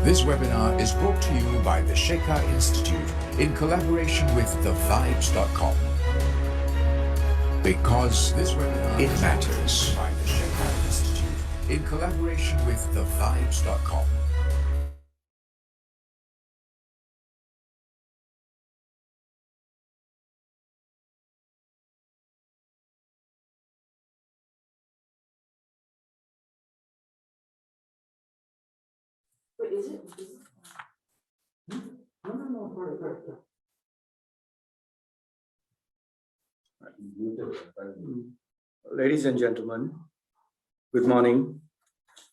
This webinar is brought to you by the Shekhar Institute in collaboration with thevibes.com. Because this webinar it matters. By the Shekhar Institute in collaboration with thevibes.com. Wait, is it? No. Ladies and gentlemen, good morning.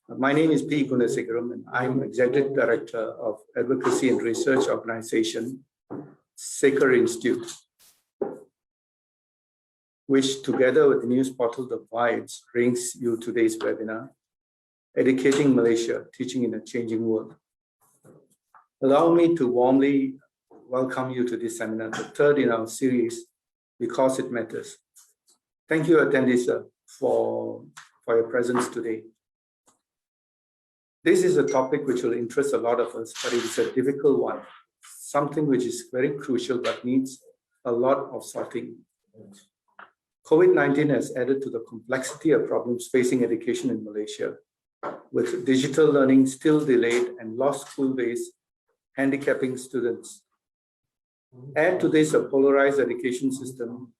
My name is P. Gunasekaram and I'm Executive Director of Advocacy and Research Organization, Shekhar Institute, which together with the news portal The Vibes brings you today's webinar, Educating Malaysia, Teaching in a Changing World. Allow me to warmly welcome you to this seminar, the third in our series, Because It Matters. Thank you, attendees, for your presence today. This is a topic which will interest a lot of us, but it is a difficult one, something which is very crucial but needs a lot of sorting. COVID-19 has added to the complexity of problems facing education in Malaysia, with digital learning still delayed and lost school days handicapping students. Add to this a polarized education system,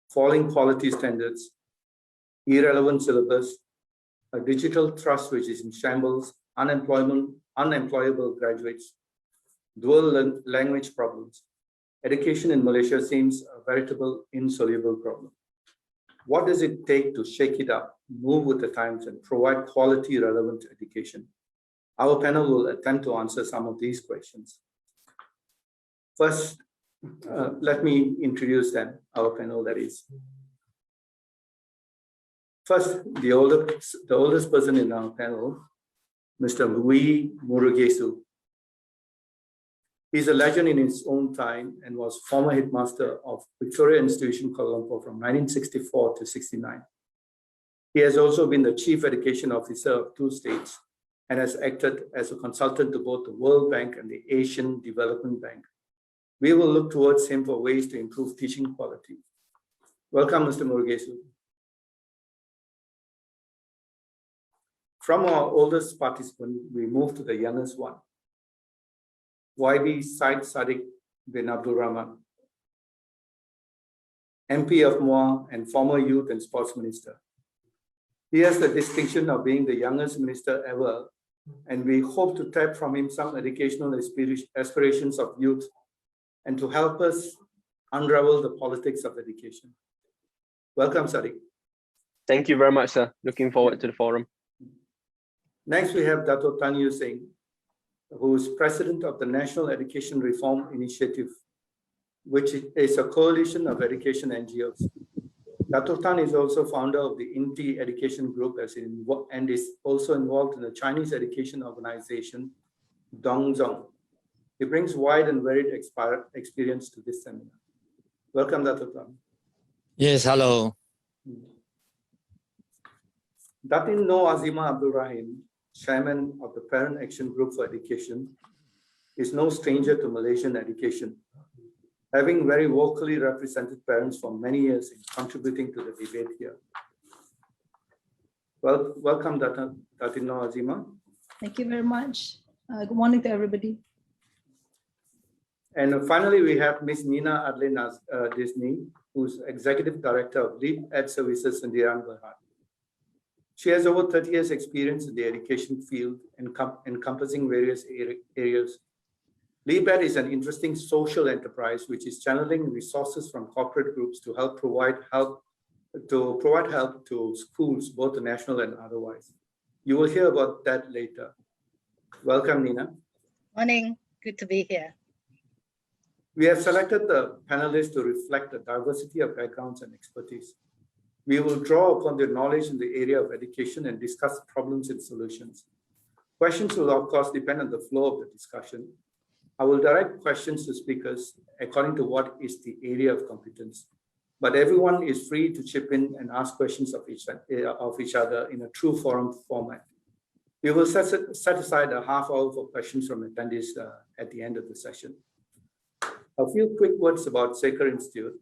falling quality standards, irrelevant syllabus, a digital trust which is in shambles, unemployable graduates, dual language problems. Education in Malaysia seems a veritable insoluble problem. What does it take to shake it up, move with the times, and provide quality, relevant education? Our panel will attempt to answer some of these questions. First, let me introduce them, our panel that is. First, the oldest person in our panel, Mr. Louis Murugesu. He's a legend in his own time and was former headmaster of Victoria Institution, Kuala Lumpur from 1964 to 69. He has also been the chief education officer of 2 states and has acted as a consultant to both the World Bank and the Asian Development Bank. We will look towards him for ways to improve teaching quality. Welcome, Mr. Murugesu. From our oldest participant, we move to the youngest one. YB Syed Saddiq bin Abdul Rahman, MP of Muar and former Youth and Sports Minister. He has the distinction of being the youngest minister ever, and we hope to tap from him some educational aspirations of youth and to help us unravel the politics of education. Welcome, Saddiq. Thank you very much, sir. Looking forward to the forum. Next, we have Dato' Tan Yu Sing, who is president of the National Education Reform Initiative, which is a coalition of education NGOs. Dato' Tan is also founder of the INTI Education Group and is also involved in the Chinese education organization, Dongzong. He brings wide and varied experience to this seminar. Welcome, Dato' Tan. Yes, hello. Datin No Azima Abdul Rahim, chairman of the Parent Action Group for Education, is no stranger to Malaysian education, having very vocally represented parents for many years in contributing to the debate here. Well, welcome, Datin No Azima. Thank you very much. Good morning to everybody. And finally, we have Ms. Nina Adlin Disney, who's Executive Director of Leap Ed Services in Sdn Bhd. She has over 30 years experience in the education field encompassing various areas. Leap Ed is an interesting social enterprise which is channeling resources from corporate groups to provide help to schools, both the national and otherwise. You will hear about that later. Welcome, Nina. Morning, good to be here. We have selected the panelists to reflect the diversity of backgrounds and expertise. We will draw upon their knowledge in the area of education and discuss problems and solutions. Questions will, of course, depend on the flow of the discussion. I will direct questions to speakers according to what is the area of competence, but everyone is free to chip in and ask questions of each other in a true forum format. We will set aside a half hour for questions from attendees at the end of the session. A few quick words about Saker Institute.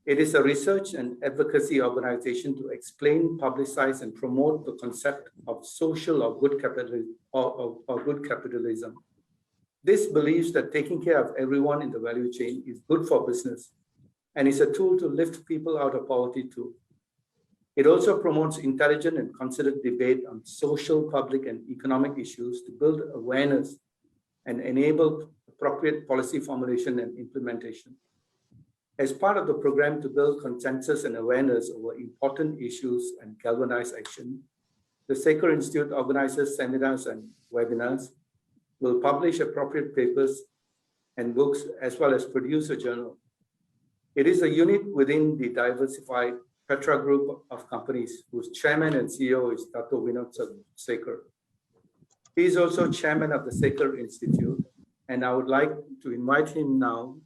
It is a research and advocacy organization to explain, publicize, and promote the concept of social or good capitalism. This believes that taking care of everyone in the value chain is good for business and is a tool to lift people out of poverty too. It also promotes intelligent and considered debate on social, public, and economic issues to build awareness and enable appropriate policy formulation and implementation. As part of the program to build consensus and awareness over important issues and galvanize action, the Saker Institute organizes seminars and webinars, will publish appropriate papers and books, as well as produce a journal. It is a unit within the diversified Petra Group of companies, whose chairman and CEO is Dr. Vinod Saker. He is also chairman of the Saker Institute, and I would like to invite him now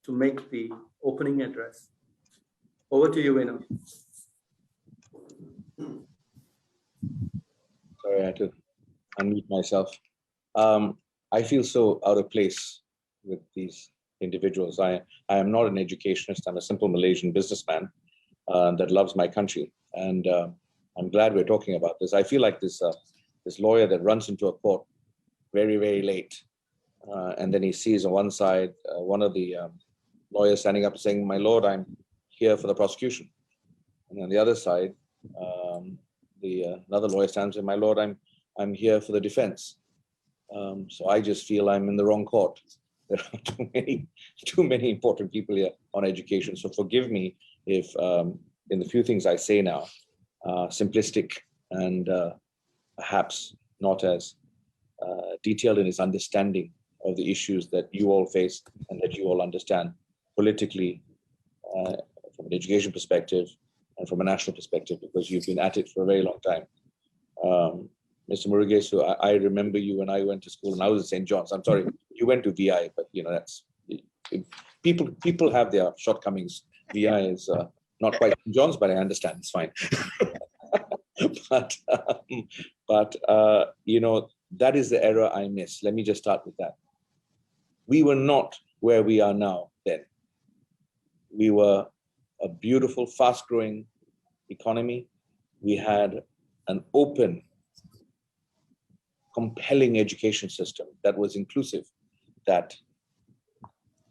to make the opening address. Over to you, Vinod. Sorry, I had to unmute myself. I feel so out of place with these individuals. I am not an educationist. I'm a simple Malaysian businessman that loves my country. And I'm glad we're talking about this. I feel like this lawyer that runs into a court very, very late. And then he sees on one side, one of the lawyers standing up saying, "My lord, I'm here for the prosecution." And on the other side, another lawyer stands and "My lord, I'm here for the defense." So I just feel I'm in the wrong court. There are too many important people here on education. So forgive me if in the few things I say now, simplistic and perhaps not as detailed in its understanding of the issues that you all face and that you all understand politically, from an education perspective and from a national perspective, because you've been at it for a very long time. Mr. Murugesu, I remember you when I went to school, and I was at St. John's. I'm sorry, you went to VI, but you know, that's people have their shortcomings. VI is not quite St. John's, but I understand, it's fine. but you know, that is the era I miss. Let me just start with that. We were not where we are now then. We were a beautiful, fast-growing economy. We had an open, compelling education system that was inclusive, that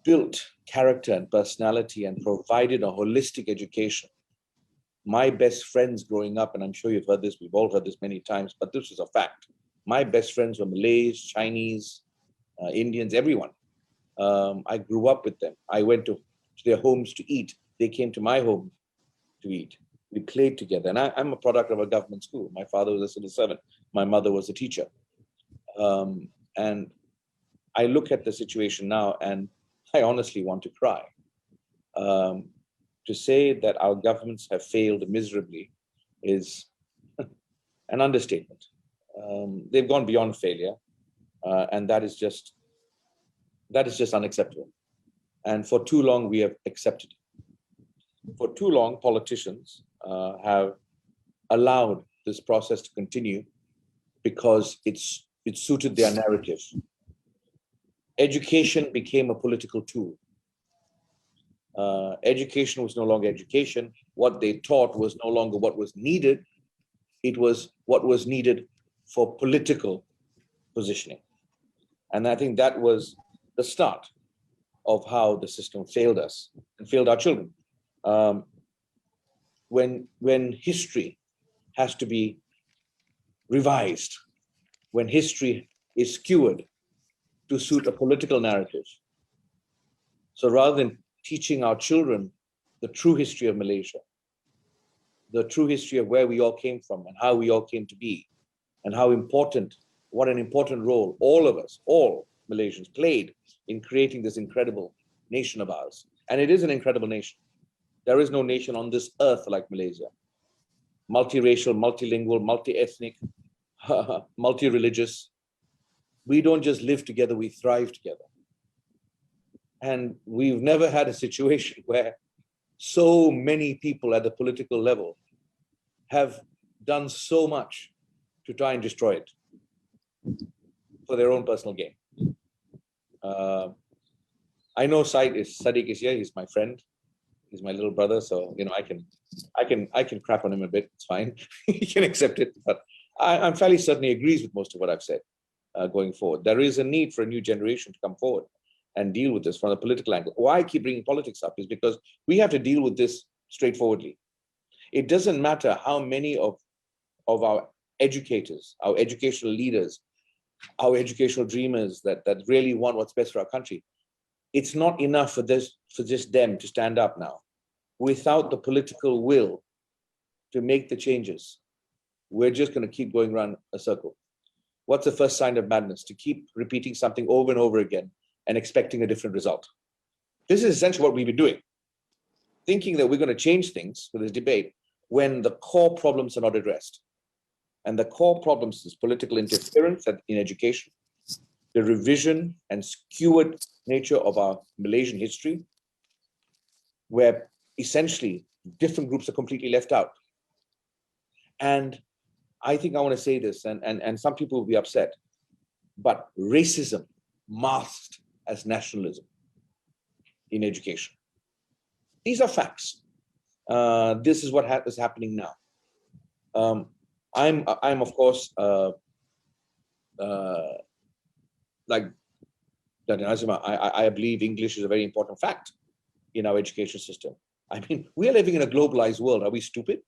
built character and personality and provided a holistic education. My best friends growing up, and I'm sure you've heard this, we've all heard this many times, but this is a fact. My best friends were Malays, Chinese, Indians, everyone. I grew up with them. I went to their homes to eat. They came to my home to eat. We played together. And I'm a product of a government school. My father was a civil servant. My mother was a teacher. And I look at the situation now and I honestly want to cry. To say that our governments have failed miserably is an understatement. They've gone beyond failure, and that is just unacceptable. And for too long, we have accepted it. For too long, politicians have allowed this process to continue because it suited their narrative. Education became a political tool. Education was no longer education. What they taught was no longer what was needed. It was what was needed for political positioning. And I think that was the start of how the system failed us and failed our children. When history has to be revised, when history is skewered to suit a political narrative. So rather than teaching our children the true history of Malaysia, the true history of where we all came from and how we all came to be, and what an important role all of us, all Malaysians played in creating this incredible nation of ours. And it is an incredible nation. There is no nation on this earth like Malaysia. Multiracial, multilingual, multi-ethnic, multi-religious. We don't just live together, we thrive together. And we've never had a situation where so many people at the political level have done so much to try and destroy it for their own personal gain. I know Sadiq is here. He's my friend. He's my little brother. So, you know, I can crap on him a bit. It's fine. He can accept it. But I'm fairly certain he agrees with most of what I've said going forward. There is a need for a new generation to come forward and deal with this from the political angle. Why I keep bringing politics up is because we have to deal with this straightforwardly. It doesn't matter how many of our educators, our educational leaders, our educational dreamers that really want what's best for our country. It's not enough for just them to stand up now. Without the political will to make the changes, we're just going to keep going around a circle. What's the first sign of madness? To keep repeating something over and over again and expecting a different result. This is essentially what we've been doing. Thinking that we're going to change things with this debate when the core problems are not addressed. And the core problems is political interference in education, the revision and skewed nature of our Malaysian history, where essentially different groups are completely left out. And I think I want to say this, and some people will be upset, but racism masked as nationalism in education. These are facts. This is what is happening now. I'm of course like Dr. Nazima, I believe English is a very important fact in our education system. I mean, we are living in a globalized world. Are we stupid?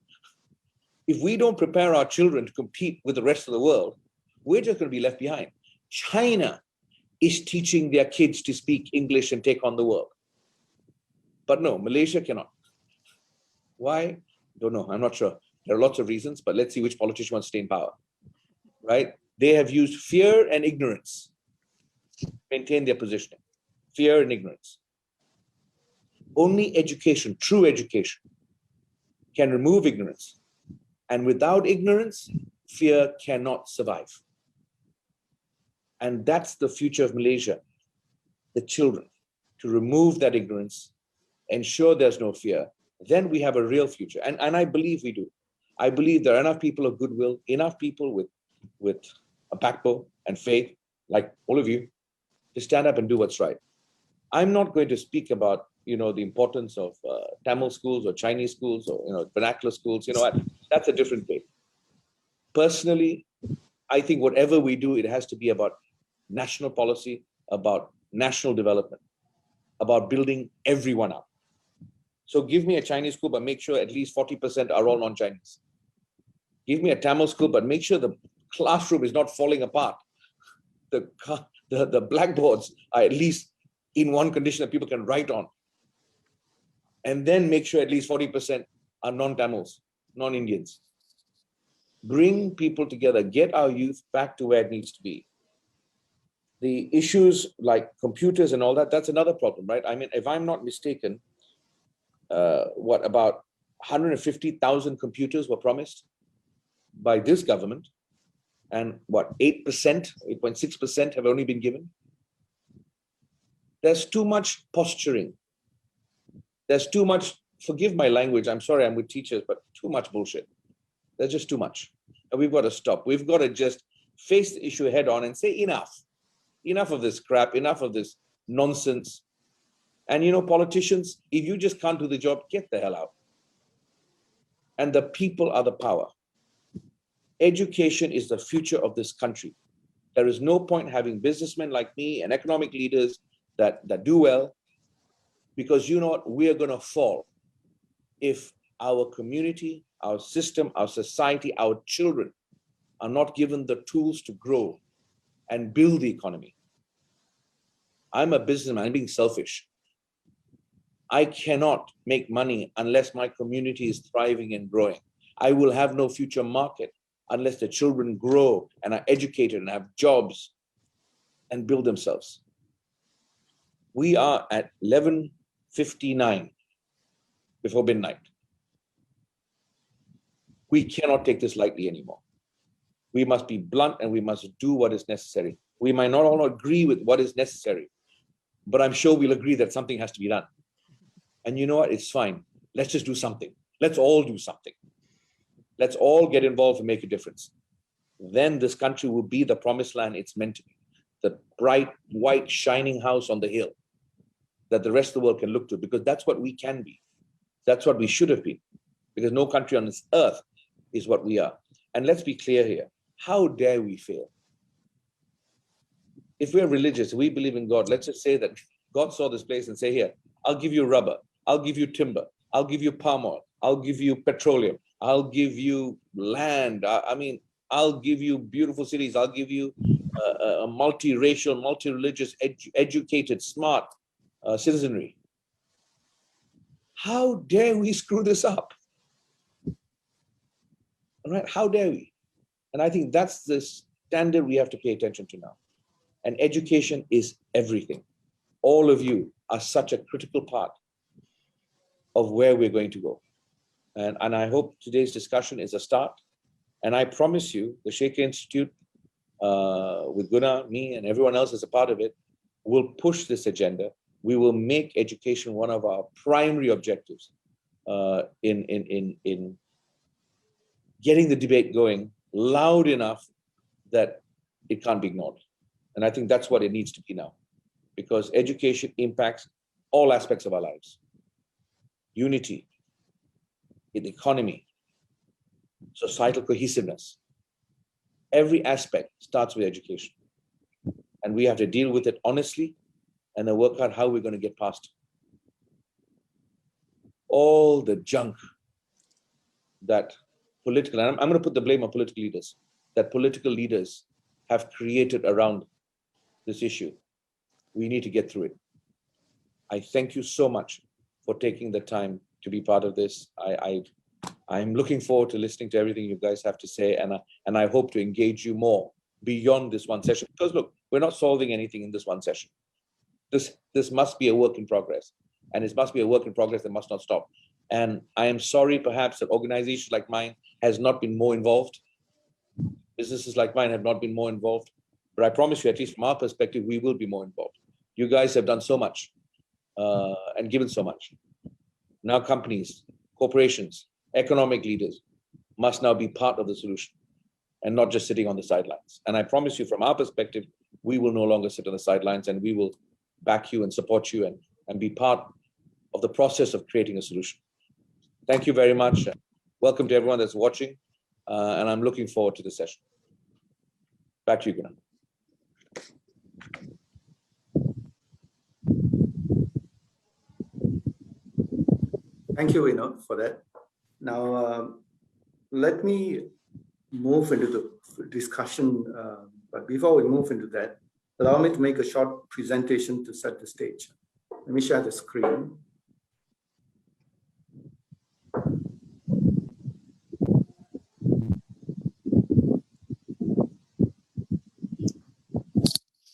If we don't prepare our children to compete with the rest of the world, we're just going to be left behind. China is teaching their kids to speak English and take on the world. But no, Malaysia cannot. Why? Don't know. I'm not sure. There are lots of reasons, but let's see which politician wants to stay in power, right? They have used fear and ignorance to maintain their positioning. Fear and ignorance. Only education, true education, can remove ignorance. And without ignorance, fear cannot survive. And that's the future of Malaysia, the children, to remove that ignorance, ensure there's no fear, then we have a real future. And I believe we do. I believe there are enough people of goodwill, enough people with a backbone and faith, like all of you, to stand up and do what's right. I'm not going to speak about, you know, the importance of Tamil schools or Chinese schools or, you know, vernacular schools. You know what? That's a different thing. Personally, I think whatever we do, it has to be about national policy, about national development, about building everyone up. So give me a Chinese school, but make sure at least 40% are all non-Chinese. Give me a Tamil school, but make sure the classroom is not falling apart. The blackboards are at least in one condition that people can write on. And then make sure at least 40% are non-Tamils, non-Indians. Bring people together, get our youth back to where it needs to be. The issues like computers and all that, that's another problem, right? I mean, if I'm not mistaken, about 150,000 computers were promised by this government, and 8.6% have only been given. There's too much posturing. There's too much, forgive my language, I'm sorry, I'm with teachers, but too much bullshit. There's just too much. And we've got to stop. We've got to just face the issue head on and say enough. Enough of this crap, enough of this nonsense. And you know, politicians, if you just can't do the job, get the hell out. And the people are the power. Education is the future of this country. There is no point having businessmen like me and economic leaders that do well, because you know what, we are going to fall if our community, our system, our society, our children are not given the tools to grow and build the economy. I'm a businessman, I'm being selfish. I cannot make money unless my community is thriving and growing. I will have no future market unless the children grow and are educated and have jobs and build themselves. We are at 11:59 before midnight. We cannot take this lightly anymore. We must be blunt and we must do what is necessary. We might not all agree with what is necessary, but I'm sure we'll agree that something has to be done. And you know what? It's fine. Let's just do something. Let's all do something. Let's all get involved and make a difference. then this country will be the promised land it's meant to be. The bright, white, shining house on the hill that the rest of the world can look to, because that's what we can be. That's what we should have been, because no country on this earth is what we are. And let's be clear here. How dare we fail? If we're religious, we believe in God, let's just say that God saw this place and say, here, I'll give you rubber, I'll give you timber, I'll give you palm oil, I'll give you petroleum, I'll give you land. I'll give you beautiful cities. I'll give you a multiracial, multi-religious, educated, smart citizenry. How dare we screw this up? All right, how dare we? And I think that's the standard we have to pay attention to now. And education is everything. All of you are such a critical part of where we're going to go. And I hope today's discussion is a start. And I promise you, the Sheikh Institute, with Guna, me, and everyone else as a part of it, will push this agenda. We will make education one of our primary objectives in getting the debate going loud enough that it can't be ignored. And I think that's what it needs to be now, because education impacts all aspects of our lives. Unity, in the economy, societal cohesiveness. Every aspect starts with education. And we have to deal with it honestly and then work out how we're going to get past it. All the junk that political, and I'm going to put the blame on political leaders, that political leaders have created around this issue. We need to get through it. I thank you so much for taking the time to be part of this. I'm looking forward to listening to everything you guys have to say, and I hope to engage you more beyond this one session. Because look, we're not solving anything in this one session. This must be a work in progress, and it must be a work in progress that must not stop. And I am sorry, perhaps, that organizations like mine has not been more involved. Businesses like mine have not been more involved. But I promise you, at least from our perspective, we will be more involved. You guys have done so much and given so much. Now companies, corporations, economic leaders must now be part of the solution and not just sitting on the sidelines. And I promise you, from our perspective, we will no longer sit on the sidelines, and we will back you and support you and be part of the process of creating a solution. Thank you very much. Welcome to everyone that's watching, and I'm looking forward to the session. Back to you, Guna. Thank you, Vinod, for that. Now, let me move into the discussion. But before we move into that, allow me to make a short presentation to set the stage. Let me share the screen.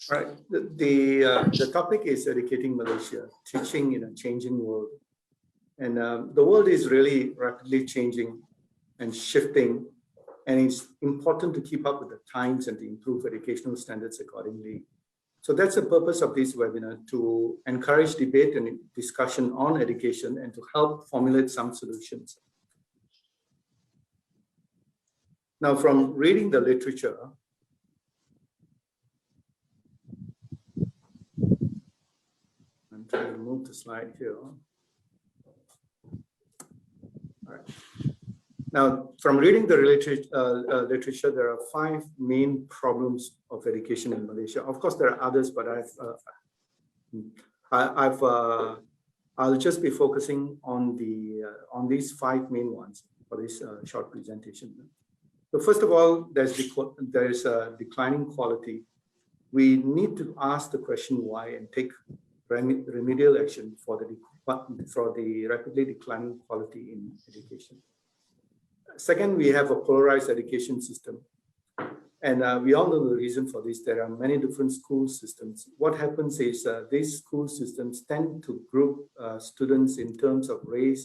All right, the topic is Educating Malaysia, Teaching in a Changing World. And the world is really rapidly changing and shifting, and it's important to keep up with the times and to improve educational standards accordingly. So that's the purpose of this webinar, to encourage debate and discussion on education and to help formulate some solutions. Now, from reading the literature, I'm trying to move the slide here. All right. Now, from reading the literature, there are 5 main problems of education in Malaysia. Of course, there are others, but I'll just be focusing on these 5 main ones for this short presentation. So first of all, there's a declining quality. We need to ask the question why and take remedial action for the rapidly declining quality in education. Second, we have a polarized education system. And we all know the reason for this. There are many different school systems. What happens is these school systems tend to group students in terms of race,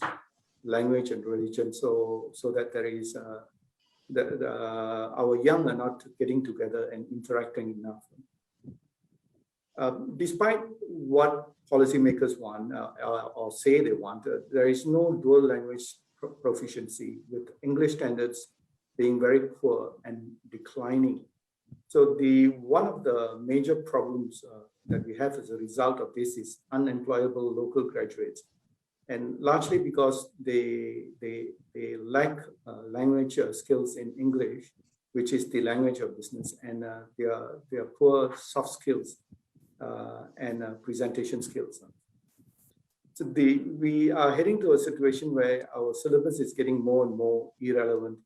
language, and religion, so that there is our young are not getting together and interacting enough. Despite what policymakers want or say they want, there is no dual language proficiency with English standards being very poor and declining. So one of the major problems that we have as a result of this is unemployable local graduates, and largely because they lack language skills in English, which is the language of business, and their poor soft skills and presentation skills. So we are heading to a situation where our syllabus is getting more and more irrelevant.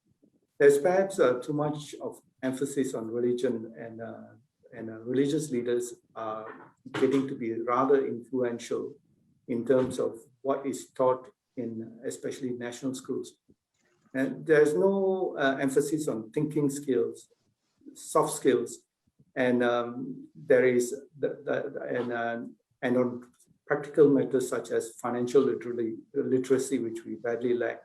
There's perhaps too much of emphasis on religion, and religious leaders are getting to be rather influential in terms of what is taught in especially national schools. And there's no emphasis on thinking skills, soft skills, and there is and on practical matters such as financial literacy, which we badly lack.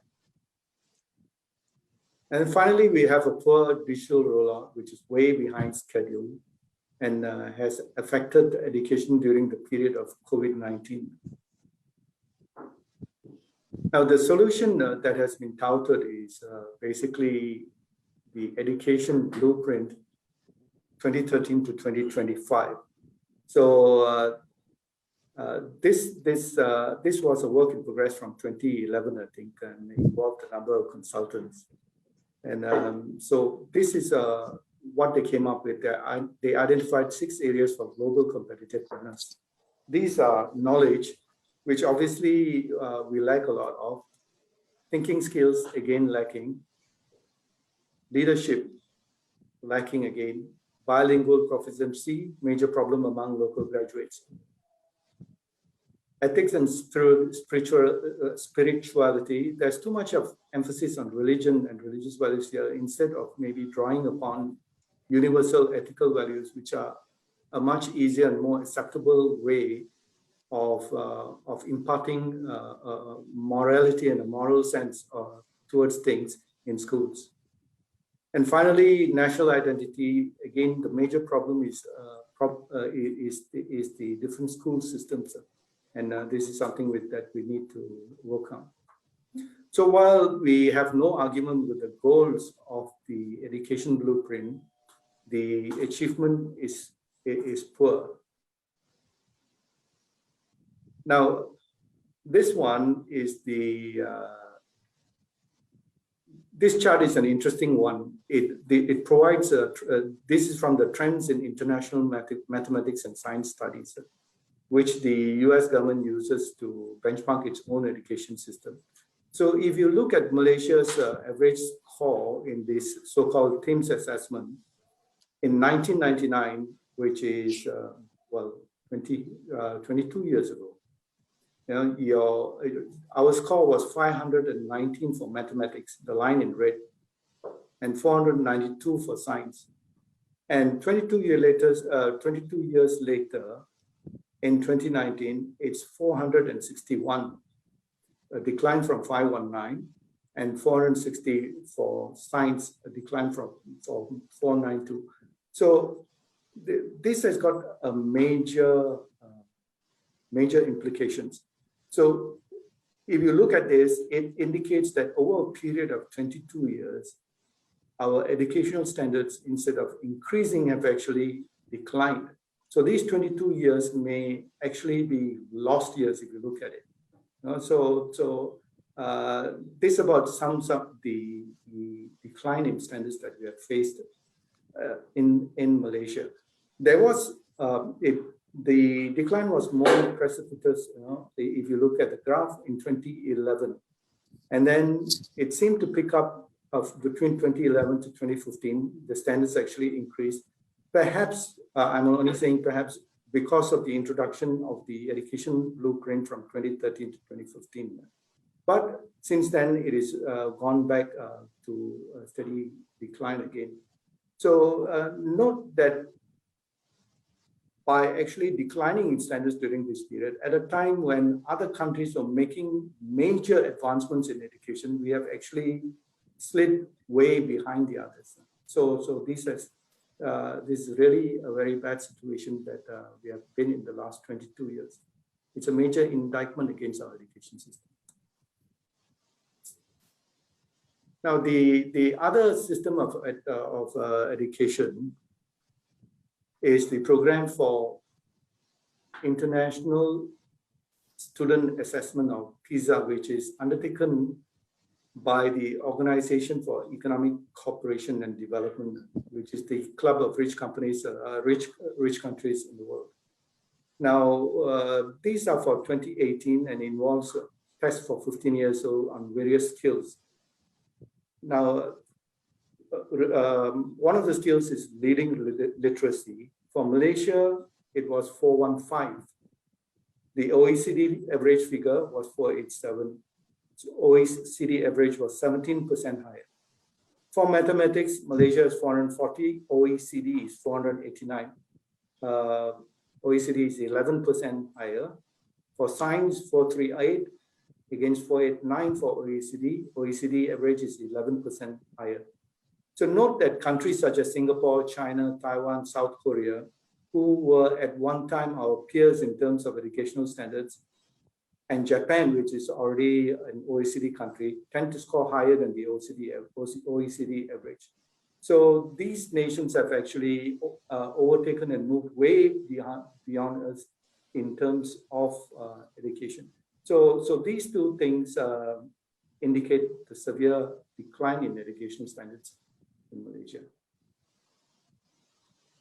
And finally, we have a poor digital rollout, which is way behind schedule and has affected education during the period of COVID-19. Now, the solution that has been touted is basically the education blueprint 2013 to 2025. So this was a work in progress from 2011, I think, and involved a number of consultants. And so this is what they came up with. They identified 6 areas for global competitiveness. These are knowledge, which obviously we lack a lot of. Thinking skills, again, lacking. Leadership, lacking again. Bilingual proficiency, major problem among local graduates. Ethics and spirituality, there's too much of emphasis on religion and religious values here, instead of maybe drawing upon universal ethical values, which are a much easier and more acceptable way of imparting morality and a moral sense towards things in schools. And finally, national identity. Again, the major problem is the different school systems, and this is something that we need to work on. So while we have no argument with the goals of the education blueprint, the achievement is poor. Now, this one is this chart is an interesting one. It provides this is from the Trends in International Mathematics and Science Studies, which the US government uses to benchmark its own education system. So if you look at Malaysia's average score in this so-called TIMSS assessment in 1999, which is, 22 years ago, our score was 519 for mathematics, the line in red, and 492 for science. And 22 years later, in 2019, it's 461, a decline from 519, and 460 for science, a decline from 492. So this has got a major implications. So if you look at this, it indicates that over a period of 22 years, our educational standards, instead of increasing, have actually declined. So these 22 years may actually be lost years if you look at it. This about sums up the decline in standards that we have faced in Malaysia. There was the decline was more precipitous, if you look at the graph in 2011, and then it seemed to pick up between 2011 to 2015. The standards actually increased. Perhaps I'm only saying perhaps because of the introduction of the education blueprint from 2013 to 2015. But since then, it is gone back to a steady decline again. So note that by actually declining in standards during this period, at a time when other countries are making major advancements in education, we have actually slid way behind the others. So this is really a very bad situation that we have been in the last 22 years. It's a major indictment against our education system. Now, the other system of education is the program for International Student Assessment, or PISA, which is undertaken by the Organization for Economic Cooperation and Development, which is the club of rich companies, rich countries in the world. Now, these are for 2018 and involves tests for 15 years old on various skills. Now, one of the skills is reading literacy. For Malaysia, it was 415. The OECD average figure was 487. So OECD average was 17% higher. For mathematics, Malaysia is 440, OECD is 489. OECD is 11% higher. For science, 438 against 489 for OECD. OECD average is 11% higher. So note that countries such as Singapore, China, Taiwan, South Korea, who were at one time our peers in terms of educational standards, and Japan, which is already an OECD country, tend to score higher than the OECD average. So these nations have actually overtaken and moved way beyond us in terms of education. So these two things indicate the severe decline in education standards in Malaysia.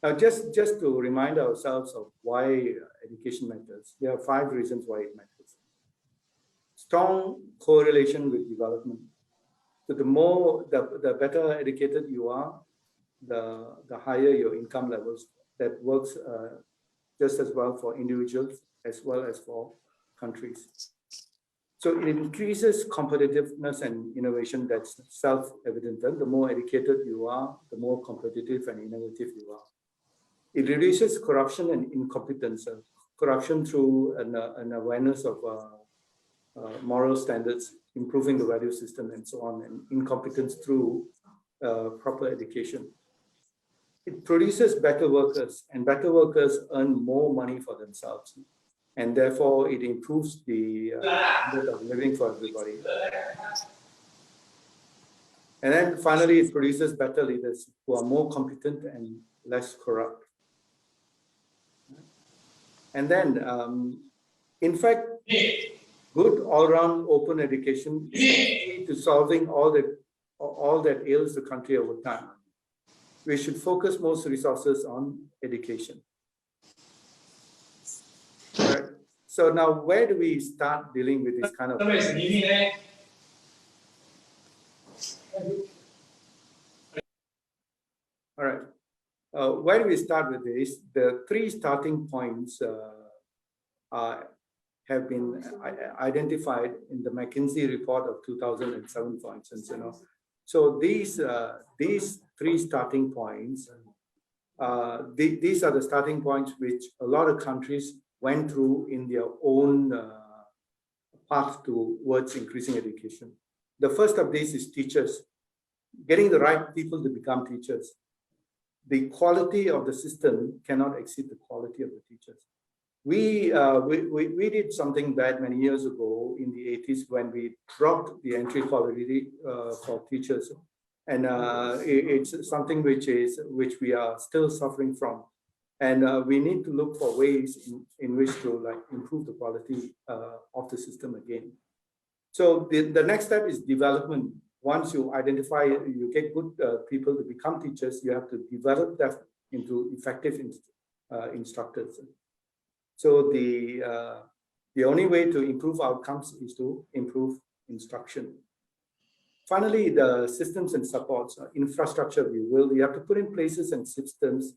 Now, just to remind ourselves of why education matters, there are 5 reasons why it matters. Strong correlation with development. So the better educated you are, the higher your income levels. That works just as well for individuals as well as for countries. So it increases competitiveness and innovation. That's self-evident. The more educated you are, the more competitive and innovative you are. It reduces corruption and incompetence. Corruption through an awareness of moral standards, improving the value system and so on, and incompetence through proper education. It produces better workers, and better workers earn more money for themselves. And therefore, it improves the standard of living for everybody. And then finally, it produces better leaders who are more competent and less corrupt. And then, in fact, good all-round open education is key to solving all that ails the country over time. We should focus most resources on education. Right. So now, where do we start dealing with this kind of? All right. Where do we start with this? The 3 starting points have been identified in the McKinsey report of 2007, for instance. So these 3 starting points, these are the starting points which a lot of countries went through in their own path towards increasing education. The first of these is teachers, getting the right people to become teachers. The quality of the system cannot exceed the quality of the teachers. We did something bad many years ago in the 80s when we dropped the entry quality for teachers, and it's something which we are still suffering from, and we need to look for ways in which to improve the quality of the system again. So the next step is development. Once you identify, you get good people to become teachers, you have to develop them into effective instructors. So the only way to improve outcomes is to improve instruction. Finally, the systems and supports, infrastructure, if you will, you have to put in places and systems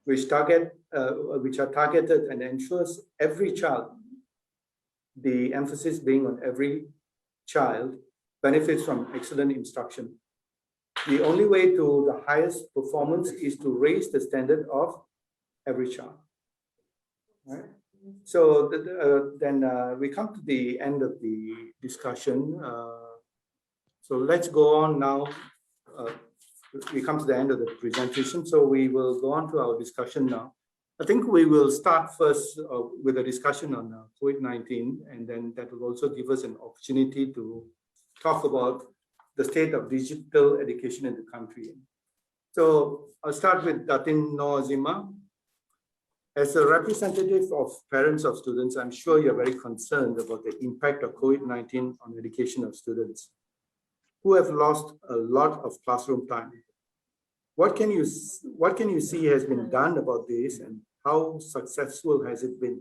which are targeted and ensures every child, the emphasis being on every child, benefits from excellent instruction. The only way to the highest performance is to raise the standard of every child. Right? So then we come to the end of the discussion. So let's go on now. We come to the end of the presentation. So we will go on to our discussion now. I think we will start first with a discussion on COVID-19, and then that will also give us an opportunity to talk about the state of digital education in the country. So I'll start with Datin Noazima. As a representative of parents of students, I'm sure you're very concerned about the impact of COVID-19 on education of students who have lost a lot of classroom time. What can you see has been done about this, and how successful has it been?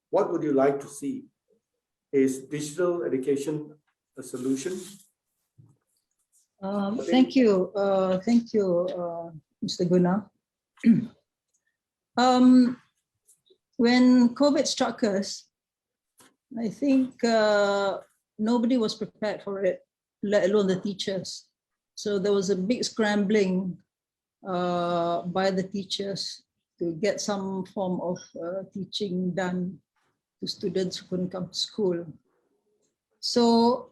What would you like to see? Is digital education a solution? Thank you, Mr. Guna. When COVID struck us, I think nobody was prepared for it, let alone the teachers. So there was a big scrambling by the teachers to get some form of teaching done to students who couldn't come to school. So,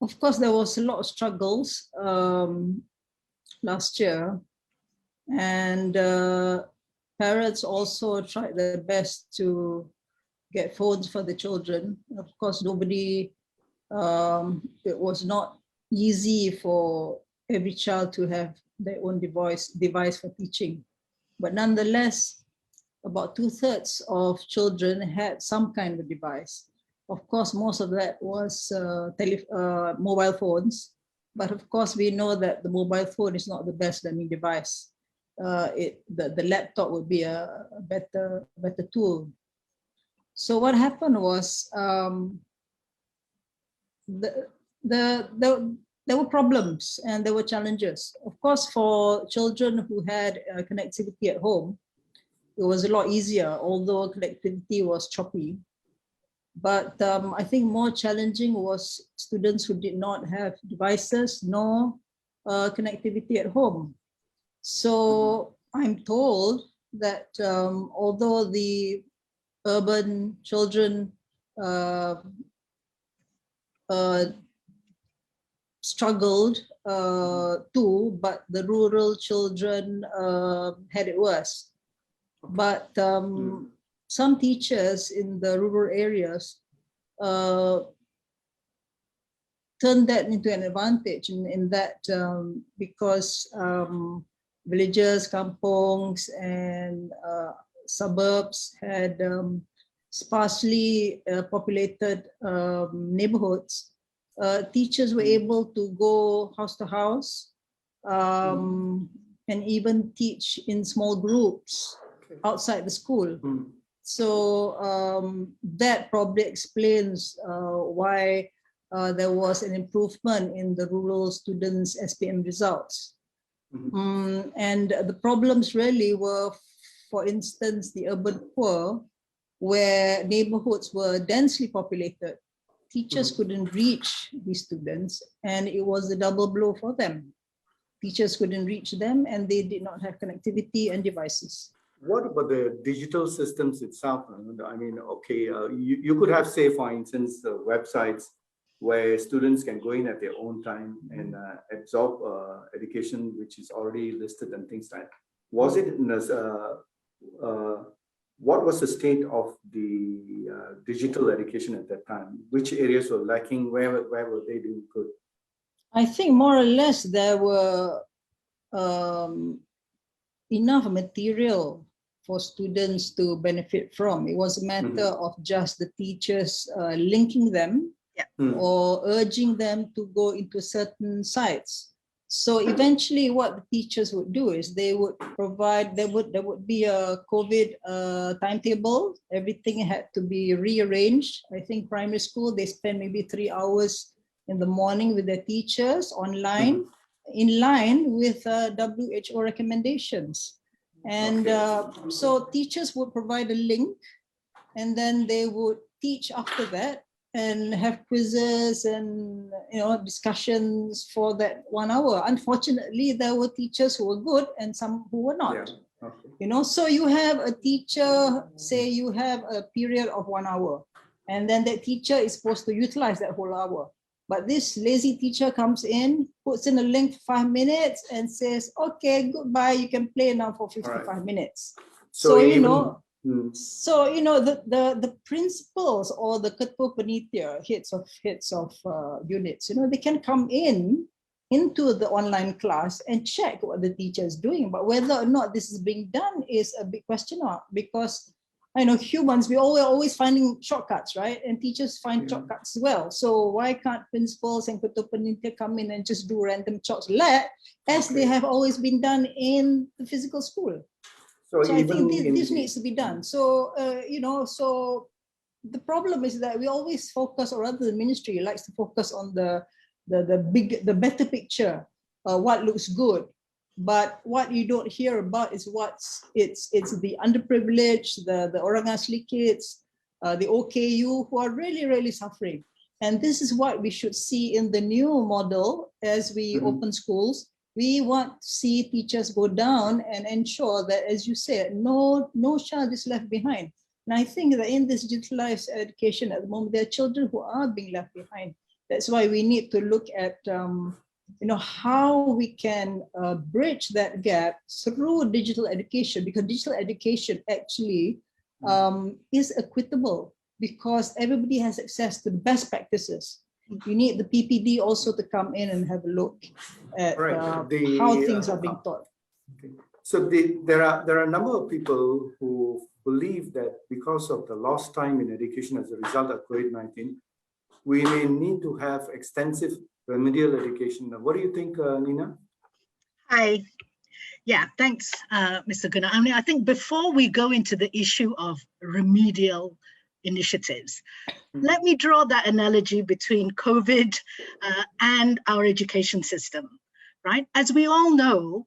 of course, there was a lot of struggles last year, and parents also tried their best to get phones for the children. Of course, nobody, it was not easy for every child to have their own device for teaching. But nonetheless, about 2/3 of children had some kind of device. Of course, most of that was mobile phones. But of course, we know that the mobile phone is not the best learning device. The laptop would be a better tool. So what happened was there were problems and there were challenges. Of course, for children who had connectivity at home, it was a lot easier, although connectivity was choppy. But I think more challenging was students who did not have devices nor connectivity at home. So I'm told that although the urban children struggled too, but the rural children had it worse. But some teachers in the rural areas turned that into an advantage in that because villages, kampongs, and suburbs had sparsely populated neighborhoods. Teachers were able to go house to house and even teach in small groups outside the school. So that probably explains why there was an improvement in the rural students' SPM results. And the problems really were, for instance, the urban poor, where neighborhoods were densely populated. Teachers couldn't reach these students, and it was a double blow for them. Teachers couldn't reach them, and they did not have connectivity and devices. What about the digital systems itself? I mean, okay, you could have, say, for instance, websites where students can go in at their own time and absorb education which is already listed and things like that. Was it in what was the state of the digital education at that time? Which areas were lacking? Where were they doing good? I think more or less there were enough material for students to benefit from. It was a matter of just the teachers linking them or urging them to go into certain sites. So eventually what the teachers would do is they would provide, there would be a COVID timetable. Everything had to be rearranged. I think primary school, they spend maybe 3 hours in the morning with their teachers online, in line with WHO recommendations. And so teachers would provide a link, and then they would teach after that and have quizzes and discussions for that 1 hour. Unfortunately, there were teachers who were good and some who were not. So you have a teacher, say you have a period of 1 hour, and then that teacher is supposed to utilize that whole hour. But this lazy teacher comes in, puts in a link for 5 minutes and says, okay, goodbye, you can play now for 55 minutes. So So, you know, the principals or the ketua panitia, heads of units, you know, they can come into the online class and check what the teacher is doing. But whether or not this is being done is a big question mark, because I know humans, we're always finding shortcuts, right? And teachers find shortcuts as well. So why can't principals and ketua panitia come in and just do random chores as they have always been done in the physical school? So I think this needs to be done. So, you know, so the problem is that we always focus, or rather the ministry likes to focus on the better picture, what looks good. But what you don't hear about is it's the underprivileged, the orang asli kids, the OKU who are really, really suffering. And this is what we should see in the new model as we open schools. We want to see teachers go down and ensure that, as you said, no child is left behind. And I think that in this digitalized education at the moment, there are children who are being left behind. That's why we need to look at you know, how we can bridge that gap through digital education, because digital education actually is equitable, because everybody has access to the best practices. You need the PPD also to come in and have a look at how things are being taught. Okay. So there are a number of people who believe that because of the lost time in education as a result of COVID-19, we may need to have extensive remedial education. What do you think, Nina? Hi. Yeah, thanks, Mr. Gunnar. I mean, I think before we go into the issue of remedial initiatives, let me draw that analogy between COVID and our education system, right? As we all know,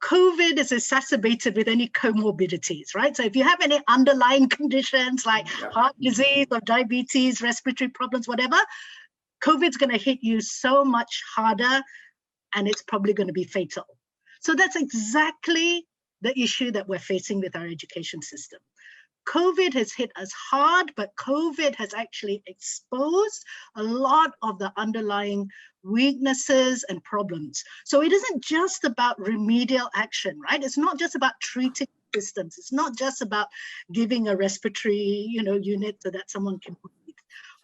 COVID is exacerbated with any comorbidities, right? So if you have any underlying conditions like heart disease or diabetes, respiratory problems, whatever, COVID's going to hit you so much harder, and it's probably going to be fatal. So that's exactly the issue that we're facing with our education system. COVID has hit us hard, but COVID has actually exposed a lot of the underlying weaknesses and problems. So it isn't just about remedial action, right? It's not just about treating systems. It's not just about giving a respiratory, unit so that someone can breathe.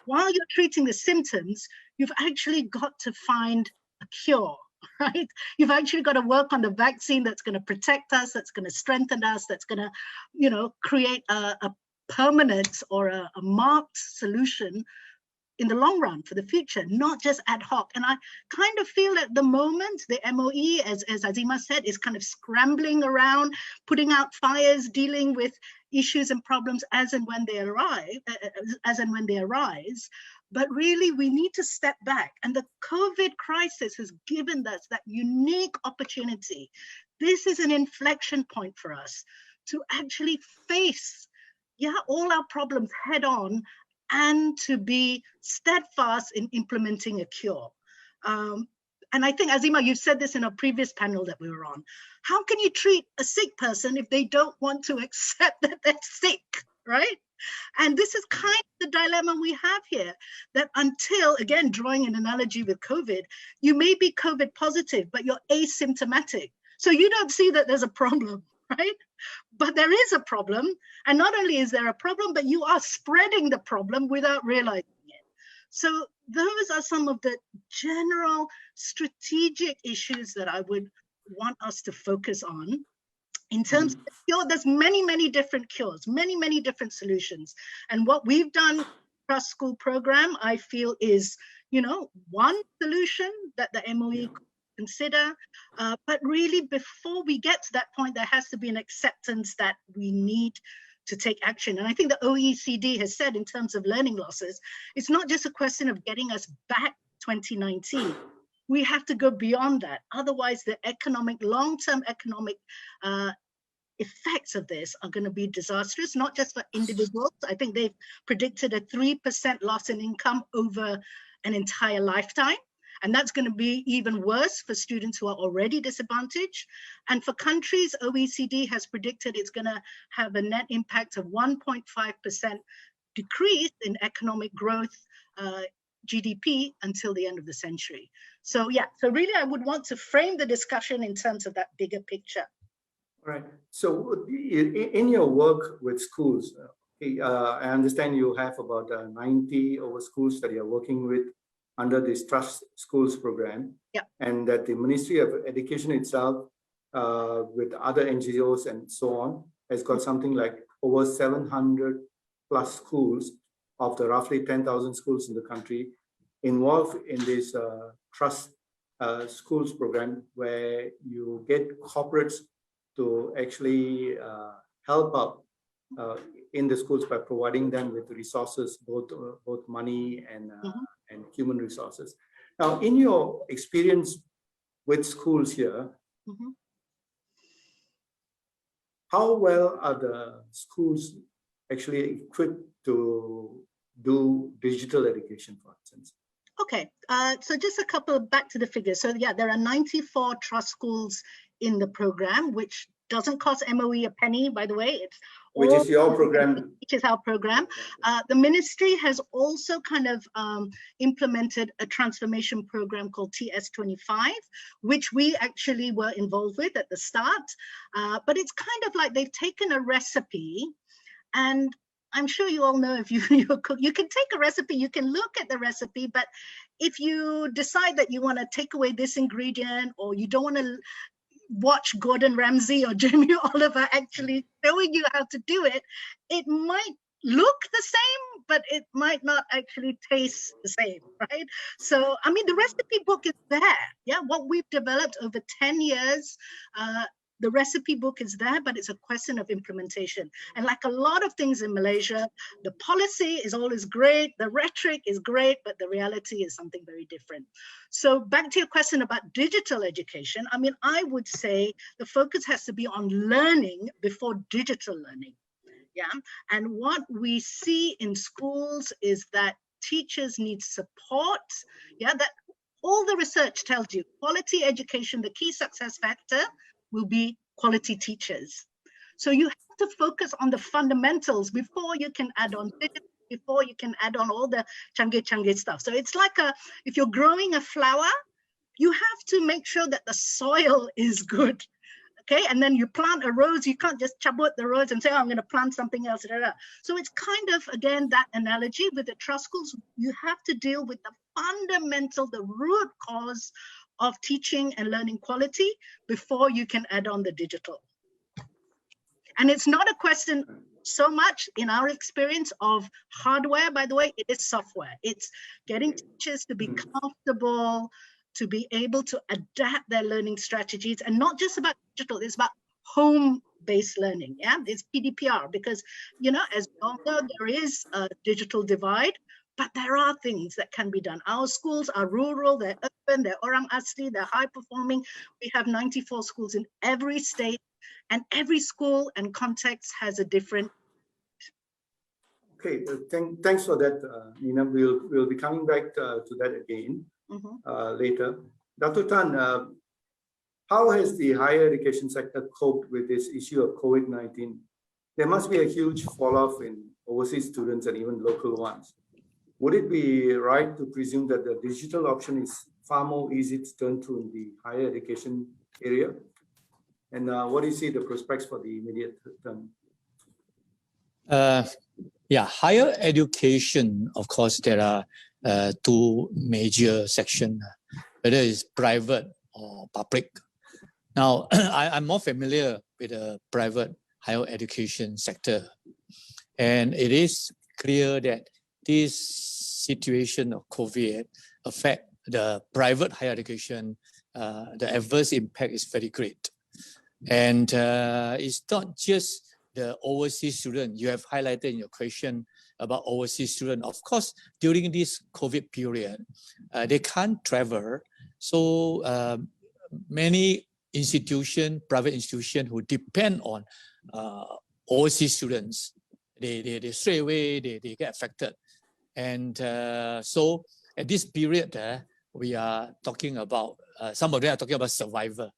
While you're treating the symptoms, you've actually got to find a cure, right? You've actually got to work on the vaccine that's going to protect us, that's going to strengthen us, that's going to, create a permanent or a marked solution in the long run for the future, not just ad hoc. And I kind of feel at the moment, the MOE, as Azima said, is kind of scrambling around, putting out fires, dealing with issues and problems as and when they arise. But really, we need to step back. And the COVID crisis has given us that unique opportunity. This is an inflection point for us to actually face, all our problems head on, and to be steadfast in implementing a cure. And I think, Azima, you've said this in a previous panel that we were on. How can you treat a sick person if they don't want to accept that they're sick, right? And this is kind of the dilemma we have here, that until, again, drawing an analogy with COVID, you may be COVID positive, but you're asymptomatic. So you don't see that there's a problem, right? But there is a problem. And not only is there a problem, but you are spreading the problem without realizing it. So those are some of the general strategic issues that I would want us to focus on. In terms of the cure, there's many different cures, many different solutions. And what we've done across school program, I feel is, one solution that the MOE could consider. But really, before we get to that point, there has to be an acceptance that we need to take action. And I think the OECD has said, in terms of learning losses, it's not just a question of getting us back 2019. We have to go beyond that. Otherwise, the long-term economic effects of this are going to be disastrous, not just for individuals. I think they've predicted a 3% loss in income over an entire lifetime. And that's going to be even worse for students who are already disadvantaged. And for countries, OECD has predicted it's going to have a net impact of 1.5% decrease in economic growth, GDP, until the end of the century. So really I would want to frame the discussion in terms of that bigger picture. All right. So in your work with schools, I understand you have about 90 over schools that you're working with under this Trust Schools program. Yeah. And that the Ministry of Education itself, with other NGOs and so on, has got something like over 700 plus schools of the roughly 10,000 schools in the country involved in this Trust Schools program, where you get corporates to actually help out in the schools by providing them with resources, both money and human resources. Now, in your experience with schools here, how well are the schools actually equipped to do digital education, for instance? Okay, so just a couple back to the figures. So yeah, there are 94 trust schools in the program, which doesn't cost MOE a penny, by the way. It's which is your program. Which is our program. The ministry has also kind of implemented a transformation program called TS25, which we actually were involved with at the start. But it's kind of like they've taken a recipe, and I'm sure you all know if you cook, you can take a recipe, you can look at the recipe, but if you decide that you want to take away this ingredient, or you don't want to watch Gordon Ramsay or Jamie Oliver actually showing you how to do it, it might look the same, but it might not actually taste the same, right? So, I mean, the recipe book is there. Yeah, what we've developed over 10 years, the recipe book is there, but it's a question of implementation. And like a lot of things in Malaysia, the policy is always great, the rhetoric is great, but the reality is something very different. So back to your question about digital education, I mean, I would say the focus has to be on learning before digital learning. Yeah, and what we see in schools is that teachers need support. Yeah, that all the research tells you quality education, the key success factor will be quality teachers. So you have to focus on the fundamentals before you can add on digital, before you can add on all the changgih stuff. So it's like if you're growing a flower, you have to make sure that the soil is good. Okay, and then you plant a rose, you can't just chabut the rose and say, oh, I'm going to plant something else. So it's kind of, again, that analogy with the trust schools. You have to deal with the fundamental, the root cause of teaching and learning quality before you can add on the digital. And it's not a question so much, in our experience, of hardware, by the way, it is software. It's getting teachers to be comfortable, to be able to adapt their learning strategies, and not just about digital, it's about home-based learning. Yeah, it's PDPR, because, you know, as we all know, there is a digital divide, but there are things that can be done. Our schools are rural, they're urban, they're orang asli, they're high performing. We have 94 schools in every state, and every school and context has a different. Okay, thanks for that, Nina. We'll be coming back to that again later. Dr. Tan, how has the higher education sector coped with this issue of COVID-19? There must be a huge fall-off in overseas students and even local ones. Would it be right to presume that the digital option is far more easy to turn to in the higher education area? And what do you see the prospects for the immediate term? Yeah, higher education, of course, there are two major sections, whether it's private or public. Now, I'm more familiar with the private higher education sector. And it is clear that this situation of COVID affect the private higher education. The adverse impact is very great. And it's not just the overseas student. You have highlighted in your question about overseas students. Of course, during this COVID period, they can't travel. So many institutions, private institutions who depend on overseas students, they straight away, they get affected. And so at this period, we are talking about, some of them are talking about survival.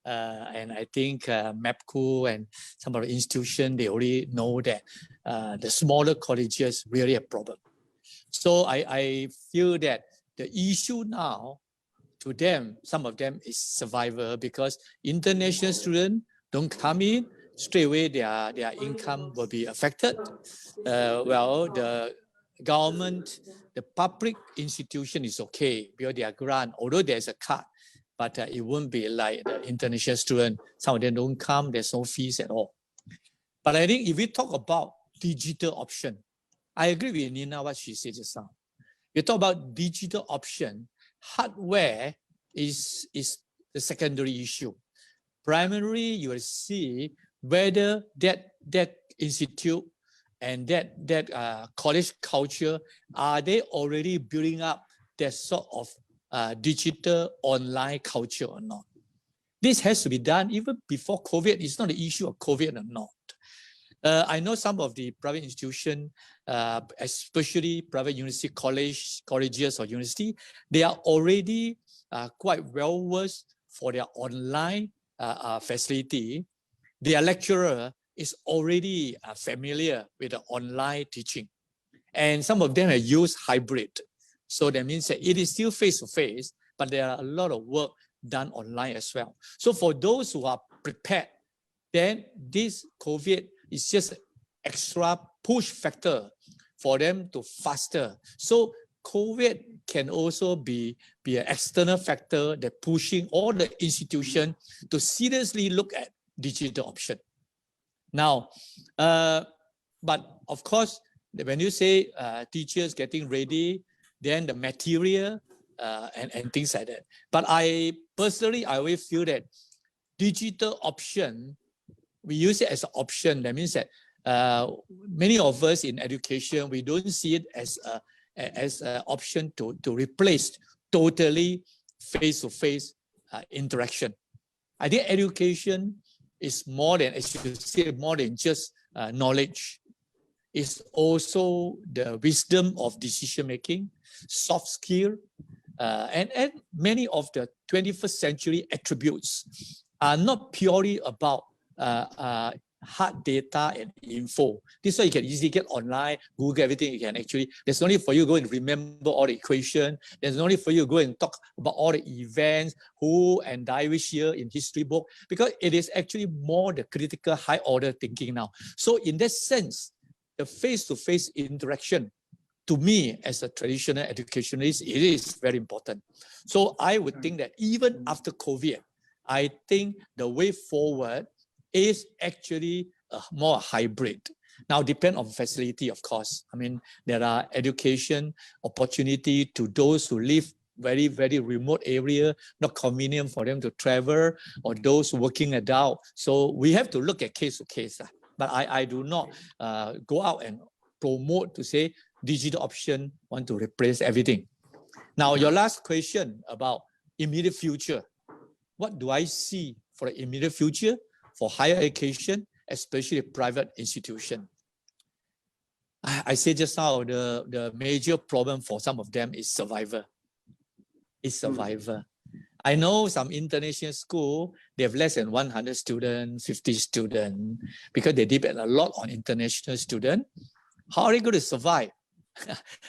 And I think MAPCO and some of the institutions, they already know that the smaller colleges really a problem. So I feel that the issue now to them, some of them is survival, because international students don't come in, straight away their income will be affected. Well, the government, the public institution is okay because they are grant, although there's a cut, but it won't be like the international student. Some of them don't come, there's no fees at all. But I think if we talk about digital option, I agree with Nina what she said just now. You talk about digital option, hardware is the secondary issue. Primarily, you will see whether that institute and that college culture, are they already building up that sort of digital online culture or not? This has to be done even before COVID. It's not an issue of COVID or not. I know some of the private institutions, especially private university colleges or university, they are already quite well versed for their online facility. Their lecturer is already familiar with the online teaching. And some of them have used hybrid. So that means that it is still face-to-face, but there are a lot of work done online as well. So for those who are prepared, then this COVID is just an extra push factor for them to faster. So COVID can also be an external factor that pushing all the institutions to seriously look at digital option. Now, but of course, when you say teachers getting ready, then the material and things like that. But I personally, I always feel that digital option, we use it as an option. That means that many of us in education, we don't see it as an option to replace totally face-to-face interaction. I think education is more than, as you say, more than just knowledge. It's also the wisdom of decision-making, soft skill, and many of the 21st century attributes are not purely about hard data and info. This way you can easily get online, Google everything. You can actually, there's no need for you to go and remember all the equation. There's no need for you to go and talk about all the events, who and die which year in history book, because it is actually more the critical high order thinking now. So in that sense, the face-to-face interaction, to me as a traditional educationalist, it is very important. So I would think that even after COVID, I think the way forward is actually more hybrid. Now, depend on facility, of course. I mean, there are education opportunity to those who live very, very remote area, not convenient for them to travel, or those working adult. So we have to look at case to case. But I do not go out and promote to say digital option want to replace everything. Now, your last question about immediate future. What do I see for the immediate future for higher education, especially private institution? I said just now, the major problem for some of them is survival. It's survival. I know some international school, they have less than 100 students, 50 students, because they depend a lot on international students. How are they going to survive?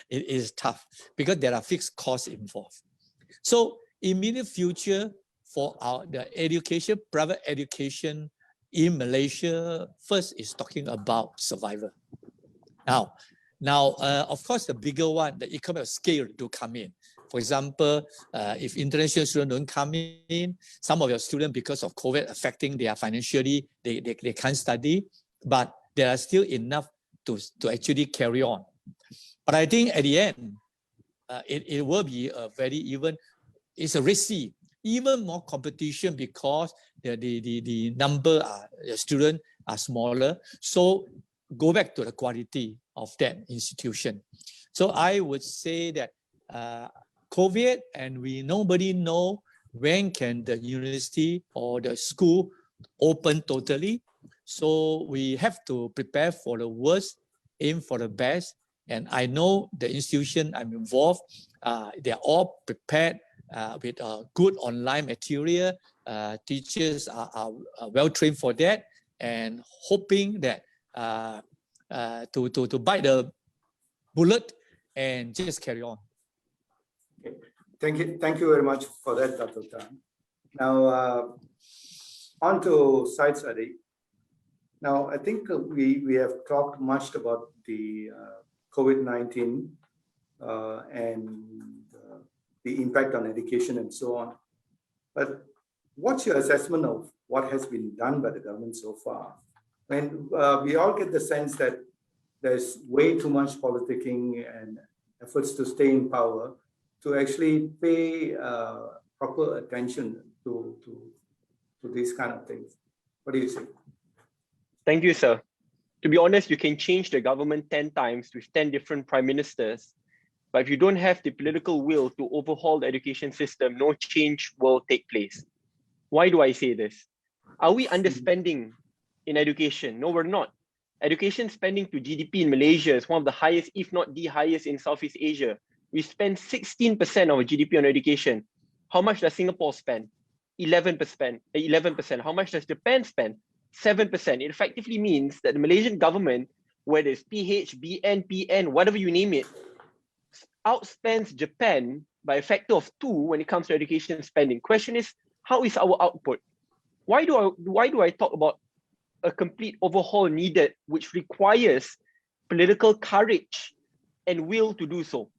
It is tough because there are fixed costs involved. So immediate future for the education, private education in Malaysia, first is talking about survival. Now, of course, the bigger one, the economy of scale do come in. For example, if international students don't come in, some of your students, because of COVID affecting their financially, they can't study, but there are still enough to actually carry on. But I think at the end, it will be a very even, it's a risky, even more competition because the number of students are smaller. So go back to the quality of that institution. So I would say that COVID, and nobody know when can the university or the school open totally. So we have to prepare for the worst, aim for the best. And I know the institution I'm involved, they're all prepared with good online material. Teachers are well trained for that, and hoping that to bite the bullet and just carry on. Okay. Thank you very much for that, Dr. Tan. Now, On to side study. Now, I think we have talked much about the COVID-19 and the impact on education and so on. But what's your assessment of what has been done by the government so far? And we all get the sense that there's way too much politicking and efforts to stay in power to actually pay proper attention to these kind of things. What do you say? Thank you, sir. To be honest, you can change the government 10 times with 10 different prime ministers. But if you don't have the political will to overhaul the education system, no change will take place. Why do I say this? Are we underspending in education? No, we're not. Education spending to GDP in Malaysia is one of the highest, if not the highest in Southeast Asia. We spend 16% of our GDP on education. How much does Singapore spend? 11%. How much does Japan spend? 7%. It effectively means that the Malaysian government, whether it's PH, BN, PN, whatever you name it, outspends Japan by a factor of 2 when it comes to education spending. Question is, how is our output? Why do I talk about a complete overhaul needed, which requires political courage and will to do so?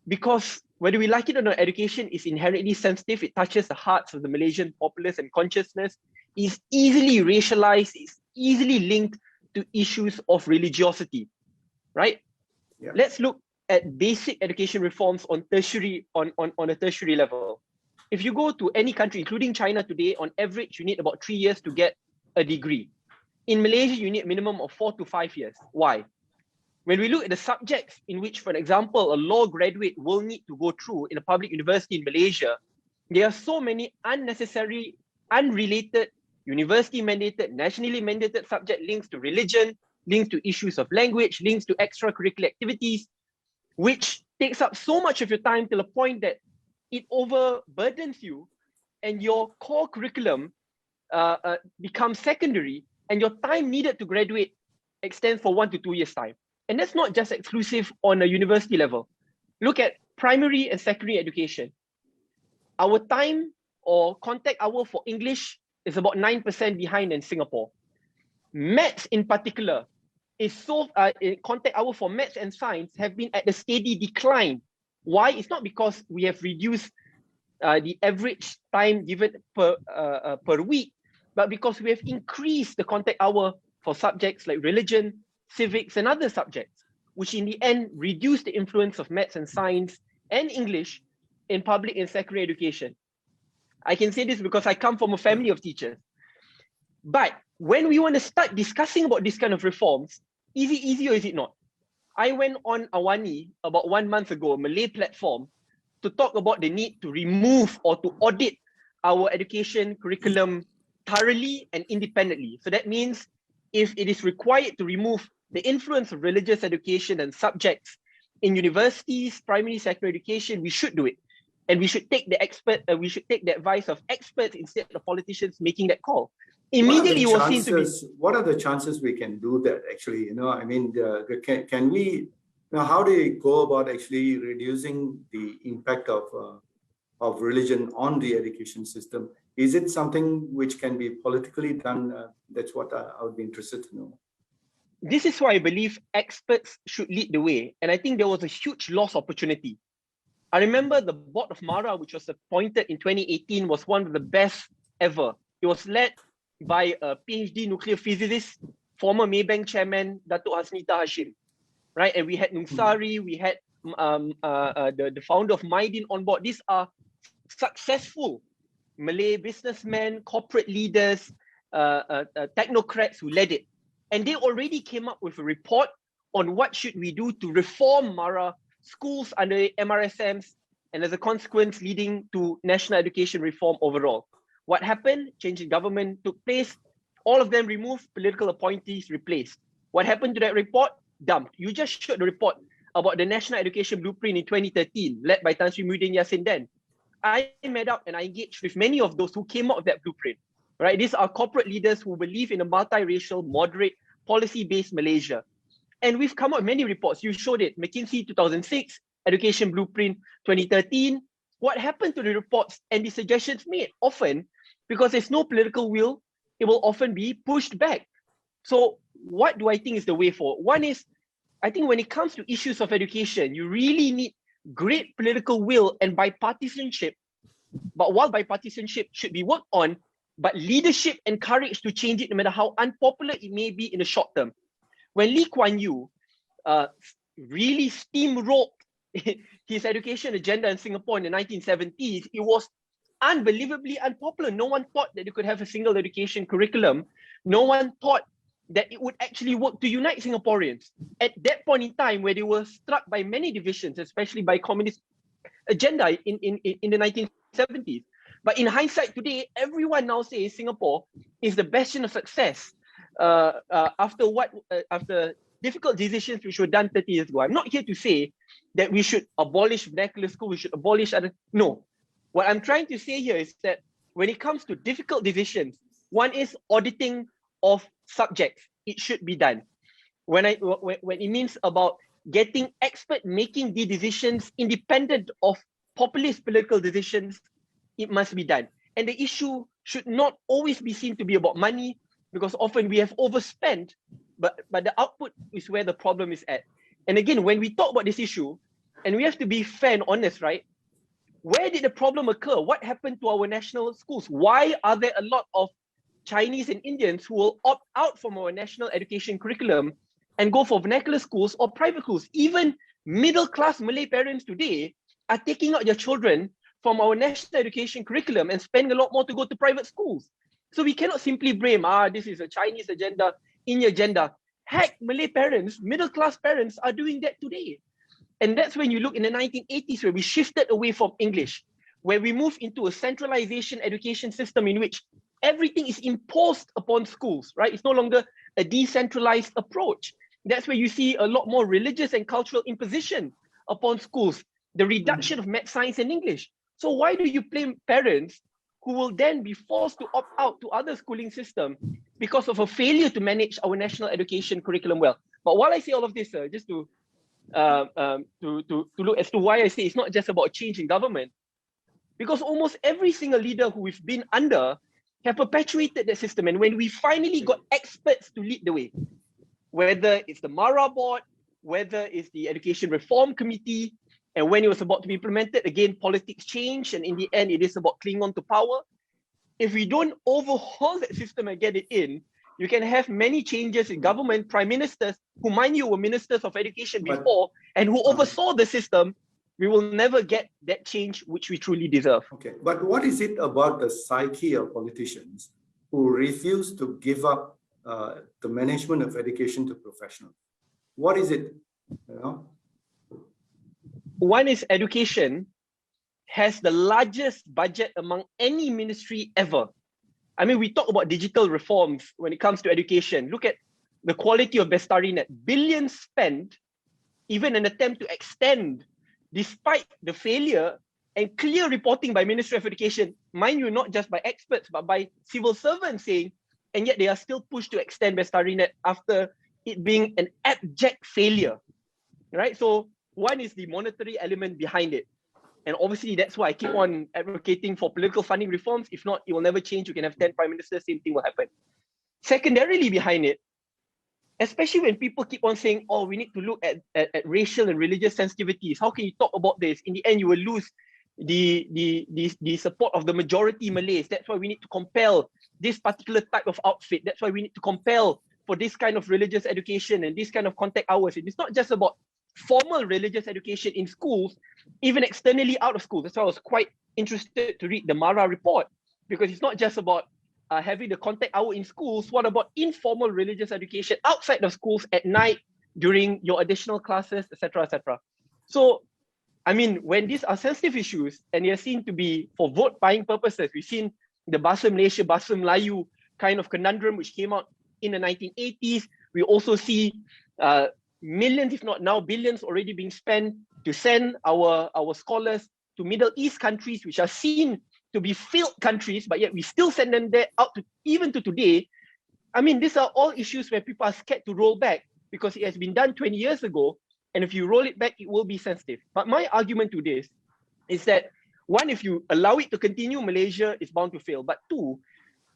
Because whether we like it or not, education is inherently sensitive. It touches the hearts of the Malaysian populace and consciousness. It's easily racialized. It's easily linked to issues of religiosity, right? Yeah. Let's look at basic education reforms on a tertiary level. If you go to any country, including China today, on average, you need about 3 years to get a degree. In Malaysia, you need a minimum of 4 to 5 years. Why? When we look at the subjects in which, for example, a law graduate will need to go through in a public university in Malaysia, there are so many unnecessary, unrelated, university-mandated, nationally mandated subject links to religion, links to issues of language, links to extracurricular activities, which takes up so much of your time to the point that it overburdens you and your core curriculum becomes secondary and your time needed to graduate extends for 1 to 2 years' time. And that's not just exclusive on a university level. Look at primary and secondary education. Our time or contact hour for English is about 9% behind in Singapore. Maths in particular is so, contact hour for maths and science have been at a steady decline. Why? It's not because we have reduced the average time given per week, but because we have increased the contact hour for subjects like religion, civics, and other subjects, which in the end reduce the influence of maths and science and English in public and secondary education. I can say this because I come from a family of teachers. But when we want to start discussing about this kind of reforms, is it easy or is it not? I went on Awani about 1 month ago, a Malay platform, to talk about the need to remove or to audit our education curriculum thoroughly and independently. So that means if it is required to remove the influence of religious education and subjects in universities, primary, secondary education, we should do it. And we should take the advice of experts instead of politicians making that call. Immediately, what are the chances we can do that? Actually, you know, I mean, can we? Now, how do we go about actually reducing the impact of religion on the education system? Is it something which can be politically done? That's what I would be interested to know. This is why I believe experts should lead the way. And I think there was a huge lost opportunity. I remember the board of MARA, which was appointed in 2018, was one of the best ever. It was led by a PhD nuclear physicist, former Maybank chairman, Datuk Hasnita Hashim, right? And we had Nungsari, we had the founder of Maidin on board. These are successful Malay businessmen, corporate leaders, technocrats who led it. And they already came up with a report on what should we do to reform MARA schools under MRSMs, and as a consequence, leading to national education reform overall. What happened? Change in government took place. All of them removed, political appointees replaced. What happened to that report? Dumped. You just showed the report about the National Education Blueprint in 2013, led by Tan Sri Muhyiddin Yassin then. I met up and I engaged with many of those who came out of that blueprint. Right? These are corporate leaders who believe in a multiracial, moderate, policy-based Malaysia. And we've come out with many reports. You showed it. McKinsey 2006, Education Blueprint 2013. What happened to the reports and the suggestions made? Often, because there's no political will, it will often be pushed back. So what do I think is the way forward? One is, I think when it comes to issues of education, you really need great political will and bipartisanship. But while bipartisanship should be worked on, but leadership and courage to change it, no matter how unpopular it may be in the short term. When Lee Kuan Yew really steamrolled his education agenda in Singapore in the 1970s, it was unbelievably unpopular. No one thought that you could have a single education curriculum. No one thought that it would actually work to unite Singaporeans. At that point in time, where they were struck by many divisions, especially by communist agenda in the 1970s. But in hindsight today, everyone now says Singapore is the bastion of success after difficult decisions which were done 30 years ago. I'm not here to say that we should abolish vernacular school, we should abolish other. No. What I'm trying to say here is that when it comes to difficult decisions, one is auditing of subjects. It should be done. When it means about getting expert making the decisions independent of populist political decisions, it must be done. And the issue should not always be seen to be about money, because often we have overspent, but the output is where the problem is at. And again, when we talk about this issue, and we have to be fair and honest, right? Where did the problem occur? What happened to our national schools? Why are there a lot of Chinese and Indians who will opt out from our national education curriculum and go for vernacular schools or private schools? Even middle-class Malay parents today are taking out their children from our national education curriculum and spending a lot more to go to private schools. So we cannot simply blame, this is a Chinese agenda, Indian agenda. Heck, Malay parents, middle-class parents are doing that today. And that's when you look in the 1980s, where we shifted away from English, where we moved into a centralization education system in which everything is imposed upon schools, right? It's no longer a decentralized approach. That's where you see a lot more religious and cultural imposition upon schools, the reduction of math, science, and English. So why do you blame parents who will then be forced to opt out to other schooling system because of a failure to manage our national education curriculum well? But while I say all of this, just to look as to why I say it's not just about change in government, because almost every single leader who we've been under have perpetuated that system. And when we finally got experts to lead the way, whether it's the Mara board, whether it's the Education Reform Committee, and when it was about to be implemented, again, politics changed, and in the end, it is about clinging on to power. If we don't overhaul that system and get it in, you can have many changes in government, prime ministers, who, mind you, were ministers of education before, and who oversaw the system. We will never get that change which we truly deserve. Okay, but what is it about the psyche of politicians who refuse to give up the management of education to professionals? What is it, you know? One is education has the largest budget among any ministry ever. I mean, we talk about digital reforms when it comes to education. Look at the quality of Bestari Net. Billions spent, even an attempt to extend, despite the failure and clear reporting by Ministry of Education, mind you, not just by experts, but by civil servants saying, and yet they are still pushed to extend Bestari Net after it being an abject failure, right? So one is the monetary element behind it. And obviously, that's why I keep on advocating for political funding reforms. If not, it will never change. You can have 10 prime ministers, same thing will happen. Secondarily behind it, especially when people keep on saying, oh, we need to look at racial and religious sensitivities. How can you talk about this? In the end, you will lose the support of the majority Malays. That's why we need to compel this particular type of outfit. That's why we need to compel for this kind of religious education and this kind of contact hours. It's not just about formal religious education in schools, even externally out of schools. That's why I was quite interested to read the Mara report, because it's not just about having the contact hour in schools. What about informal religious education outside of schools at night during your additional classes, etc., etc.? So, I mean, when these are sensitive issues and they are seen to be for vote buying purposes, we've seen the Bahasa Malaysia, Bahasa Melayu kind of conundrum which came out in the 1980s. We also see millions, if not now billions, already being spent to send our scholars to Middle East countries, which are seen to be failed countries, but yet we still send them there out to even to today. I mean, these are all issues where people are scared to roll back because it has been done 20 years ago. And if you roll it back, it will be sensitive. But my argument to this is that one, if you allow it to continue, Malaysia is bound to fail. But two,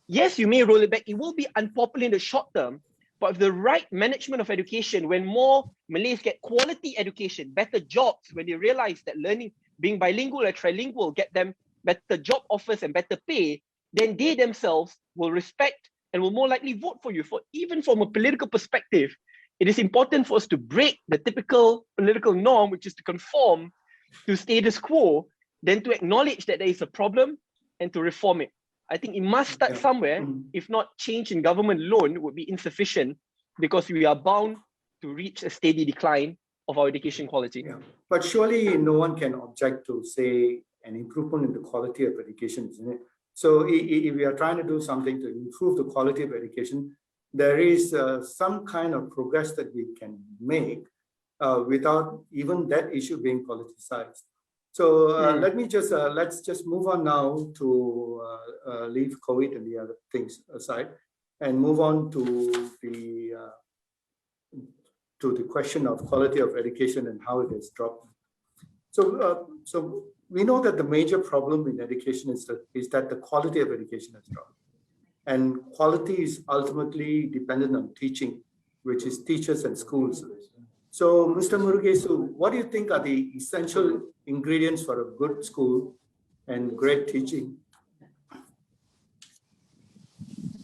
yes, you may roll it back. It will be unpopular in the short term, but with the right management of education, when more Malays get quality education, better jobs, when they realize that learning, being bilingual or trilingual, get them better job offers and better pay, then they themselves will respect and will more likely vote for you. For even from a political perspective, it is important for us to break the typical political norm, which is to conform to status quo, than to acknowledge that there is a problem and to reform it. I think it must start somewhere. If not, change in government alone would be insufficient, because we are bound to reach a steady decline of our education quality. Yeah. But surely no one can object to, say, an improvement in the quality of education, isn't it? So if we are trying to do something to improve the quality of education, there is some kind of progress that we can make without even that issue being politicized. So let's just move on now to leave COVID and the other things aside, and move on to the question of quality of education and how it has dropped. So we know that the major problem in education is that the quality of education has dropped, and quality is ultimately dependent on teaching, which is teachers and schools. So, Mr. Murugesu, what do you think are the essential ingredients for a good school and great teaching?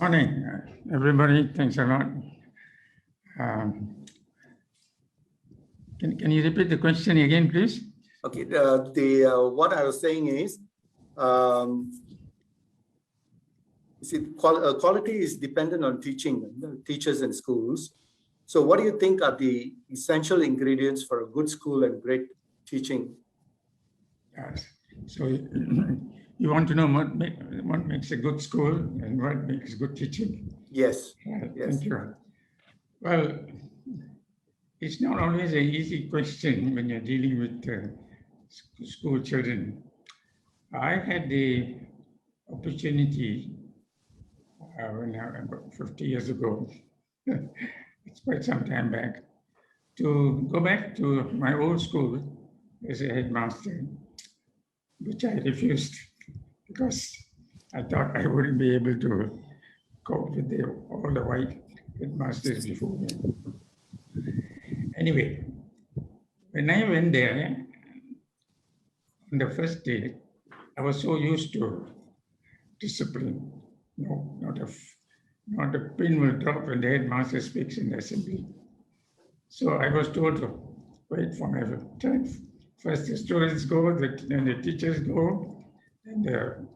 Morning, everybody. Thanks a lot. Can you repeat the question again, please? Okay. What I was saying is, quality is dependent on teaching, teachers and schools. So what do you think are the essential ingredients for a good school and great teaching? Yes. So you want to know what makes a good school and what makes good teaching? Yes. Yes. Thank you. Well, it's not always an easy question when you're dealing with school children. I had the opportunity about 50 years ago, it's quite some time back, to go back to my old school as a headmaster, which I refused because I thought I wouldn't be able to cope with all the white headmasters before me. Anyway, when I went there, on the first day, I was so used to discipline. No, not a pin will drop when the headmaster speaks in the assembly. So I was told to wait for my turn. First the students go, then the teachers go, and the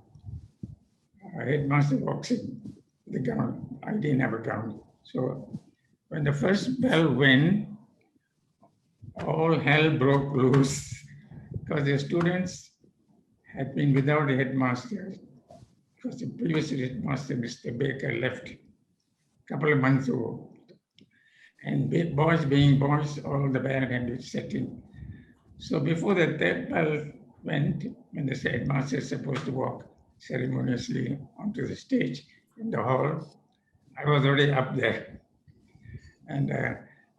headmaster walks in the gown. I didn't have a gown. So when the first bell went, all hell broke loose because the students had been without a headmaster because the previous headmaster, Mr. Baker, left a couple of months ago. And boys being boys, all the bad habits set in. So before the third bell went, when the headmaster is supposed to walk ceremoniously onto the stage in the hall, I was already up there. And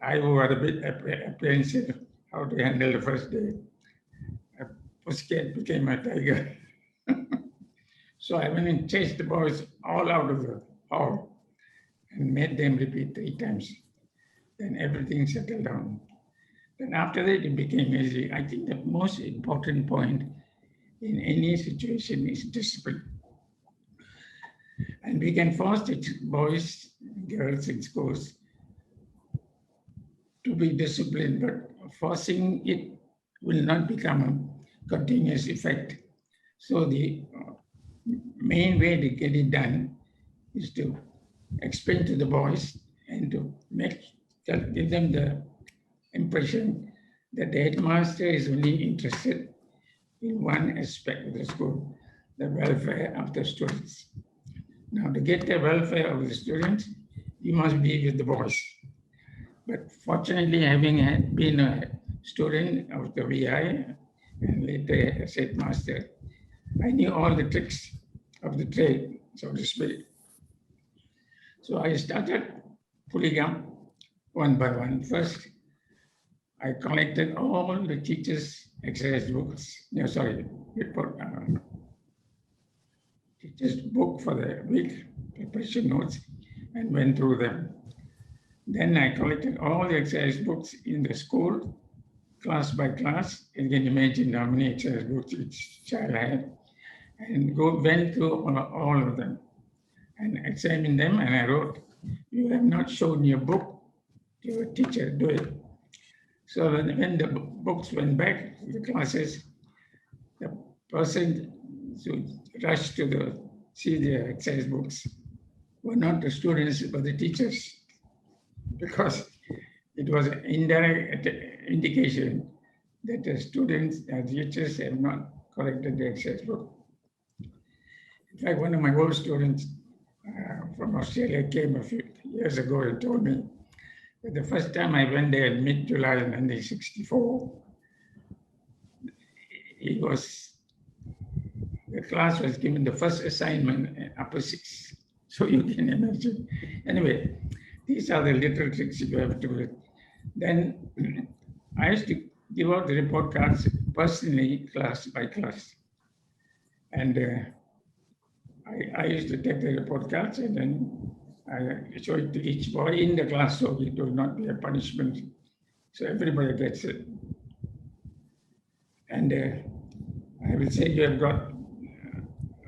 I was a bit apprehensive how to handle the first day. A pussycat became a tiger. So I went and chased the boys all out of the hall and made them repeat 3 times. Then everything settled down. Then after that, it became easy. I think the most important point in any situation is discipline. And we can force the boys, girls in schools to be disciplined, but forcing it will not become a continuous effect. So the main way to get it done is to explain to the boys and to give them the impression that the headmaster is only interested in one aspect of the school, the welfare of the students. Now, to get the welfare of the students, you must be with the boys. But fortunately, having been a student of the VI and later as headmaster, I knew all the tricks of the trade, so to speak. So I started pulling up one by one. First, I collected all the teachers' exercise books, report, teacher's book for the week, preparation notes, and went through them. Then I collected all the exercise books in the school, class by class. You can imagine how many exercise books each child had, and went through all of them and examined them. And I wrote, "You have not shown your book to your teacher, do it." So when the books went back to the classes, the person who rushed to see the exercise books were not the students, but the teachers, because it was an indirect indication that the students and teachers have not collected the exercise book. In fact, one of my old students from Australia came a few years ago and told me that the first time I went there in mid-July 1964, the class was given the first assignment in upper 6. So you can imagine. Anyway, these are the little tricks you have to do. Then I used to give out the report cards personally, class by class. And I used to take the report cards and then I show it to each boy in the class so it will not be a punishment. So everybody gets it. And I will say you have got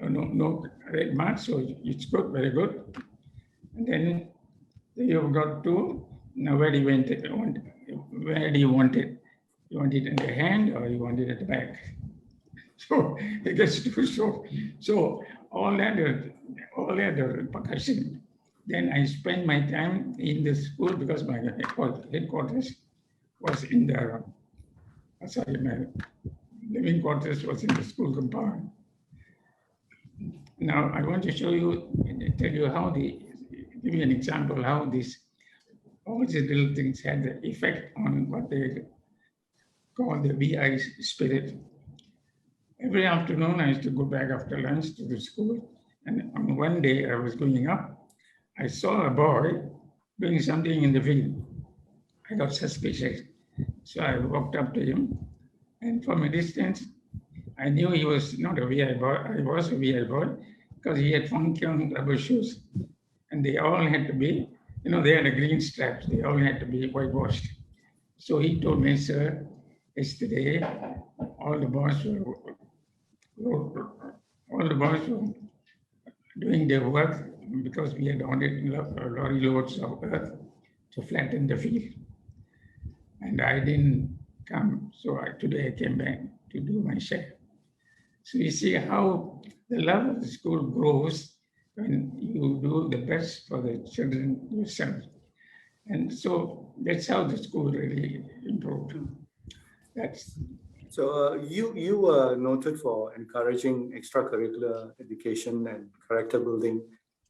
no red marks, so it's good, very good. And then you've got 2. Now where do you want it? Where do you want it? You want it in the hand or you want it at the back? So it gets too short. So all that repercussion. Then I spent my time in the school because my headquarters was in the, my living quarters was in the school compound. Now I want to tell you how give you an example how all these little things had the effect on what they call the VI spirit. Every afternoon I used to go back after lunch to the school, and on one day I was going up, I saw a boy doing something in the field. I got suspicious, so I walked up to him, and from a distance I knew he was not a VI boy. I was a VI boy because he had funky on rubber shoes, and they all had to be, they had a green straps. They all had to be whitewashed. So he told me, "Sir, yesterday all the boys were doing their work because we had ordered lorry loads of earth to flatten the field, and I didn't come. So today I came back to do my share." So you see how the love of the school grows when you do the best for the children yourself. And so that's how the school really improved. So you were noted for encouraging extracurricular education and character building,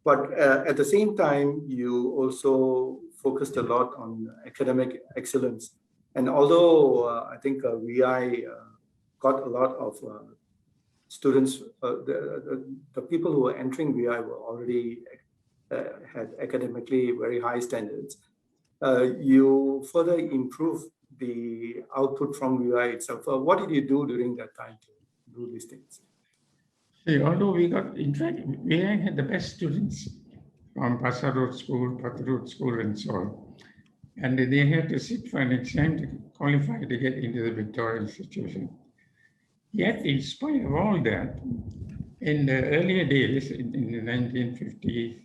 but at the same time, you also focused a lot on academic excellence. And although I think VI got a lot of students, the people who were entering VI were already had academically very high standards. You further improved the output from VI itself. What did you do during that time to do these things? See, although in fact, VI had the best students from Pasar Road School, Pathu Road School, and so on. And they had to sit for an exam to qualify to get into the Victoria institution. Yet, in spite of all that, in the earlier days, in the 1950s,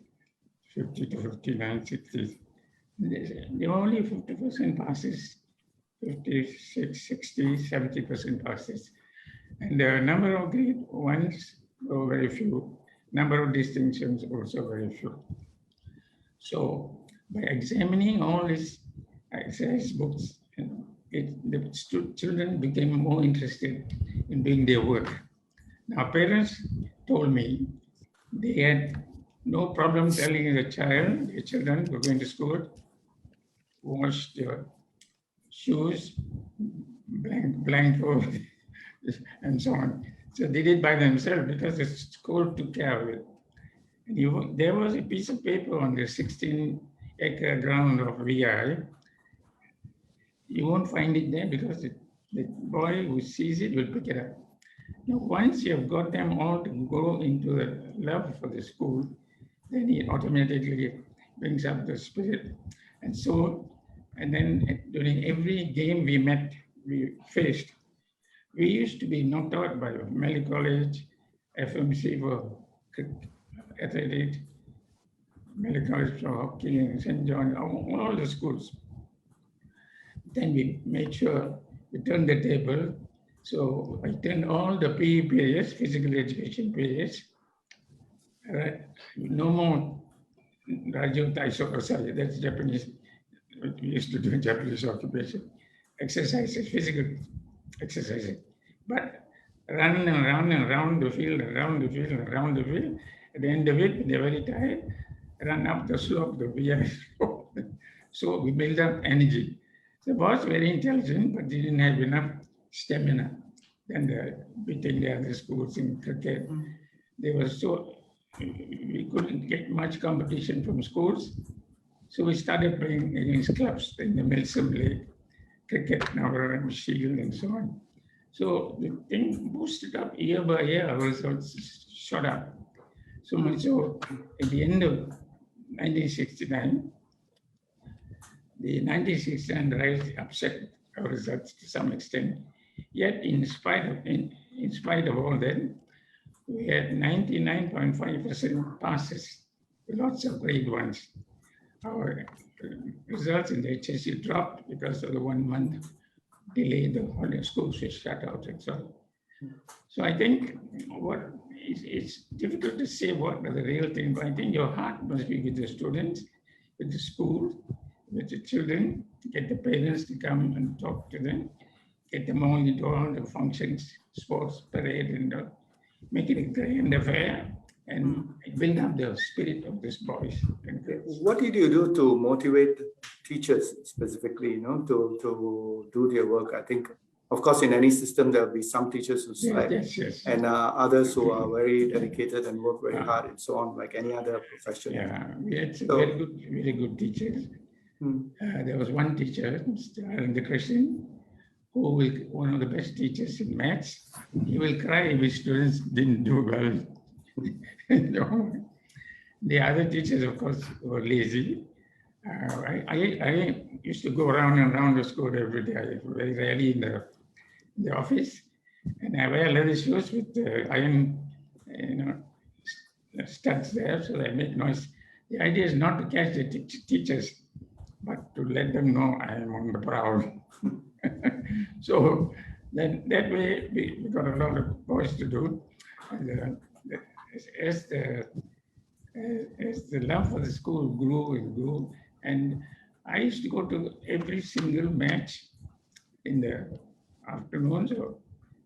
50 to 59, 60s, there were only 50% passes, 56, 60, 70% passes. And the number of grade 1s were very few, number of distinctions also very few. So by examining all these exercise books, the children became more interested in doing their work. Now parents told me they had no problem telling the children who were going to school, wash their shoes, blindfold, and so on. So they did by themselves because the school took care of it. And there was a piece of paper on the 16-acre ground of VI. You won't find it there because the boy who sees it will pick it up. Now, once you have got them all to go into the love for the school, then it automatically brings up the spirit. And so, and then during every game we faced, we used to be knocked out by Malay College, FMC for athletics, Malay College for hockey, and St. John, all the schools. Then we made sure we turned the table. So I turned all the PE players, physical education players, right? No more Rajo Taisokosai, that's Japanese, we used to do in Japanese occupation. Exercises, physical exercises. But run and round and round the field, around the field, and around the field. At the end of it, they're very tired, run up the slope, the VR. So we build up energy. The boss very intelligent, but he didn't have enough stamina. Then the beating the other schools in cricket. They were so, we couldn't get much competition from schools. So we started playing against clubs in the Milsom League, cricket, Navaram Shield, and so on. So the thing boosted up year by year, our results shot up. So much so at the end of 1969, the 1969 rise upset our results to some extent. Yet, in spite of all that, we had 99.5% passes, lots of grade ones. Our results in the HSC dropped because of the 1 month delay, the schools were shut out and so on. So I think it's difficult to say what are the real thing, but I think your heart must be with the students, with the school, with the children, get the parents to come and talk to them, get them all into all the functions, sports, parade, and make it a grand affair, and build up the spirit of these boys and girls. What did you do to motivate teachers specifically, to do their work? I think, of course, in any system, there'll be some teachers who slack, and others who are very dedicated and work very hard and so on, like any other profession. Yeah, we had very good teachers. There was one teacher, Mr. Arindha, who was one of the best teachers in maths. He will cry if his students didn't do well. The other teachers, of course, were lazy. I used to go around and around the school every day, very rarely in the office. And I wear leather shoes with iron, studs there, so they make noise. The idea is not to catch the teachers, but to let them know I am on the prowl. So then that way we got a lot of boys to do. And as the love for the school grew and grew, and I used to go to every single match in the afternoons, or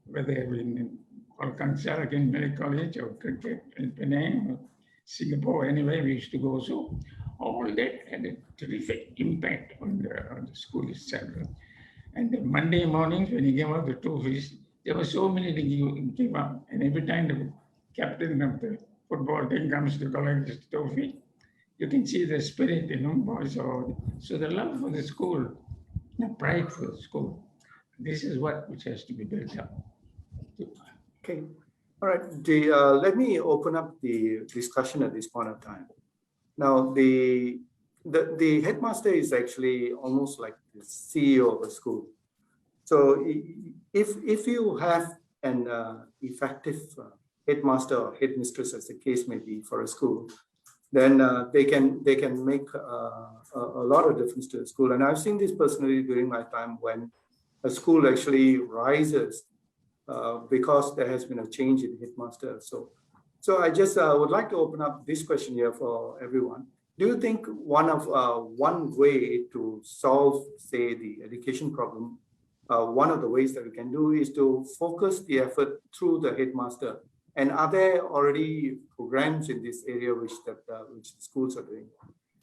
whether in Kolkata against Malay College, or cricket in Penang, or Singapore, anyway, we used to go. So all that had a terrific impact on the school itself. And the Monday mornings, when he gave out the trophies, there were so many things he gave up. And every time the captain of the football team comes to collect the trophy, you can see the spirit, boys. So the love for the school, the pride for the school, this is which has to be built up. Okay. All right. Let me open up the discussion at this point of time. Now, the headmaster is actually almost like the CEO of a school. So if you have an effective headmaster or headmistress, as the case may be, for a school, then they can make a lot of difference to the school. And I've seen this personally during my time when a school actually rises because there has been a change in headmaster. So I just would like to open up this question here for everyone. Do you think one way to solve, say, the education problem, one of the ways that we can do is to focus the effort through the headmaster? And are there already programs in this area which the schools are doing?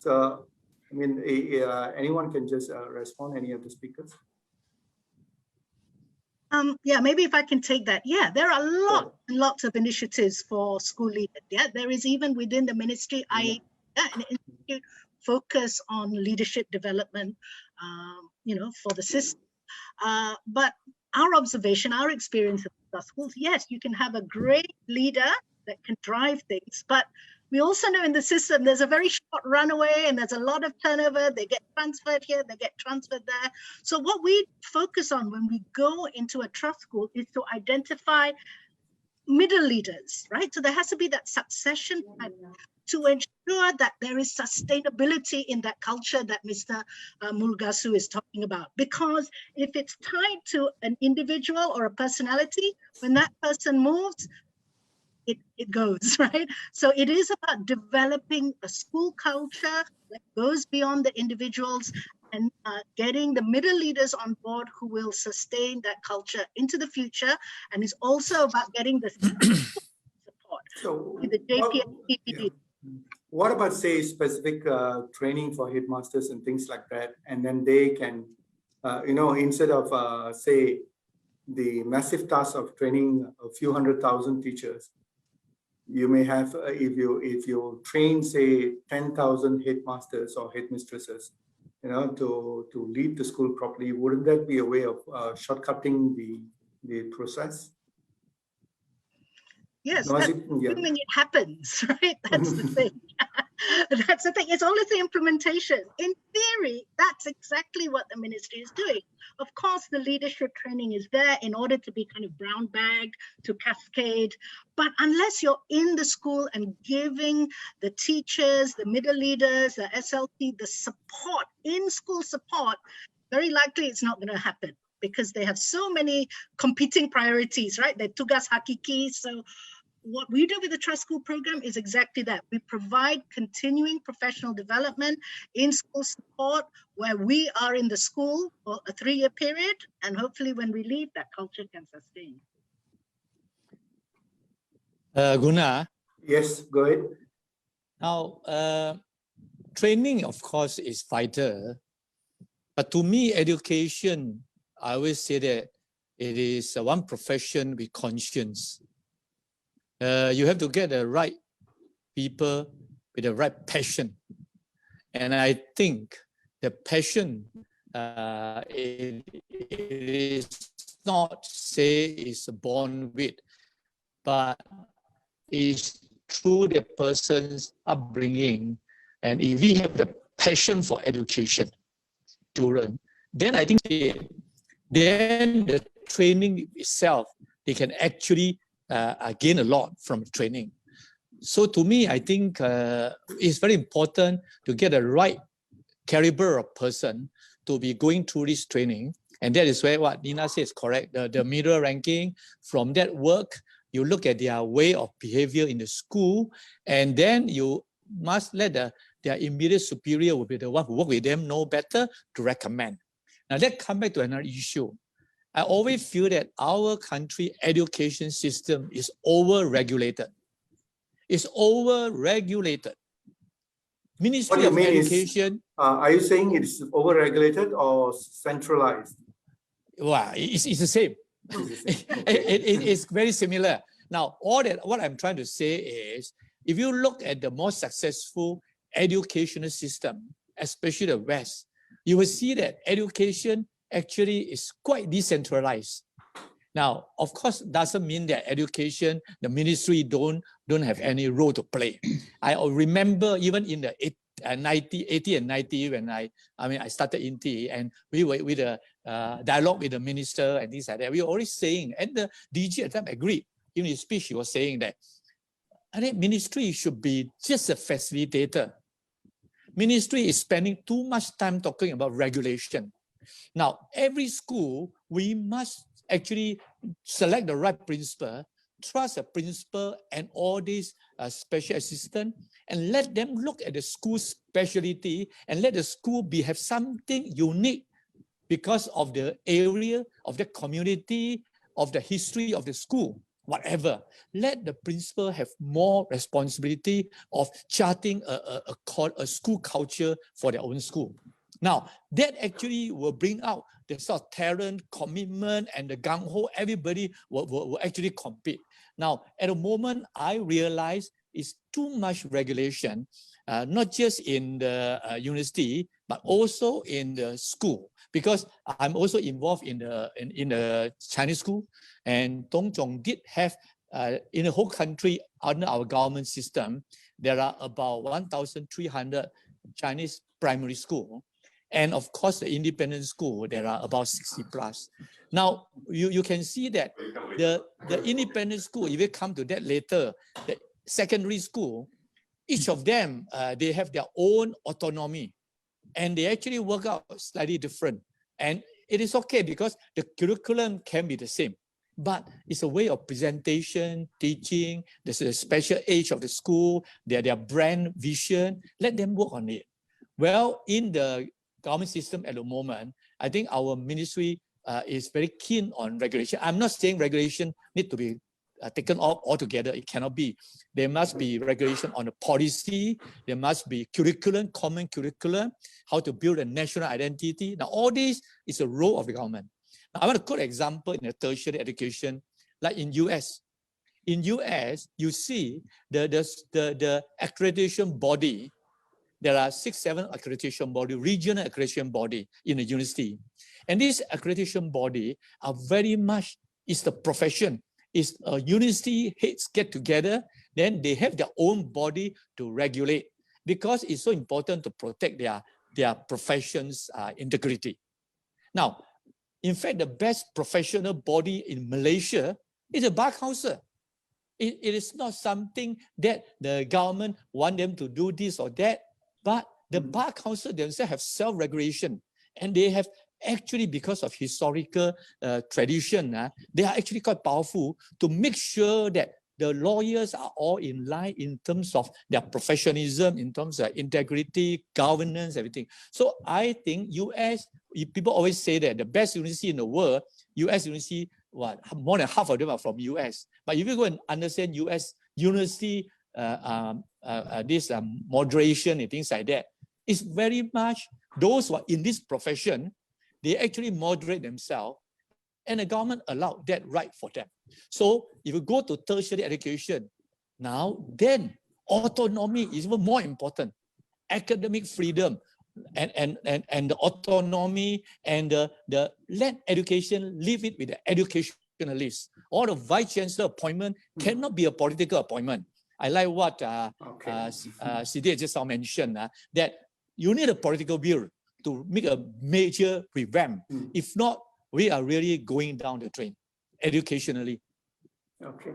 So, I mean, anyone can just respond, any of the speakers? Yeah, maybe if I can take that. Yeah, there are lots of initiatives for school leaders. Yeah, there is even within the ministry, an institute focus on leadership development, for the system. But our observation, our experience of the schools, yes, you can have a great leader that can drive things, but we also know in the system there's a very short runaway and there's a lot of turnover. They get transferred here, they get transferred there. So what we focus on when we go into a trust school is to identify middle leaders, right? So there has to be that succession plan to ensure that there is sustainability in that culture that Mr. Mulgasu is talking about. Because if it's tied to an individual or a personality, when that person moves, it goes, right? So it is about developing a school culture that goes beyond the individuals and getting the middle leaders on board who will sustain that culture into the future. And it's also about getting the support with the JP and PPD. What about, say, specific training for headmasters and things like that? And then they can, instead of, say, the massive task of training a few 100,000 teachers, you may have, if you train, say, 10,000 headmasters or headmistresses, to lead the school properly, wouldn't that be a way of shortcutting the process? Yes, assuming it happens, right? That's the thing. That's the thing. It's always the implementation. In theory, that's exactly what the ministry is doing. Of course, the leadership training is there in order to be kind of brown bagged, to cascade. But unless you're in the school and giving the teachers, the middle leaders, the SLT, the support, in-school support, very likely it's not going to happen because they have so many competing priorities, right? They're tugas hakiki. So what we do with the Trust School program is exactly that. We provide continuing professional development, in-school support, where we are in the school for a 3-year period, and hopefully when we leave, that culture can sustain. Guna? Yes, go ahead. Now, training, of course, is vital, but to me, education, I always say that it is one profession with conscience. You have to get the right people with the right passion. And I think the passion, it is not, say, is born with, but is through the person's upbringing. And if we have the passion for education, children, then I think then the training itself, they can actually gain a lot from training. So to me, I think it's very important to get the right caliber of person to be going through this training. And that is where what Nina says correct, the middle ranking. From that work, you look at their way of behavior in the school, and then you must let their immediate superior will be the one who work with them know better to recommend. Now let's come back to another issue. I always feel that our country education system is over-regulated. It's over-regulated. Ministry of Education. Are you saying it's over-regulated or centralized? Well, it's the same. It's very similar. Now, what I'm trying to say is, if you look at the most successful educational system, especially the West, you will see that education actually is quite decentralized. Now, of course, doesn't mean that education, the ministry don't have any role to play. I remember even in the 80 and 90 when I started INTI, and we were with a dialogue with the minister and things like that. We were always saying, and the DG at the time agreed. In his speech, he was saying that I think ministry should be just a facilitator. Ministry is spending too much time talking about regulation. Now, every school, we must actually select the right principal, trust a principal and all these special assistants, and let them look at the school's specialty and let the school have something unique because of the area, of the community, of the history of the school, whatever. Let the principal have more responsibility of charting a school culture for their own school. Now, that actually will bring out the sort of talent, commitment, and the gung-ho. Everybody will actually compete. Now, at the moment, I realize it's too much regulation, not just in the university, but also in the school, because I'm also involved in the Chinese school, and Dong Zhong did have in the whole country under our government system, there are about 1,300 Chinese primary school. And of course, the independent school, there are about 60 plus. Now, you can see that the independent school, if you come to that later, the secondary school, each of them, they have their own autonomy, and they actually work out slightly different. And it is okay because the curriculum can be the same, but it's a way of presentation, teaching. There's a special age of the school, their brand vision. Let them work on it. Well, in the government system at the moment, I think our ministry is very keen on regulation. I'm not saying regulation need to be taken off altogether. It cannot be. There must be regulation on the policy. There must be curriculum, common curriculum, how to build a national identity. Now, all this is a role of the government. Now, I want to quote an example in the tertiary education, like in US. In US, you see the accreditation body. There are 6, 7 accreditation body, regional accreditation body in the university. And this accreditation body are very much, is the profession. Is university heads get together, then they have their own body to regulate, because it's so important to protect their profession's integrity. Now, in fact, the best professional body in Malaysia is a bar council. It is not something that the government want them to do this or that, but the bar council themselves have self-regulation, and they have actually, because of historical tradition, they are actually quite powerful to make sure that the lawyers are all in line in terms of their professionalism, in terms of integrity, governance, everything. So I think US, people always say that the best university in the world, US university, what, more than half of them are from US. But if you go and understand US university, this moderation and things like that, it's very much those who are in this profession, they actually moderate themselves, and the government allowed that right for them. So if you go to tertiary education, now then autonomy is even more important. Academic freedom and the autonomy and the let education, leave it with the educationalists. All the vice chancellor appointment cannot be a political appointment. I like what Siddhi just mentioned, that you need a political will to make a major revamp. If not, we are really going down the drain educationally. Okay,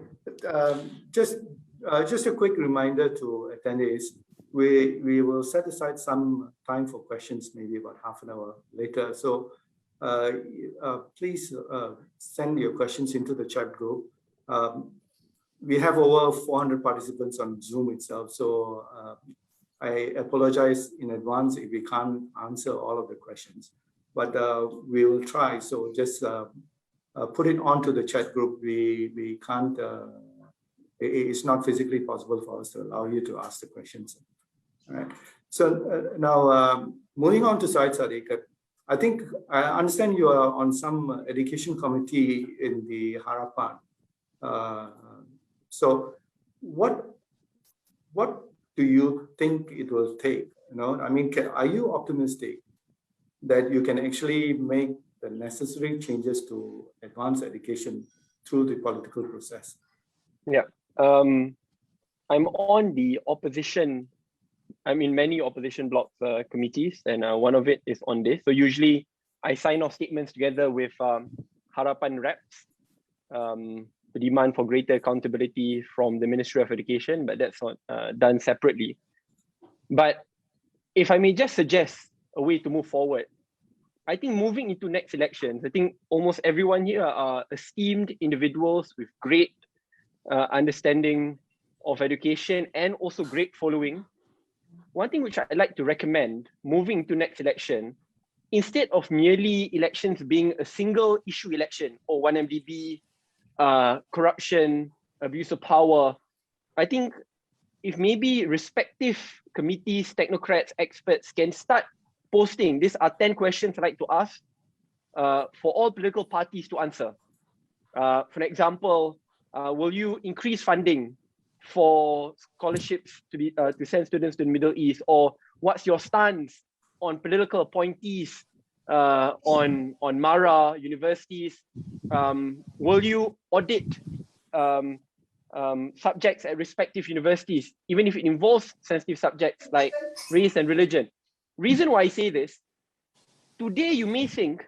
just a quick reminder to attendees, we will set aside some time for questions, maybe about half an hour later. So please send your questions into the chat group. We have over 400 participants on Zoom itself, so I apologize in advance if we can't answer all of the questions, but we will try. So just put it onto the chat group. We can't, it's not physically possible for us to allow you to ask the questions. All right. So now moving on to Syed Sadiq, I think I understand you are on some education committee in the Harapan. So what do you think it will take? You know, I mean, are you optimistic that you can actually make the necessary changes to advance education through the political process? Yeah, I'm on the opposition. I'm in many opposition bloc committees, and one of it is on this. So usually I sign off statements together with Harapan reps, the demand for greater accountability from the Ministry of Education, but that's not done separately. But if I may just suggest a way to move forward, I think moving into next elections, I think almost everyone here are esteemed individuals with great understanding of education and also great following. One thing which I'd like to recommend moving to next election, instead of merely elections being a single issue election or 1MDB, corruption, abuse of power, I think if maybe respective committees, technocrats, experts can start posting, these are 10 questions I'd like to ask for all political parties to answer. For example, will you increase funding for scholarships to send students to the Middle East? Or what's your stance on political appointees on Mara universities? Will you audit subjects at respective universities, even if it involves sensitive subjects like race and religion? Reason why I say this, today you may think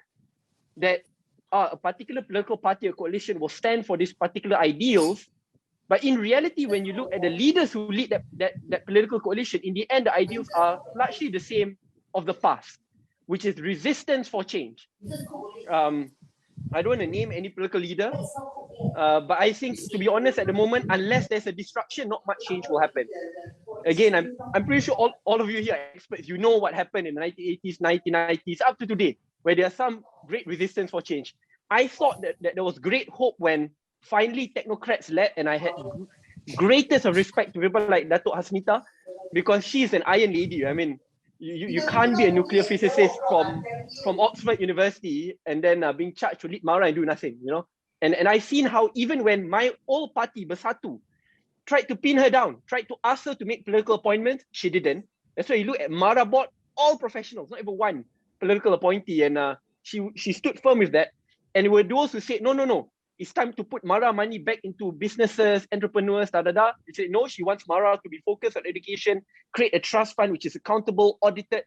that a particular political party or coalition will stand for these particular ideals, but in reality, when you look at the leaders who lead that political coalition, in the end, the ideals are largely the same of the past, which is resistance for change. I don't want to name any political leader, but I think, to be honest, at the moment, unless there's a disruption, not much change will happen. Again, I'm pretty sure all of you here are experts. You know what happened in the 1980s, 1990s, up to today, where there are some great resistance for change. I thought that there was great hope when finally technocrats led, and I had greatest of respect to people like Datuk Hasmita, because she's an iron lady. I mean, you can't be a nuclear physicist from Oxford University and then being charged to lead Mara and do nothing, you know. And I've seen how even when my old party, Bersatu, tried to pin her down, tried to ask her to make political appointments, she didn't. That's why you look at Mara board, all professionals, not even one political appointee, and she stood firm with that. And there were those who said, no, it's time to put Mara money back into businesses, entrepreneurs, She said, no, she wants Mara to be focused on education, create a trust fund which is accountable, audited,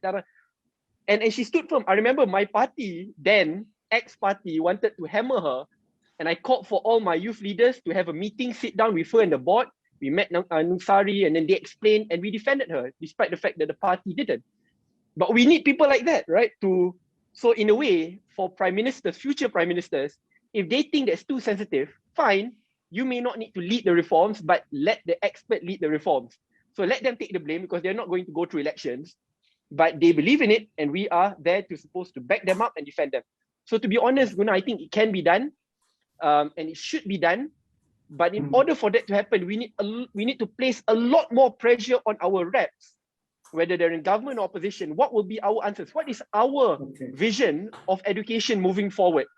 And she stood firm. I remember my party then, ex-party, wanted to hammer her, and I called for all my youth leaders to have a meeting, sit down with her and the board. We met Nusari, and then they explained, and we defended her, despite the fact that the party didn't. But we need people like that, right? So in a way, for prime ministers, future prime ministers, if they think that's too sensitive, fine, you may not need to lead the reforms, but let the expert lead the reforms. So let them take the blame, because they're not going to go through elections, but they believe in it, and we are there to supposed to back them up and defend them. So to be honest, Guna, I think it can be done, and it should be done. But in order for that to happen, we need to place a lot more pressure on our reps, whether they're in government or opposition. What will be our answers? What is our vision of education moving forward?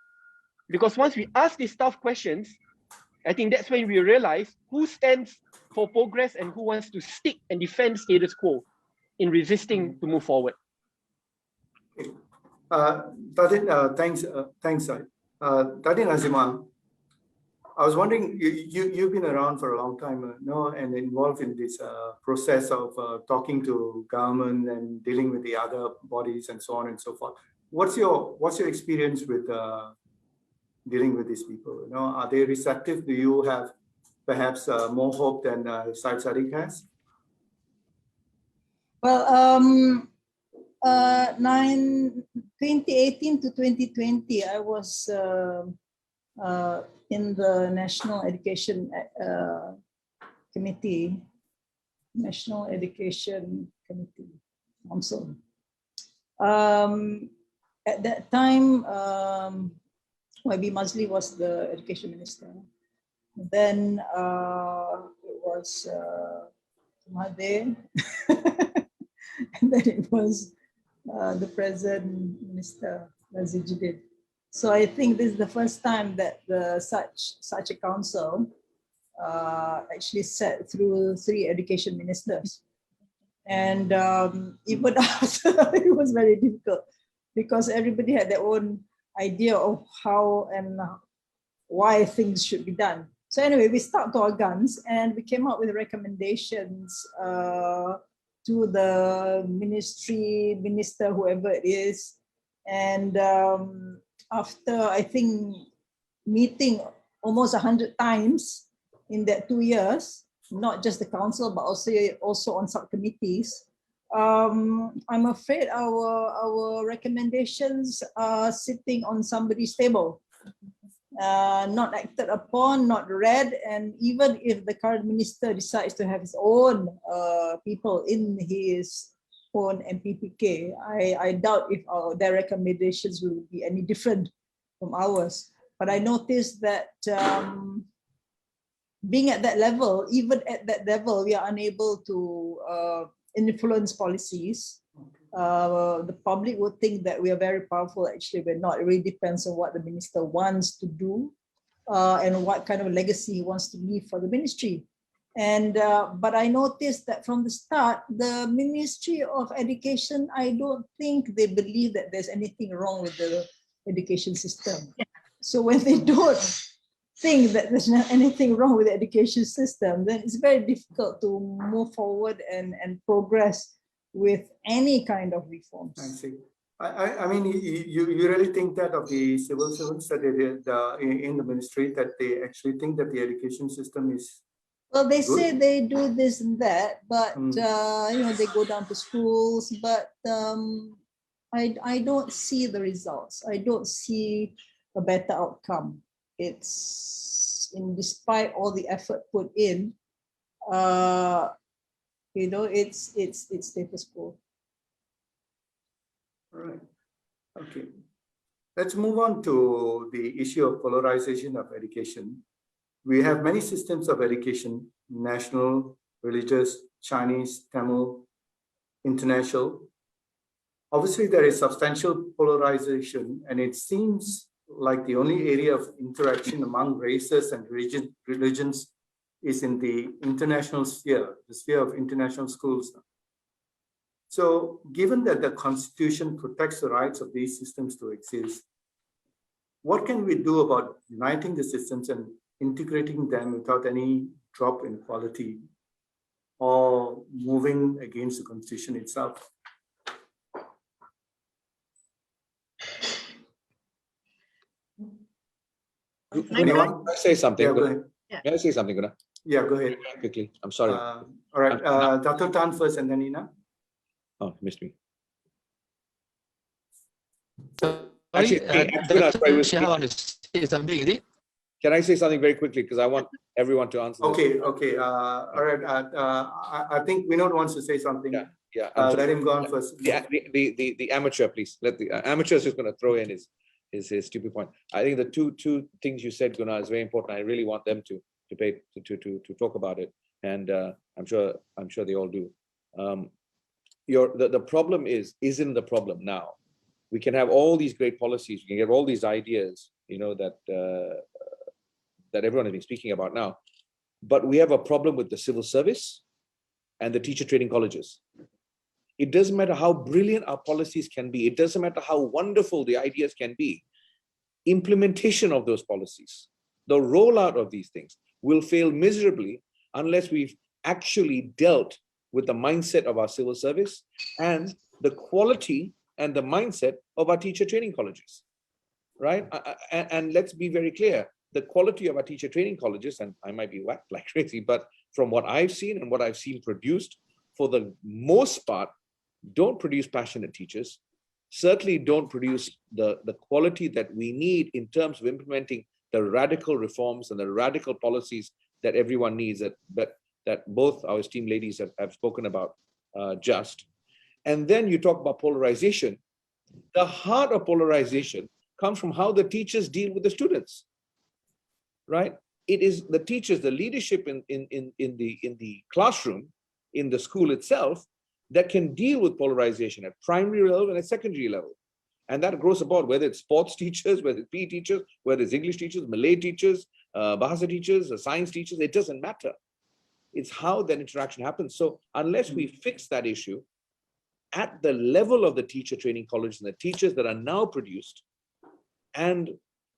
Because once we ask these tough questions, I think that's when we realize who stands for progress and who wants to stick and defend status quo in resisting to move forward. Tadin, thanks, Sai. Tadin Azima, I was wondering, you've been around for a long time, and involved in this process of talking to government and dealing with the other bodies and so on and so forth. What's your experience with dealing with these people? Are they receptive? Do you have perhaps more hope than Syed Sadiq has? Well, 2018 to 2020, I was in the National Education Committee, National Education Committee Council. At that time, YB Mazli was the Education Minister. Then it was Mahathir, and then it was the present Minister, Nazijuddin. So I think this is the first time that such a council actually sat through 3 education ministers. And even after, it was very difficult because everybody had their own idea of how and why things should be done. So anyway, we stuck to our guns and we came up with recommendations to the minister, whoever it is. And after, I think, meeting almost 100 times in that 2 years, not just the council, but also on subcommittees, I'm afraid our recommendations are sitting on somebody's table, not acted upon, not read, and even if the current minister decides to have his own people in his own MPPK, I doubt if their recommendations will be any different from ours. But I noticed that being at that level, even at that level, we are unable to influence policies. The public would think that we are very powerful. Actually, we're not. It really depends on what the minister wants to do and what kind of legacy he wants to leave for the ministry. And but I noticed that from the start, the Ministry of Education, I don't think they believe that there's anything wrong with the education system. So when they don't think that there's not anything wrong with the education system, then it's very difficult to move forward and progress with any kind of reforms. I see. I mean, you really think that of the civil servants that they did in the ministry, that they actually think that the education system is well, they good? say they do this and that, but you know, they go down to schools, but I don't see the results. I don't see a better outcome. It's despite all the effort put in, you know, it's status quo. All right. Okay. Let's move on to the issue of polarization of education. We have many systems of education: national, religious, Chinese, Tamil, international. Obviously, there is substantial polarization, and it seems like the only area of interaction among races and religions is in the international sphere, the sphere of international schools. So given that the Constitution protects the rights of these systems to exist, what can we do about uniting the systems and integrating them without any drop in quality or moving against the Constitution itself? Can I say something? Yeah, go ahead. Can I say something, Guna? Yeah, go ahead. Quickly. I'm sorry. All right, Dr. Tan first and then Ina. Oh, missed me. Actually, Guna, I want to say something, is it? can I say something very quickly? Because I want everyone to answer this. Okay. All right. I think Vinod wants to say something. Yeah. Let him go on first. The amateur, please. Let the amateur is just going to throw in his stupid point. I think the two things you said, Guna, is very important. I really want them to talk about it, and I'm sure they all do. The problem isn't the problem now. We can have all these great policies. We can get all these ideas, you know, that everyone has been speaking about now. But we have a problem with the civil service and the teacher training colleges. It doesn't matter how brilliant our policies can be. It doesn't matter how wonderful the ideas can be. Implementation of those policies, the rollout of these things will fail miserably unless we've actually dealt with the mindset of our civil service and the quality and the mindset of our teacher training colleges, right? And let's be very clear, the quality of our teacher training colleges, and I might be whacked like crazy, but from what I've seen and what I've seen produced, for the most part, don't produce passionate teachers, certainly don't produce the quality that we need in terms of implementing the radical reforms and the radical policies that everyone needs, that both our esteemed ladies have spoken about just. And then you talk about polarization. The heart of polarization comes from how the teachers deal with the students, right? It is the teachers, the leadership in the classroom, in the school itself, that can deal with polarization at primary level and at secondary level. And that grows about whether it's sports teachers, whether it's PE teachers, whether it's English teachers, Malay teachers, Bahasa teachers, science teachers, it doesn't matter. It's how that interaction happens. So unless we fix that issue at the level of the teacher training college and the teachers that are now produced and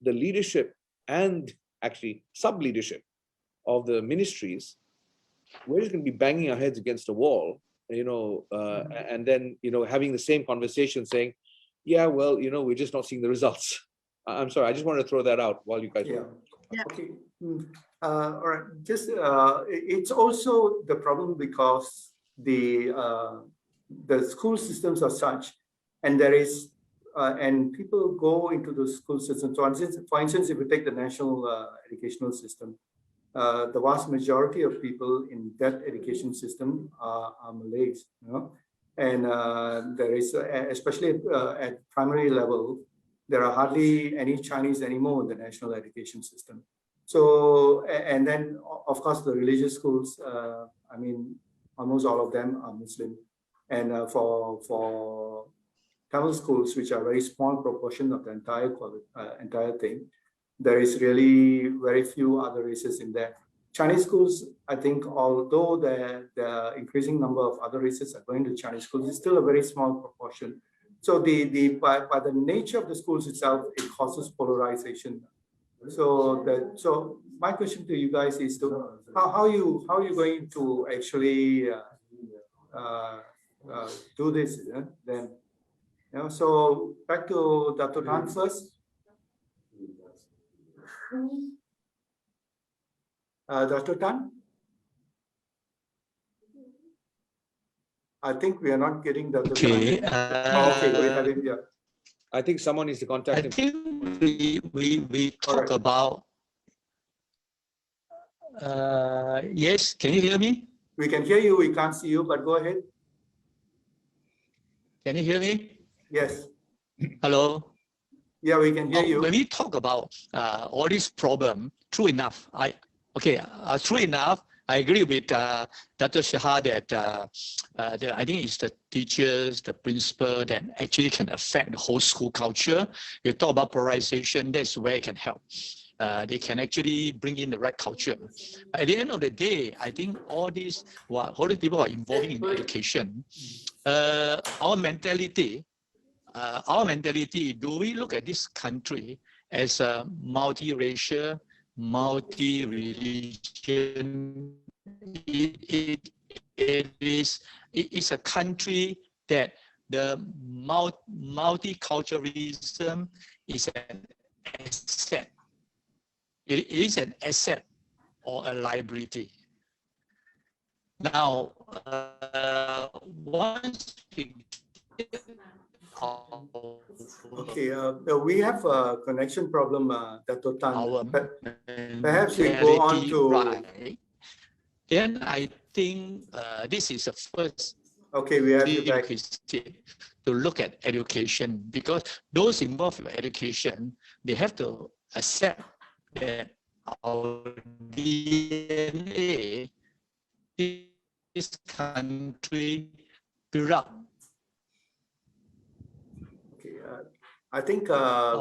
the leadership and actually sub-leadership of the ministries, we're just going to be banging our heads against a wall, you know, and then, you know, having the same conversation saying, yeah, well, you know, we're just not seeing the results. I'm sorry, I just wanted to throw that out while you guys were. Okay. All right. Just it's also the problem because the school systems are such, and there is and people go into the school system. So for instance, if you take the national educational system, the vast majority of people in that education system are Malays, you know, and there is, especially at primary level, there are hardly any Chinese anymore in the national education system. So, and then of course the religious schools, I mean, almost all of them are Muslim. And for Tamil schools, which are a very small proportion of the entire thing, there is really very few other races in there. Chinese schools, I think, although the increasing number of other races are going to Chinese schools, it's still a very small proportion. So by the nature of the schools itself, it causes polarization. So my question to you guys is how you going to actually do this then? So back to Dr. Tan first. Dr. Tan? I think we are not getting Dr. Okay. Tan. Okay, we have him here. I think someone needs to contact him. I think we talk about. Yes, can you hear me? We can hear you. We can't see you, but go ahead. Can you hear me? Yes. Hello. Yeah, we can hear you. When we talk about all this problem, true enough, true enough, I agree with Dr. Shah that I think it's the teachers, the principal that actually can affect the whole school culture. You talk about polarization, that's where it can help. They can actually bring in the right culture. At the end of the day, I think all these people are involving in education. Our mentality, do we look at this country as a multiracial, multi-religion? It's a country that the multiculturalism is an asset. It is an asset or a liability. Now, once we okay, we have a connection problem, Dr. Tan. Perhaps we go on to. Right, then I think this is the first. Okay, we have you back. To look at education, because those involved in education, they have to accept that our DNA, this country, built up. Okay, I think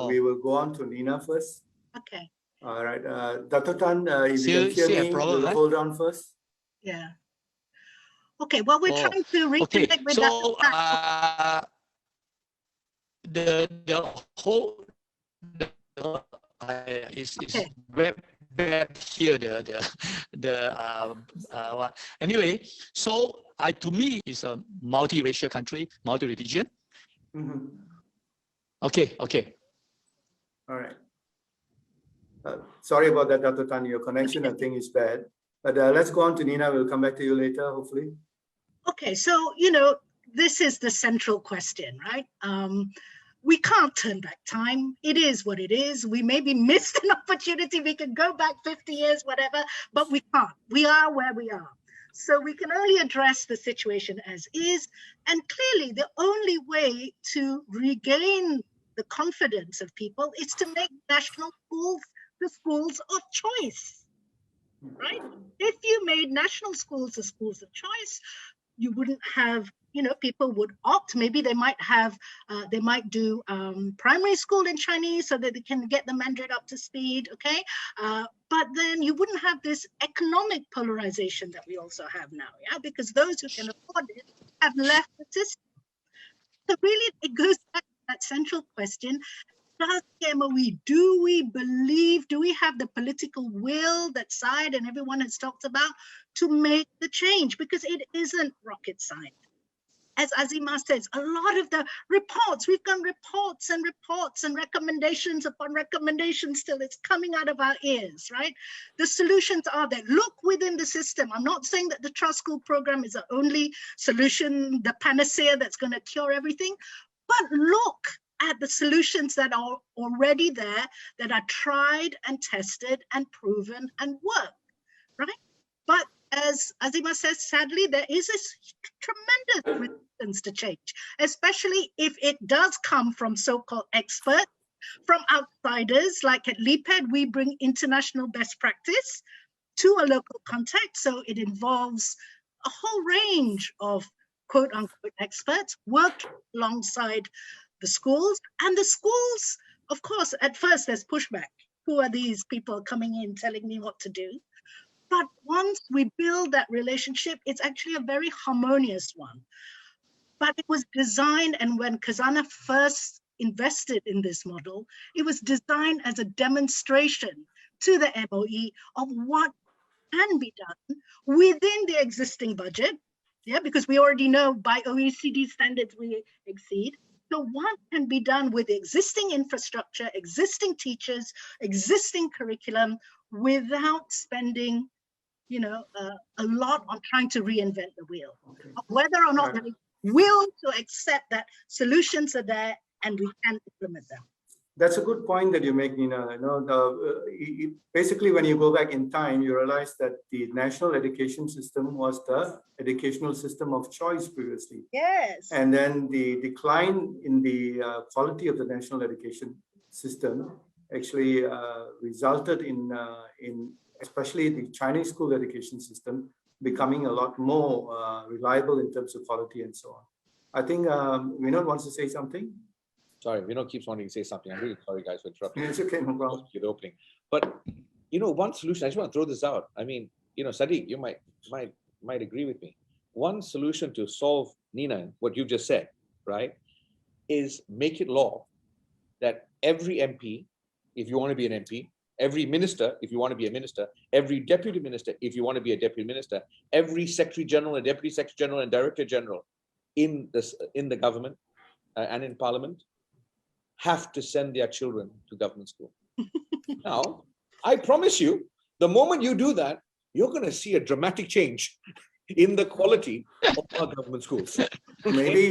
we will go on to Nina first. Okay. All right, Dr. Tan, if you can hear me, we'll hold on first. Yeah. Okay, well, we're trying to reconnect with so, Dr. the whole is very bad here. Anyway, so to me, it's a multiracial country, multi-religion. Mm-hmm. Okay. All right. Sorry about that, Dr. Tan. Your connection, I think, is bad. But let's go on to Nina. We'll come back to you later, hopefully. Okay, so, this is the central question, right? We can't turn back time. It is what it is. We maybe missed an opportunity. We can go back 50 years, whatever, but we can't. We are where we are. So we can only address the situation as is. And clearly, the only way to regain the confidence of people is to make national schools the schools of choice, right? If you made national schools the schools of choice, you wouldn't have, people would opt. Maybe they might have, they might do primary school in Chinese so that they can get the Mandarin up to speed, okay? But then you wouldn't have this economic polarization that we also have now, yeah? Because those who can afford it have left the system. So really, it goes back to that central question. Does the MOE, do we have the political will that Syed and everyone has talked about to make the change? Because it isn't rocket science. As Azima says, a lot of the reports, we've done reports and recommendations upon recommendations till it's coming out of our ears, right? The solutions are there. Look within the system. I'm not saying that the Trust School program is the only solution, the panacea that's going to cure everything, but look at the solutions that are already there, that are tried and tested and proven and work, right? But as Azima says, sadly, there is this tremendous resistance to change, especially if it does come from so-called experts, from outsiders. Like at LEPED, we bring international best practice to a local context. So it involves a whole range of quote unquote experts worked alongside the schools. And the schools, of course, at first there's pushback. Who are these people coming in telling me what to do? But once we build that relationship, it's actually a very harmonious one. But it was designed, and when Khazanah first invested in this model, it was designed as a demonstration to the MOE of what can be done within the existing budget, because we already know by OECD standards we exceed. So what can be done with existing infrastructure, existing teachers, existing curriculum, without spending, a lot on trying to reinvent the wheel. Okay. Whether or not they will to accept that solutions are there and we can implement them. That's a good point that you make, Nina. Basically, when you go back in time, you realize that the national education system was the educational system of choice previously. Yes. And then the decline in the quality of the national education system actually resulted in especially the Chinese school education system becoming a lot more reliable in terms of quality and so on. I think Vinod wants to say something. Sorry, Vinod keeps wanting to say something. I'm really sorry, guys, for interrupting. It's okay, no problem. The opening. But, one solution, I just want to throw this out. I mean, Sadiq, you might agree with me. One solution to solve, Nina, what you just said, right, is make it law that every MP, if you want to be an MP, every minister, if you want to be a minister, every deputy minister, if you want to be a deputy minister, every secretary general and deputy secretary general and director general in the government and in parliament have to send their children to government school. Now, I promise you, the moment you do that, you're going to see a dramatic change in the quality of our government schools. Maybe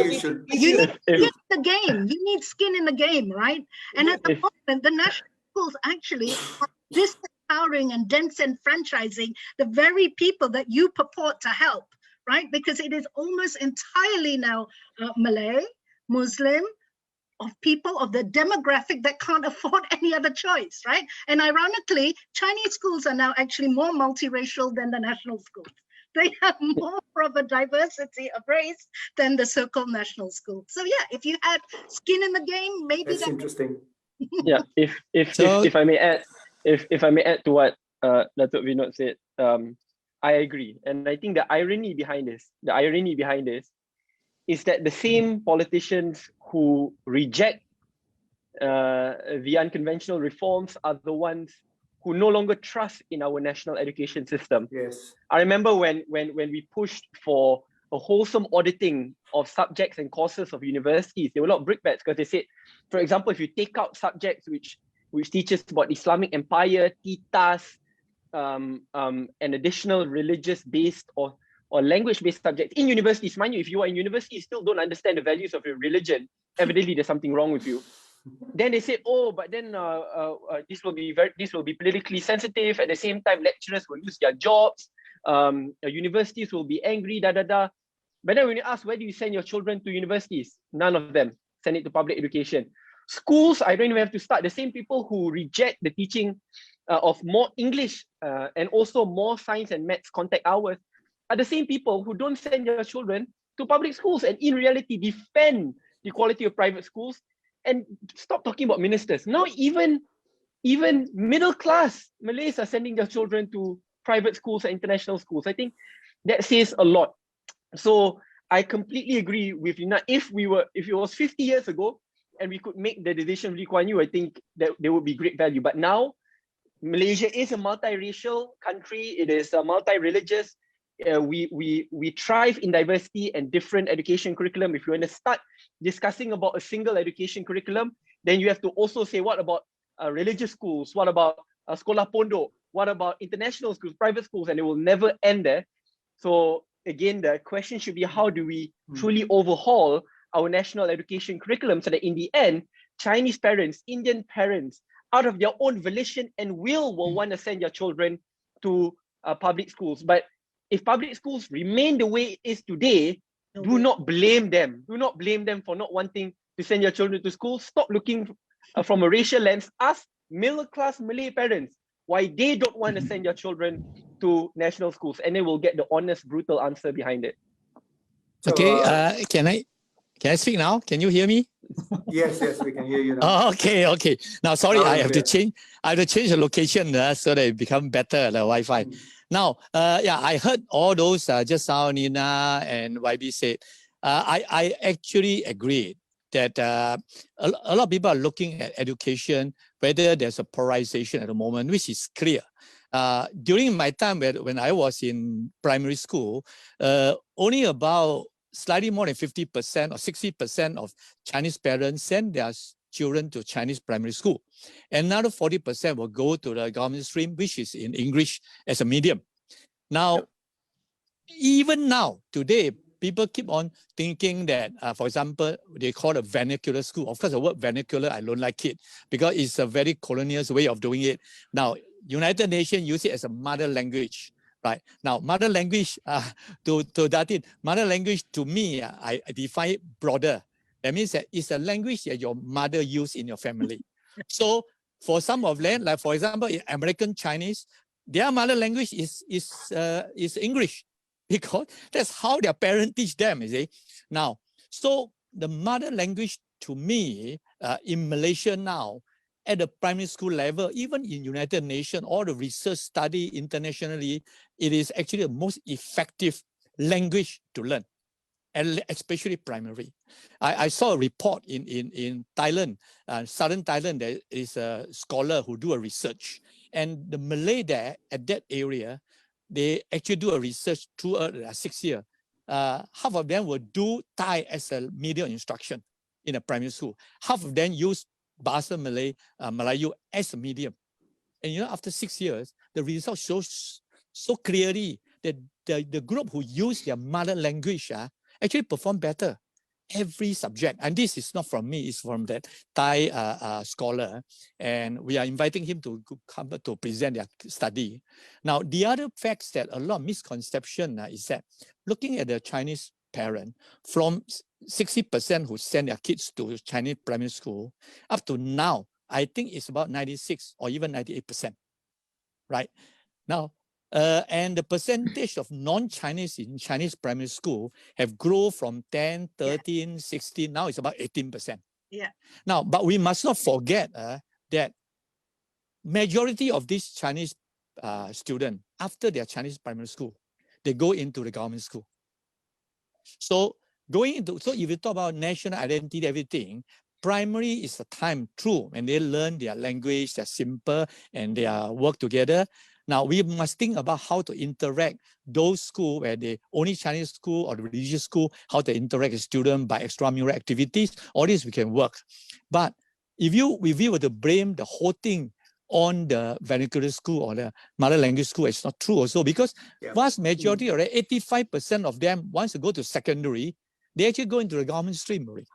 you should. You need skin in the game. You need skin in the game, right? And at the moment, the national schools actually are disempowering and disenfranchising the very people that you purport to help, right? Because it is almost entirely now Malay, Muslim, of people of the demographic that can't afford any other choice, right? And ironically, Chinese schools are now actually more multiracial than the national schools. They have more of a diversity of race than the so-called national schools. So yeah, if you had skin in the game, maybe that's interesting. Yeah, if I may add, if I may add to what Datuk Vinod said, I agree, and I think the irony behind this is that the same politicians who reject the unconventional reforms are the ones who no longer trust in our national education system. Yes. I remember when we pushed for a wholesome auditing of subjects and courses of universities, there were a lot of brickbats because they said, for example, if you take out subjects which teaches about Islamic empire, titas, and additional religious-based or language-based subjects in universities, mind you, if you are in university, you still don't understand the values of your religion, evidently there's something wrong with you. Then they said, oh, but then this will be politically sensitive. At the same time, lecturers will lose their jobs. Universities will be angry, But then when you ask, where do you send your children to universities? None of them send it to public education. Schools, I don't even have to start. The same people who reject the teaching of more English and also more science and maths contact hours are the same people who don't send their children to public schools and in reality defend the quality of private schools. And stop talking about ministers. Now even middle class Malays are sending their children to private schools and international schools. I think that says a lot. So I completely agree with you. Now, if it was 50 years ago and we could make the decision of Lee Kuan Yew, I think that there would be great value. But now Malaysia is a multiracial country. It is multi-religious. We thrive in diversity and different education curriculum. If you want to start discussing about a single education curriculum, then you have to also say, what about religious schools? What about sekolah pondok? What about international schools, private schools? And it will never end there. So again, the question should be, how do we truly overhaul our national education curriculum so that in the end, Chinese parents, Indian parents, out of their own volition and will want to send their children to public schools. But if public schools remain the way it is today, do not blame them. Do not blame them for not wanting to send your children to school. Stop looking from a racial lens. Ask middle-class Malay parents why they don't want to send their children to national schools, and they will get the honest, brutal answer behind it. Okay, can I speak now? Can you hear me? Yes, we can hear you now. Oh, okay. Now, sorry, Loud I and have to clear. change the location so that it become better, the Wi-Fi. Now, yeah, I heard all those just how Nina and YB said. I actually agree that a lot of people are looking at education, whether there's a polarization at the moment, which is clear. During my time when I was in primary school, only about slightly more than 50% or 60% of Chinese parents send their children to Chinese primary school. Another 40% will go to the government stream, which is in English as a medium. Now, even now, today, people keep on thinking that, for example, they call it vernacular school. Of course, the word vernacular, I don't like it because it's a very colonial way of doing it. Now, United Nations use it as a mother language. Right now, mother language to Datin, mother language to me, I define it broader. That means that it's a language that your mother used in your family. So for some of them, like for example, in American Chinese, their mother language is English because that's how their parents teach them. You see, now, so the mother language to me in Malaysia now, at the primary school level, even in United Nations, all the research study internationally, it is actually the most effective language to learn, and especially primary. I saw a report in Thailand, southern Thailand, there is a scholar who do a research, and the Malay there at that area, they actually do a research through 6 years. Half of them will do Thai as a medium instruction in a primary school. Half of them use Bahasa Malay, Melayu as a medium. And you know, after 6 years, the results shows so clearly that the group who use their mother language actually perform better every subject. And this is not from me, it's from that Thai scholar. And we are inviting him to come to present their study. Now, the other facts that a lot of misconception is that looking at the Chinese parent, from 60% who send their kids to Chinese primary school, up to now, I think it's about 96 or even 98%, right? Now, and the percentage of non-Chinese in Chinese primary school have grown from 10, 13, 16, now it's about 18%. Yeah. Now, but we must not forget that majority of these Chinese students, after their Chinese primary school, they go into the government school. So so if you talk about national identity, everything, primary is the time true, and they learn their language, they're simple, and they work together. Now we must think about how to interact those schools where the only Chinese school or the religious school, how to interact with students by extramural activities. All this we can work. But if we were to blame the whole thing on the vernacular school or the mother language school, it's not true also, because vast majority, or 85% of them, once they go to secondary, they actually go into the government stream already.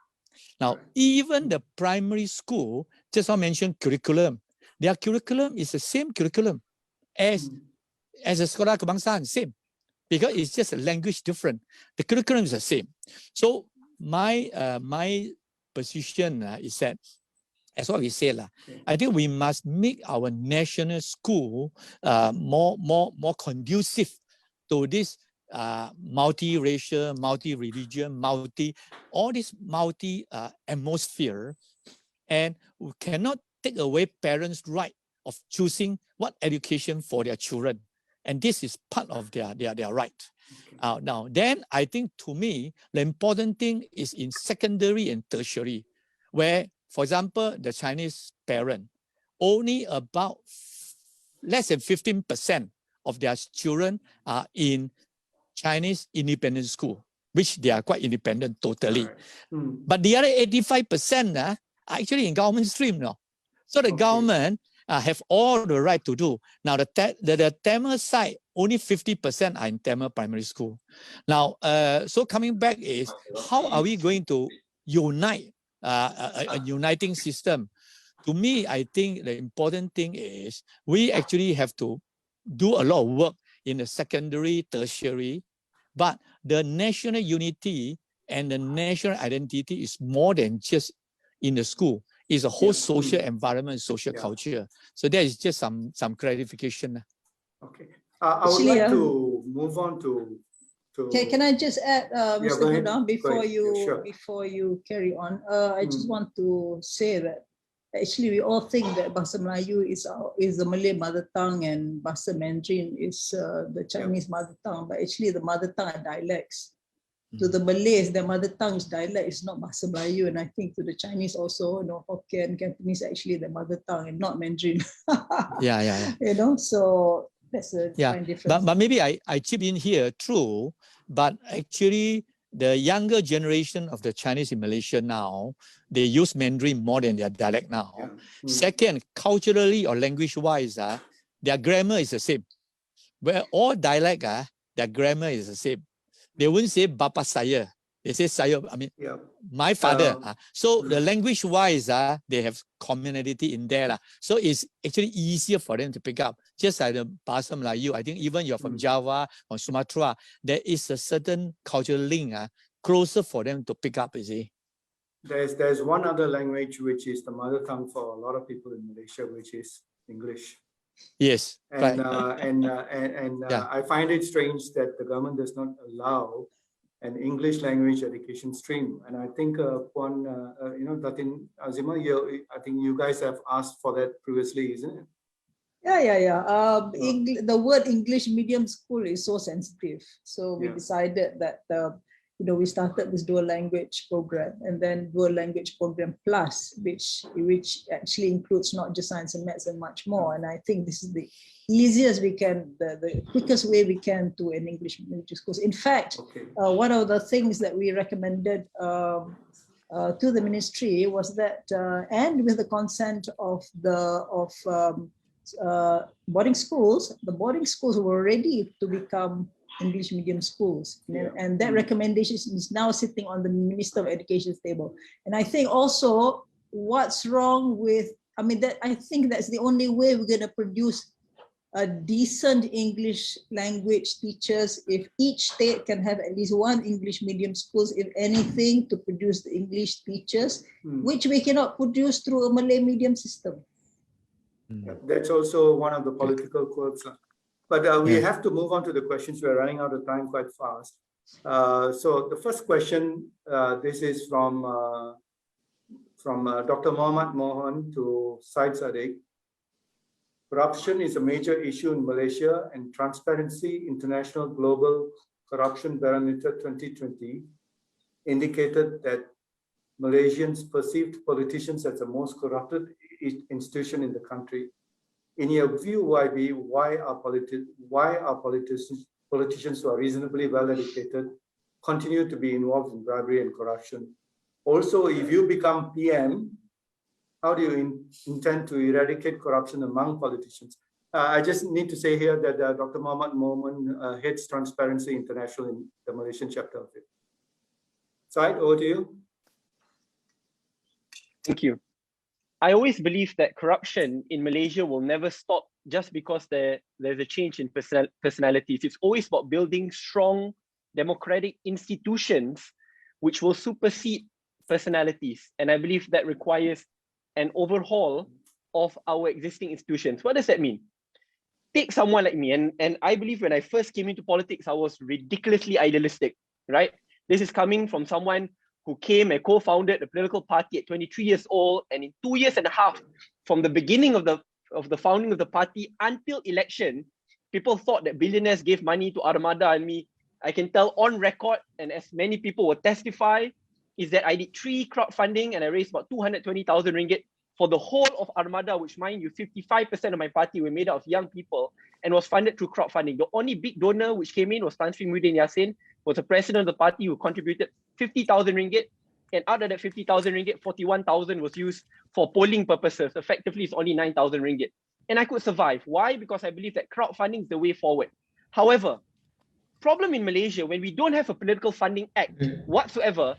Now, even the primary school, just I mentioned curriculum, their curriculum is the same curriculum as a sekolah kebangsaan, same, because it's just a language different. The curriculum is the same. So my position is that, as what we say, I think we must make our national school more conducive to this multi-racial, multi-religion, all this atmosphere, and we cannot take away parents' right of choosing what education for their children, and this is part of their right. Now, then I think, to me, the important thing is in secondary and tertiary, where, for example, the Chinese parent, only about less than 15% of their children are in Chinese independent school, which they are quite independent totally. But the other 85% are actually in government stream now. So the government have all the right to do. Now the Tamil side, only 50% are in Tamil primary school. Now, so coming back is, how are we going to unite a uniting system? To me, I think the important thing is we actually have to do a lot of work in the secondary, tertiary, but the national unity and the national identity is more than just in the school. It's a whole social environment, social culture. So there is just some clarification. Okay. I would like to move on to Can I just add, Mr. go ahead. Huda, before Yeah, sure. before you carry on? I just want to say that actually we all think that Bahasa Melayu is the Malay mother tongue and Bahasa Mandarin is the Chinese mother tongue, but actually the mother tongue are dialects. To the Malays, their mother tongue is dialect, it's not Bahasa Melayu, and I think to the Chinese also, Hokkien, Cantonese actually their mother tongue and not Mandarin. Yeah. So that's a fine difference. But maybe I chip in here, true, but actually the younger generation of the Chinese in Malaysia now, they use Mandarin more than their dialect now. Second, culturally or language-wise, their grammar is the same. Where all dialect, their grammar is the same. They wouldn't say Bapa saya. They say saya, my father. So the language-wise, they have commonality in there. So it's actually easier for them to pick up. Just like the Bahasa Melayu, I think even you're from Java or Sumatra, there is a certain cultural link closer for them to pick up, you see. There's one other language which is the mother tongue for a lot of people in Malaysia, which is English. Yes, and right. I find it strange that the government does not allow an English language education stream. And I think Datin Azima, I think you guys have asked for that previously, isn't it? Yeah. The word English medium school is so sensitive. So we decided that, we started this dual language program, and then dual language program plus, which actually includes not just science and maths and much more. And I think this is the easiest we can, the quickest way we can to an English medium school. In fact, one of the things that we recommended to the ministry was that, and with the consent of boarding schools, the boarding schools were ready to become English medium schools, and that recommendation is now sitting on the Minister of Education's table. And I think also what's wrong with, I think that's the only way we're going to produce a decent English language teachers if each state can have at least one English medium schools, if anything, to produce the English teachers, which we cannot produce through a Malay medium system. That's also one of the political quirks. But we have to move on to the questions. We're running out of time quite fast. So the first question, this is from Dr. Muhammad Mohan to Said Sadiq. Corruption is a major issue in Malaysia, and Transparency International Global Corruption Barometer 2020 indicated that Malaysians perceived politicians as the most corrupted institution in the country. In your view, YB, why are politicians who are reasonably well educated continue to be involved in bribery and corruption? Also, if you become PM, how do you intend to eradicate corruption among politicians? I just need to say here that Dr. Muhammad Moman heads Transparency International in the Malaysian chapter of it. Said, over to you. Thank you. I always believe that corruption in Malaysia will never stop just because there's a change in personalities. It's always about building strong democratic institutions which will supersede personalities. And I believe that requires an overhaul of our existing institutions. What does that mean? Take someone like me, and I believe when I first came into politics, I was ridiculously idealistic, right? This is coming from someone who came and co-founded a political party at 23 years old, and in 2.5 years from the beginning of the founding of the party until election, people thought that billionaires gave money to Armada and me. I can tell on record, and as many people will testify, is that I did 3 crowdfunding and I raised about 220,000 ringgit for the whole of Armada, which, mind you, 55% of my party were made up of young people and was funded through crowdfunding. The only big donor which came in was Tan Sri Muhyiddin Yassin, was the president of the party, who contributed 50,000 ringgit. And out of that 50,000 ringgit, 41,000 was used for polling purposes. Effectively, it's only 9,000 ringgit. And I could survive. Why? Because I believe that crowdfunding is the way forward. However, problem in Malaysia, when we don't have a political funding act whatsoever,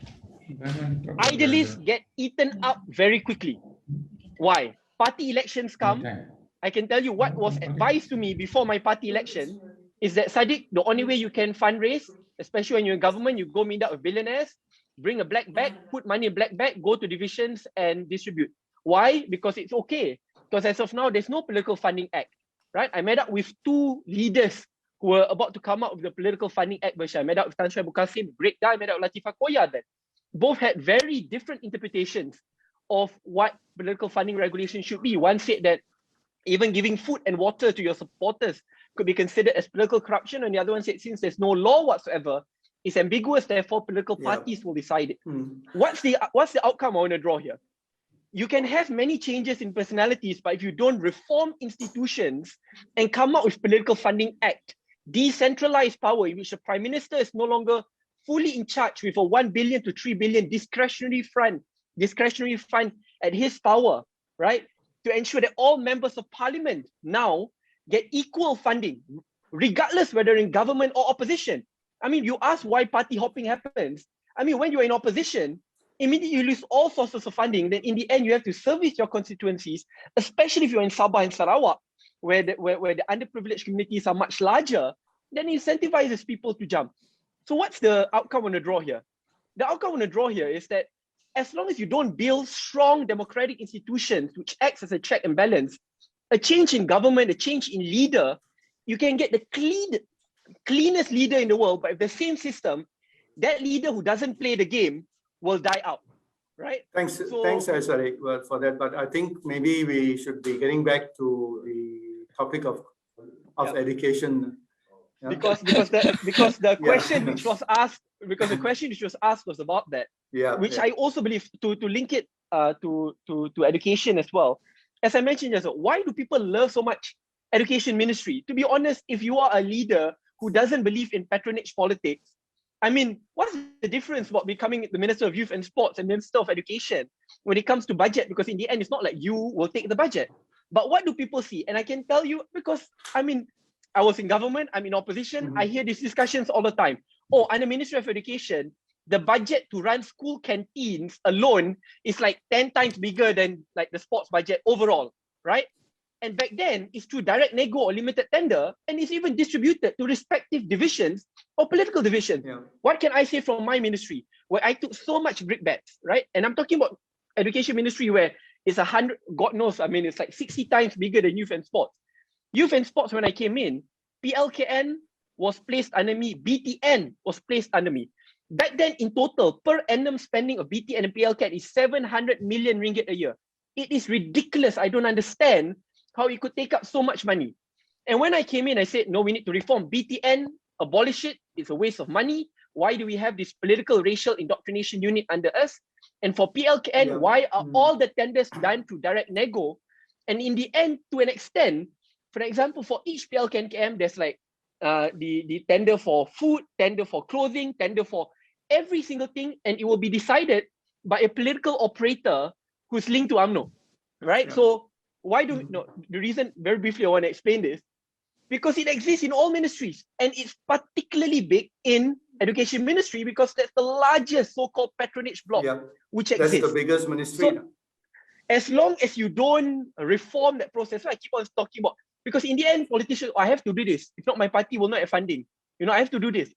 idealists get eaten up very quickly. Why? Party elections come. I can tell you what was advised to me before my party election is that, Sadiq, the only way you can fundraise, especially when you're in government, you go meet up with billionaires, bring a black bag, put money in a black bag, go to divisions and distribute. Why? Because it's okay. Because as of now, there's no political funding act, right? I met up with 2 leaders who were about to come out with the Political Funding Act, which I met up with Tan Sri Bukasim, great guy, met up with Latifah Koya then. Both had very different interpretations of what political funding regulation should be. One said that even giving food and water to your supporters could be considered as political corruption, and the other one said since there's no law whatsoever, it's ambiguous, therefore political parties will decide it. What's the outcome I want to draw here? You can have many changes in personalities, but if you don't reform institutions and come up with Political Funding Act, decentralized power in which the Prime Minister is no longer fully in charge with a 1 billion to 3 billion discretionary fund at his power, right? To ensure that all members of parliament now get equal funding, regardless whether in government or opposition. I mean, you ask why party hopping happens. I mean, when you're in opposition, immediately you lose all sources of funding. Then in the end, you have to service your constituencies, especially if you're in Sabah and Sarawak, where the underprivileged communities are much larger, then incentivizes people to jump. So what's the outcome I want to draw here? The outcome I want to draw here is that as long as you don't build strong democratic institutions which acts as a check and balance, a change in government, a change in leader, you can get the cleanest leader in the world, but if the same system, that leader who doesn't play the game will die out, right? Thanks, Sarik, for that. But I think maybe we should be getting back to the topic of education. Yeah. Because the question which was asked was about that. Which I also believe to link it to education as well. As I mentioned just, why do people love so much education ministry? To be honest, if you are a leader who doesn't believe in patronage politics, I mean, what's the difference about becoming the Minister of Youth and Sports and Minister of Education when it comes to budget? Because in the end, it's not like you will take the budget. But what do people see? And I can tell you, because I mean, I was in government, I'm in opposition, I hear these discussions all the time. Oh, under Ministry of Education, the budget to run school canteens alone is like 10 times bigger than like the sports budget overall, right? And back then, it's through direct nego or limited tender, and it's even distributed to respective divisions or political divisions. What can I say from my ministry, where I took so much brickbats, right? And I'm talking about education ministry where it's 100, God knows, I mean, it's like 60 times bigger than youth and sports. Youth and sports, when I came in, PLKN was placed under me, BTN was placed under me. Back then, in total, per annum spending of BTN and PLKN is 700 million ringgit a year. It is ridiculous. I don't understand how it could take up so much money. And when I came in, I said, no, we need to reform BTN, abolish it. It's a waste of money. Why do we have this political racial indoctrination unit under us? And for PLKN, why are all the tenders done through direct nego? And in the end, to an extent, for example, for each PLKN, there's like the tender for food, tender for clothing, tender for every single thing, and it will be decided by a political operator who's linked to UMNO, right? So why do we, no, the reason, very briefly, I want to explain this, because it exists in all ministries, and it's particularly big in education ministry because that's the largest so-called patronage block which exists. That's the biggest ministry. So, as long as you don't reform that process, so I keep on talking about, because in the end, politicians, I have to do this. If not, my party will not have funding. You know, I have to do this.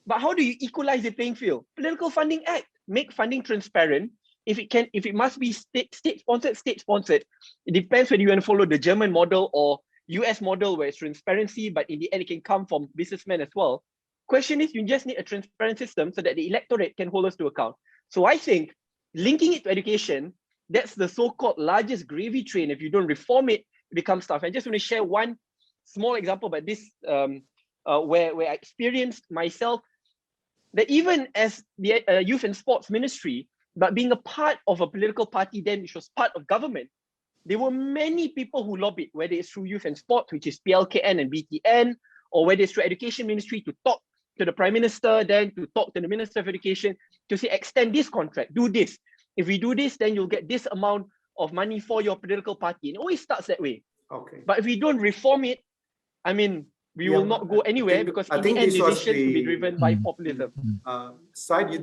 But how do you equalize the playing field? Political Funding Act, make funding transparent. If it must be state-sponsored, state-sponsored. It depends whether you want to follow the German model or US model where it's transparency, but in the end, it can come from businessmen as well. Question is, you just need a transparent system so that the electorate can hold us to account. So I think linking it to education, that's the so-called largest gravy train. If you don't reform it, it becomes tough. I just want to share one small example, but this where I experienced myself that even as the youth and sports ministry, but being a part of a political party then, which was part of government, there were many people who lobbied, whether it's through youth and sports, which is PLKN and BTN, or whether it's through education ministry to talk to the Prime Minister, then to talk to the Minister of Education, to say, extend this contract, do this. If we do this, then you'll get this amount of money for your political party. It always starts that way. Okay. But if we don't reform it, I mean, we will not go anywhere because in the end, decisions will be driven by populism.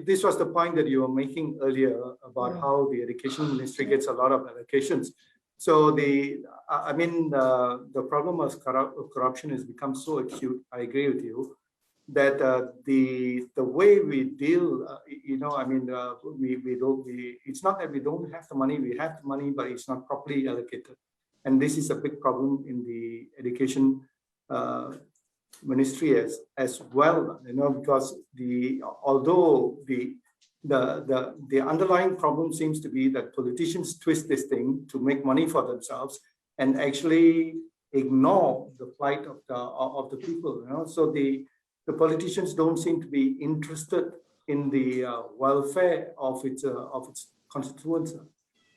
This was the point that you were making earlier about how the education ministry gets a lot of allocations. So the problem of corruption has become so acute. I agree with you that the way we deal, it's not that we don't have the money. We have the money, but it's not properly allocated, and this is a big problem in the education ministry as well, because although the underlying problem seems to be that politicians twist this thing to make money for themselves and actually ignore the plight of the people. So the politicians don't seem to be interested in the welfare of its constituents.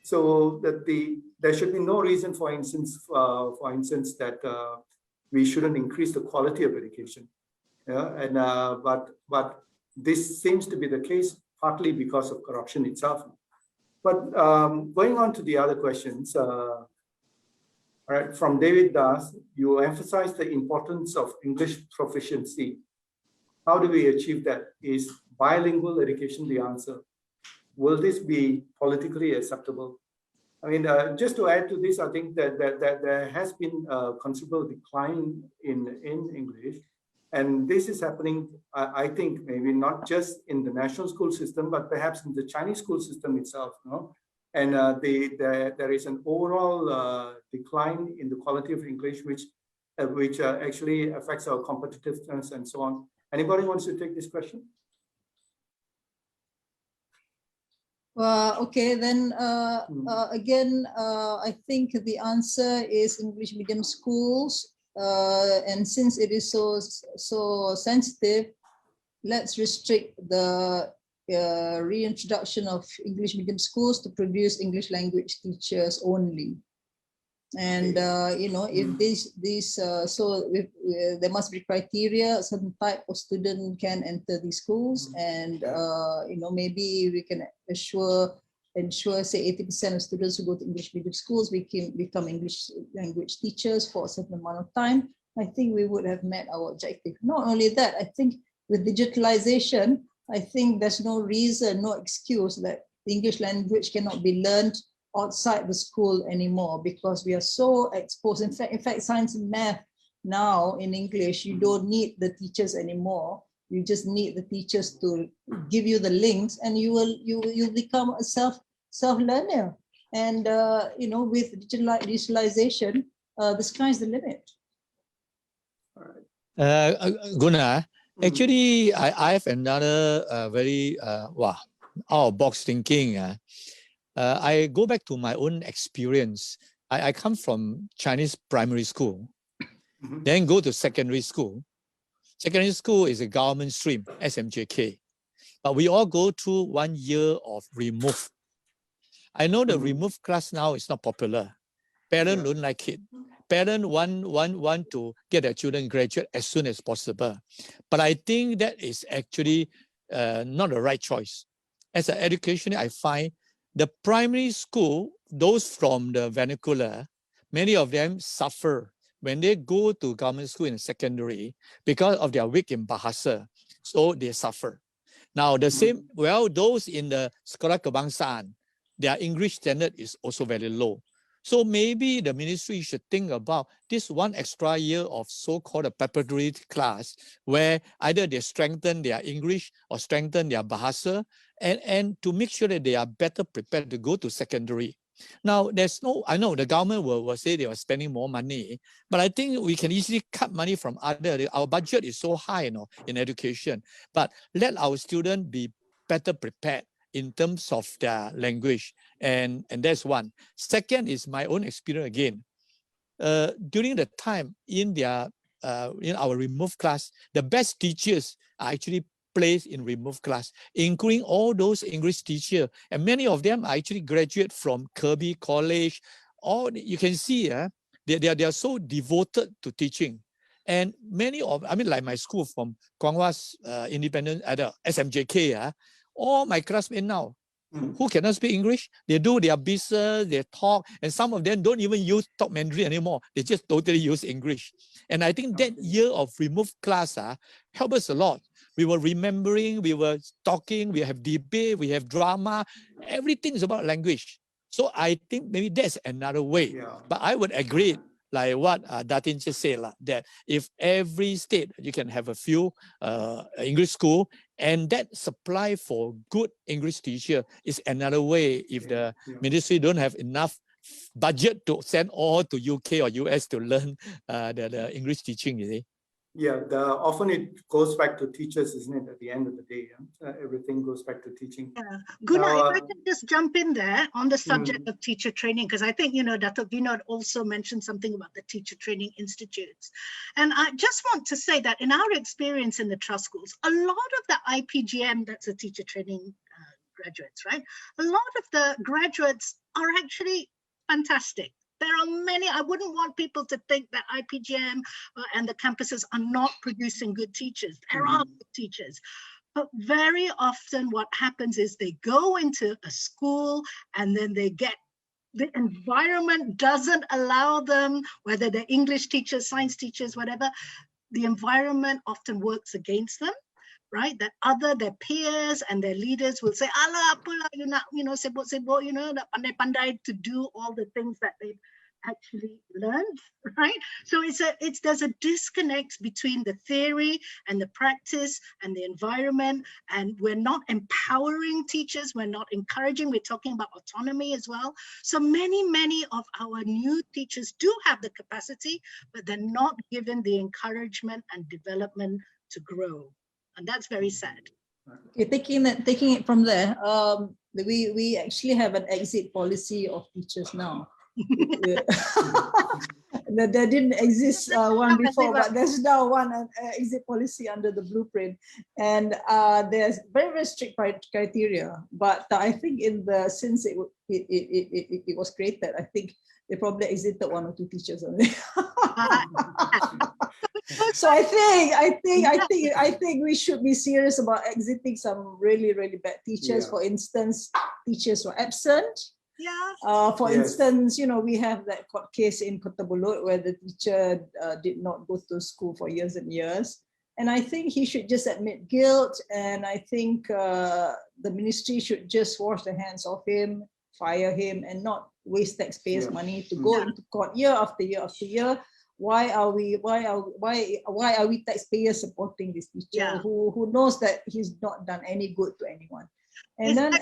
So that there should be no reason, for instance, that we shouldn't increase the quality of education. But this seems to be the case partly because of corruption itself. But going on to the other questions, all right, from David Das, you emphasize the importance of English proficiency. How do we achieve that? Is bilingual education the answer? Will this be politically acceptable? I mean, just to add to this, I think that there has been a considerable decline in English. And this is happening, I think, maybe not just in the national school system, but perhaps in the Chinese school system itself. And there is an overall decline in the quality of English, which actually affects our competitiveness and so on. Anybody wants to take this question? Okay, then again, I think the answer is English medium schools. And since it is so sensitive, let's restrict the reintroduction of English medium schools to produce English language teachers only. And if there must be criteria, a certain type of student can enter these schools, and maybe we can ensure say 80% of students who go to English medium schools become English language teachers for a certain amount of time. I think we would have met our objective. Not only that, I think with digitalization, I think there's no reason, no excuse that the English language cannot be learned outside the school anymore, because we are so exposed. In fact, science and math now in English, you don't need the teachers anymore. You just need the teachers to give you the links, and you'll become a self-learner. And with digitalization, the sky's the limit. Guna, actually, I have another very out-of-box thinking. I go back to my own experience. I come from Chinese primary school, then go to secondary school. Secondary school is a government stream, SMJK. But we all go through 1 year of remove. I know the remove class now is not popular. Parents don't like it. Parents want to get their children graduate as soon as possible. But I think that is actually not the right choice. As an educator, I find the primary school, those from the vernacular, many of them suffer when they go to government school in secondary because of their weak in Bahasa. So they suffer. Now the same, those in the Sekolah Kebangsaan, their English standard is also very low. So maybe the ministry should think about this 1 extra year of so-called a preparatory class where either they strengthen their English or strengthen their Bahasa and to make sure that they are better prepared to go to secondary. Now, I know the government will say they are spending more money, but I think we can easily cut money from our budget is so high, in education, but let our students be better prepared in terms of their language. And that's one. Second is my own experience again. During the time in our remove class, the best teachers are actually placed in remove class, including all those English teachers. And many of them are actually graduate from Kirby College. You can see they are so devoted to teaching. And many like my school from Kwangwa's Independent, SMJK, all my classmates now, who cannot speak English, they do their business, they talk, and some of them don't even talk Mandarin anymore. They just totally use English. And I think that year of remove class helped us a lot. We were remembering, we were talking, we have debate, we have drama, everything is about language. So I think maybe that's another way. But I would agree, like what Datin just said, that if every state, you can have a few English school, and that supply for good English teacher is another way if the ministry don't have enough budget to send all to UK or US to learn the English teaching, you see. Yeah, often it goes back to teachers, isn't it? At the end of the day, everything goes back to teaching. Yeah. Gunnar, if I can just jump in there on the subject of teacher training, because I think, Dr. Vinod also mentioned something about the teacher training institutes. And I just want to say that in our experience in the trust schools, a lot of the IPGM, that's a teacher training graduates, right? A lot of the graduates are actually fantastic. There are many, I wouldn't want people to think that IPGM and the campuses are not producing good teachers. There are good teachers. But very often what happens is they go into a school and then the environment doesn't allow them, whether they're English teachers, science teachers, whatever, the environment often works against them. Right, that their peers and their leaders will say, "Ala, apalah, you nak, sibuk-sibuk, nak pandai-pandai to do all the things that they've actually learned." Right, so there's a disconnect between the theory and the practice and the environment, and we're not empowering teachers, we're not encouraging. We're talking about autonomy as well. So many of our new teachers do have the capacity, but they're not given the encouragement and development to grow. And that's very sad. Okay, taking it from there, we actually have an exit policy of teachers now. There didn't exist one before, but there's now one exit policy under the blueprint, and there's very strict criteria. But I think since it was created, I think they probably exited 1 or 2 teachers only. So I think we should be serious about exiting some really bad teachers. Yeah. For instance, teachers were absent. Yeah. For instance, we have that court case in Kota Bulut where the teacher did not go to school for years and years. And I think he should just admit guilt. And I think the ministry should just wash their hands off him, fire him, and not waste taxpayers' money to go into court year after year after year. Why are we taxpayers supporting this teacher who knows that he's not done any good to anyone? And then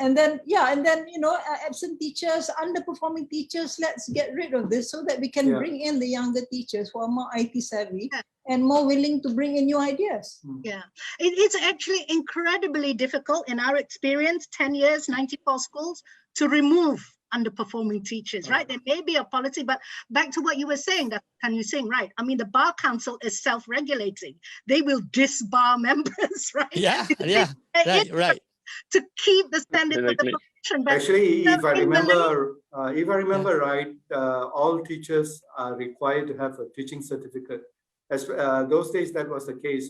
absent teachers, underperforming teachers, let's get rid of this so that we can bring in the younger teachers who are more IT savvy and more willing to bring in new ideas. Yeah, it's actually incredibly difficult in our experience, 10 years, 94 schools, to remove underperforming teachers, right? There may be a policy, but back to what you were saying, that can you sing, right? I mean, the Bar Council is self-regulating. They will disbar members, right? Yeah, right. To keep the standard of the profession. But actually, if I remember right, all teachers are required to have a teaching certificate. As those days, that was the case.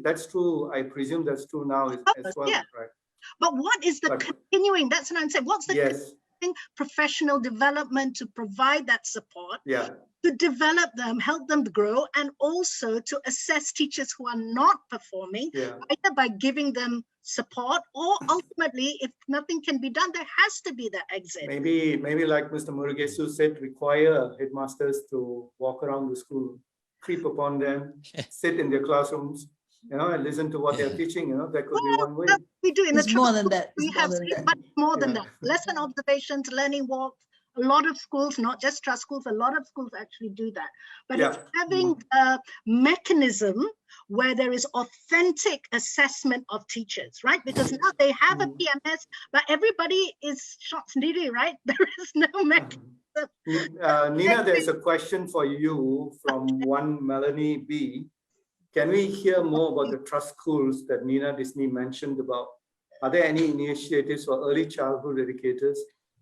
That's true. I presume that's true now as well, right? But what is the continuing? That's what I'm saying. What's the professional development to provide that support, to develop them, help them grow, and also to assess teachers who are not performing, either by giving them support or ultimately, if nothing can be done, there has to be that exit. Maybe like Mr. Murugesu said, require headmasters to walk around the school, creep upon them, sit in their classrooms, and listen to what they're teaching. That could be one way. We do in it's the more than that. We have more than that. Lesson observations, learning walks. A lot of schools, not just trust schools, a lot of schools actually do that. But it's having a mechanism where there is authentic assessment of teachers, right? Because now they have a PMS, but everybody is shot sendiri, right? There is no mechanism. Nina, there's a question for you from one Melanie B. Can we hear more about the trust schools that Nina Disney mentioned about? Are there any initiatives for early childhood educators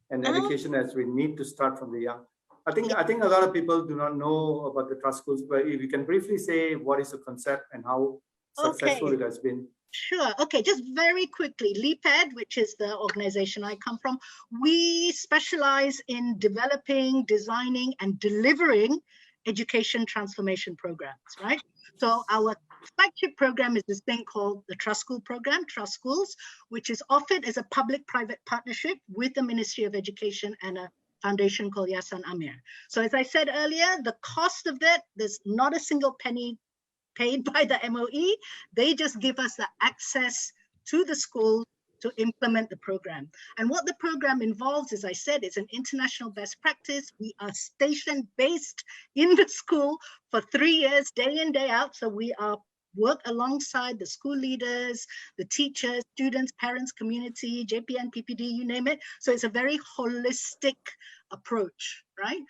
and education as we need to start from the young? I think a lot of people do not know about the trust schools, but if you can briefly say what is the concept and how successful it has been. Sure. Okay, just very quickly, LEAPED, which is the organization I come from, we specialize in developing, designing, and delivering education transformation programs, right? So our flagship program is this thing called the Trust School program, Trust Schools, which is offered as a public-private partnership with the Ministry of Education and a foundation called Yayasan Amir. So as I said earlier, the cost of that, there's not a single penny paid by the MOE. They just give us the access to the school to implement the program. And what the program involves, as I said, is an international best practice. We are station-based in the school for 3 years, day in, day out. So we are work alongside the school leaders, the teachers, students, parents, community, JPN, PPD, you name it. So it's a very holistic approach, right?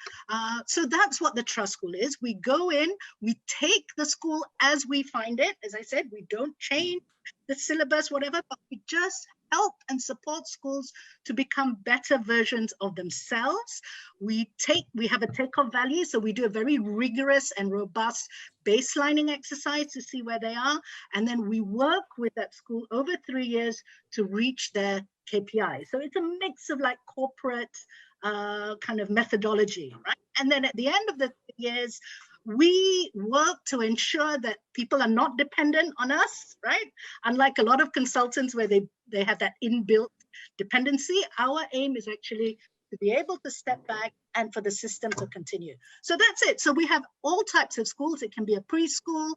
So that's what the Trust School is. We go in, we take the school as we find it. As I said, we don't change the syllabus, whatever, but we just help and support schools to become better versions of themselves. We have a take-off value, so we do a very rigorous and robust baselining exercise to see where they are, and then we work with that school over 3 years to reach their KPI. So it's a mix of like corporate kind of methodology, right? And then at the end of the 3 years, we work to ensure that people are not dependent on us, right? Unlike a lot of consultants where they have that inbuilt dependency, our aim is actually to be able to step back and for the system to continue. So that's it. So we have all types of schools. It can be a preschool,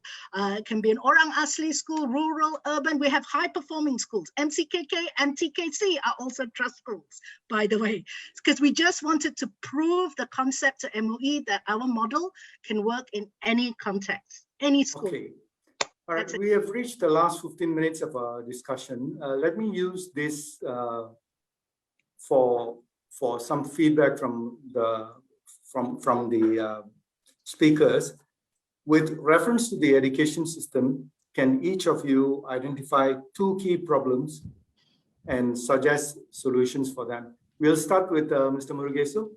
it can be an Orang Asli school, rural, urban. We have high performing schools. MCKK and TKC are also trust schools, by the way, because we just wanted to prove the concept to MOE that our model can work in any context, any school. Okay. All right, we have reached the last 15 minutes of our discussion. Let me use this for some feedback from the speakers. With reference to the education system, can each of you identify 2 key problems and suggest solutions for them? We'll start with Mr. Murugesu.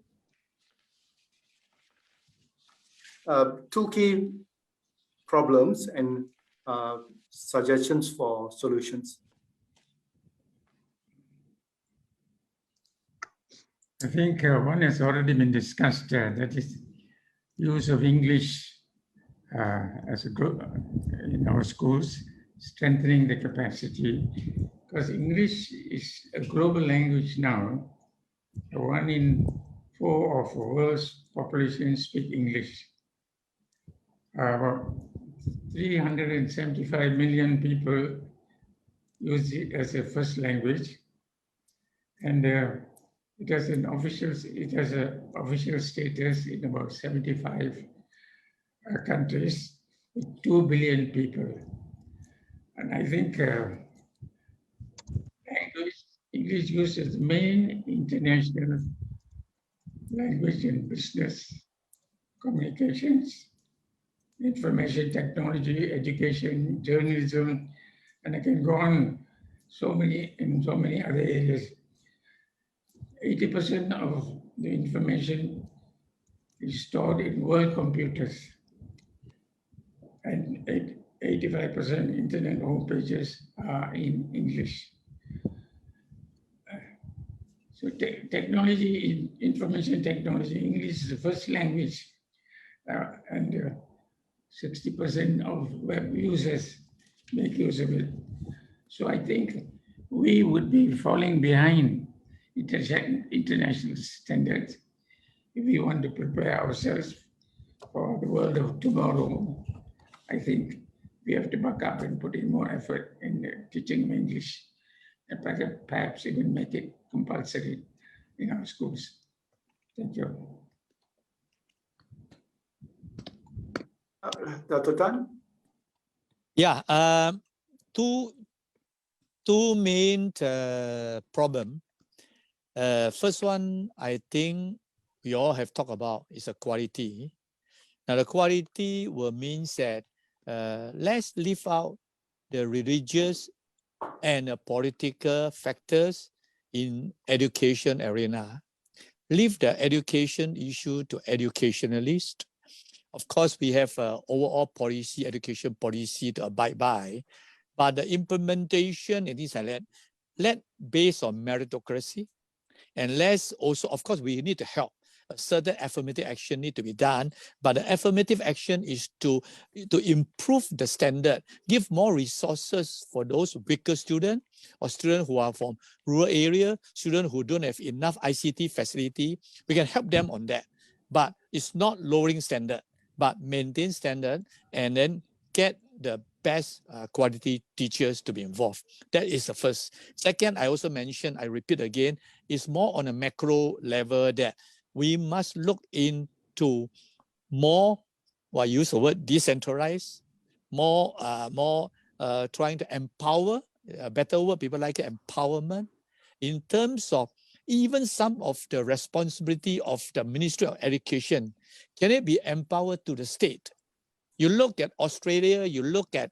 2 key problems and suggestions for solutions. I think one has already been discussed, that is use of English as a group in our schools, strengthening the capacity, because English is a global language now. 1 in 4 of the world's population speak English. About 375 million people use it as a first language, and it has an official status in about 75 countries with 2 billion people. And I think English used as the main international language in business, communications, information technology, education, journalism, and I can go on in so many other areas. 80% of the information is stored in world computers, and 85% internet homepages are in English. So technology, information technology, English is the first language, and 60% of web users make use of it. So I think we would be falling behind international standards if we want to prepare ourselves for the world of tomorrow. I think we have to buck up and put in more effort in teaching English, and perhaps even make it compulsory in our schools. Thank you. Dr. Tan? Yeah, two main problem. First one, I think we all have talked about is a quality. Now the quality will mean that let's leave out the religious and political factors in education arena. Leave the education issue to educationalists. Of course, we have overall policy, education policy to abide by, but the implementation in this let based on meritocracy, and less also, of course, we need to help. A certain affirmative action need to be done, but the affirmative action is to improve the standard, give more resources for those weaker students or students who are from rural area, students who don't have enough ICT facility. We can help them on that, but it's not lowering standard, but maintain standard and then get the best quality teachers to be involved. That is the first. Second, I also mentioned, I repeat again, is more on a macro level that we must look into more, well, I use the word decentralized, more trying to empower, a better word, people like it, empowerment, in terms of even some of the responsibility of the Ministry of Education. Can it be empowered to the state? You look at Australia, you look at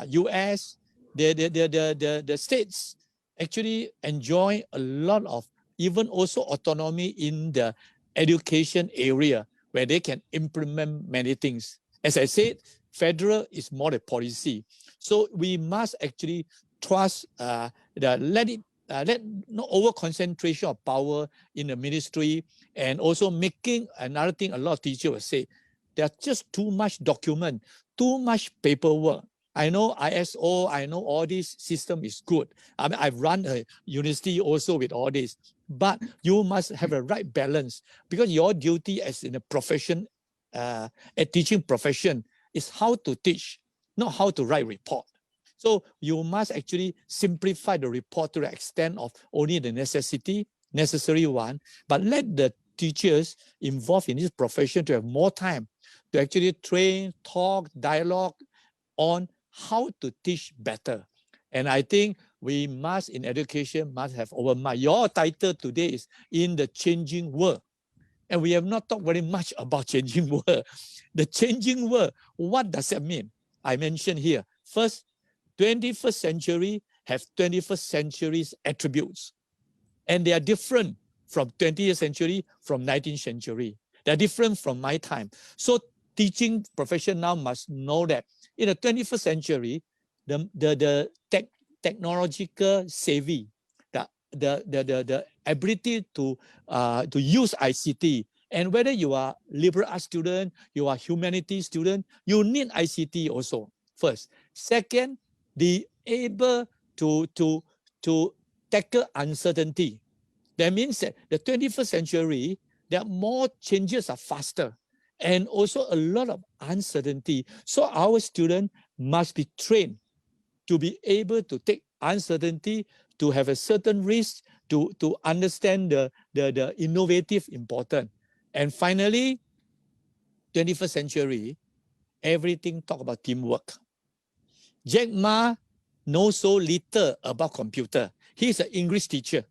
US, the states actually enjoy a lot of even also autonomy in the education area where they can implement many things. As I said, federal is more the policy. So we must actually trust, let no over concentration of power in the ministry, and also making another thing a lot of teachers will say, there's just too much document, too much paperwork. I know ISO, I know all this system is good. I mean, I've run a university also with all this, but you must have a right balance, because your duty as in a profession, a teaching profession, is how to teach, not how to write report. So you must actually simplify the report to the extent of only the necessary one, but let the teachers involved in this profession to have more time to actually train, talk, dialogue on how to teach better. And I think we must, in education, must have overmind. Your title today is In the Changing World. And we have not talked very much about changing world. The changing world, what does that mean? I mentioned here, first, 21st century have 21st century's attributes. And they are different from 20th century, from 19th century. They're different from my time. So teaching profession now must know that in the 21st century, the technological savvy, the ability to use ICT, and whether you are liberal arts student, you are humanities student, you need ICT also, first. Second, be able to tackle uncertainty. That means that the 21st century, there are more changes are faster, and also a lot of uncertainty. So our students must be trained to be able to take uncertainty, to have a certain risk, to understand the innovative important. And finally, 21st century, everything talk about teamwork. Jack Ma knows so little about computer. He's an English teacher.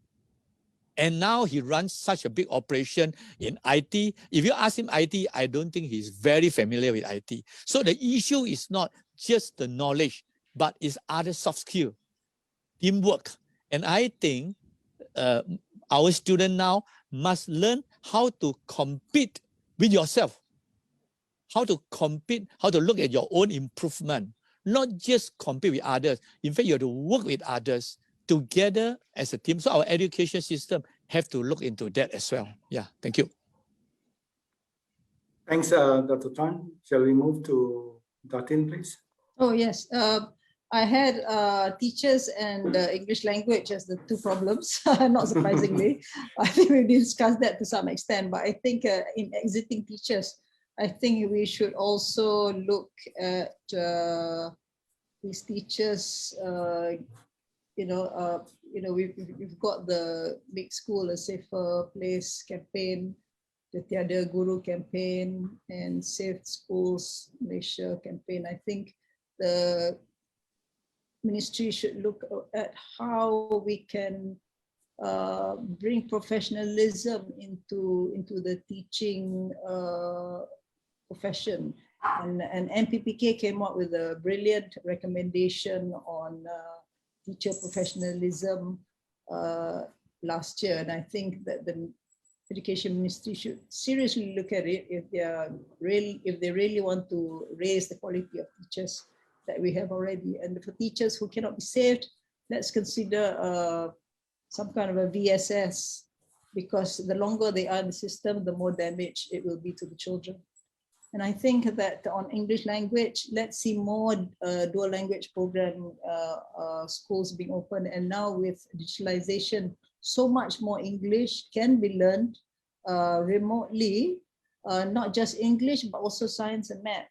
And now he runs such a big operation in IT. If you ask him IT, I don't think he's very familiar with IT. So the issue is not just the knowledge, but it's other soft skill, teamwork. And I think our students now must learn how to compete with yourself, how to compete, how to look at your own improvement, not just compete with others. In fact, you have to work with others together as a team. So our education system have to look into that as well. Yeah, thank you. Thanks, Dr. Tan. Shall we move to Datin, please? Oh, yes. I had teachers and English language as the two problems, not surprisingly. I think we discussed that to some extent, but I think in exiting teachers, I think we should also look at these teachers. We've got the Big School, a Safer Place campaign, the Tiada Guru campaign, and Safe Schools Malaysia campaign. I think the ministry should look at how we can bring professionalism into the teaching profession. And MPPK came up with a brilliant recommendation on teacher professionalism last year, and I think that the Education Ministry should seriously look at it if they really want to raise the quality of teachers that we have already. And for teachers who cannot be saved, let's consider some kind of a VSS, because the longer they are in the system, the more damage it will be to the children. And I think that on English language, let's see more dual language program schools being open. And now with digitalization, so much more English can be learned remotely, not just English, but also science and math.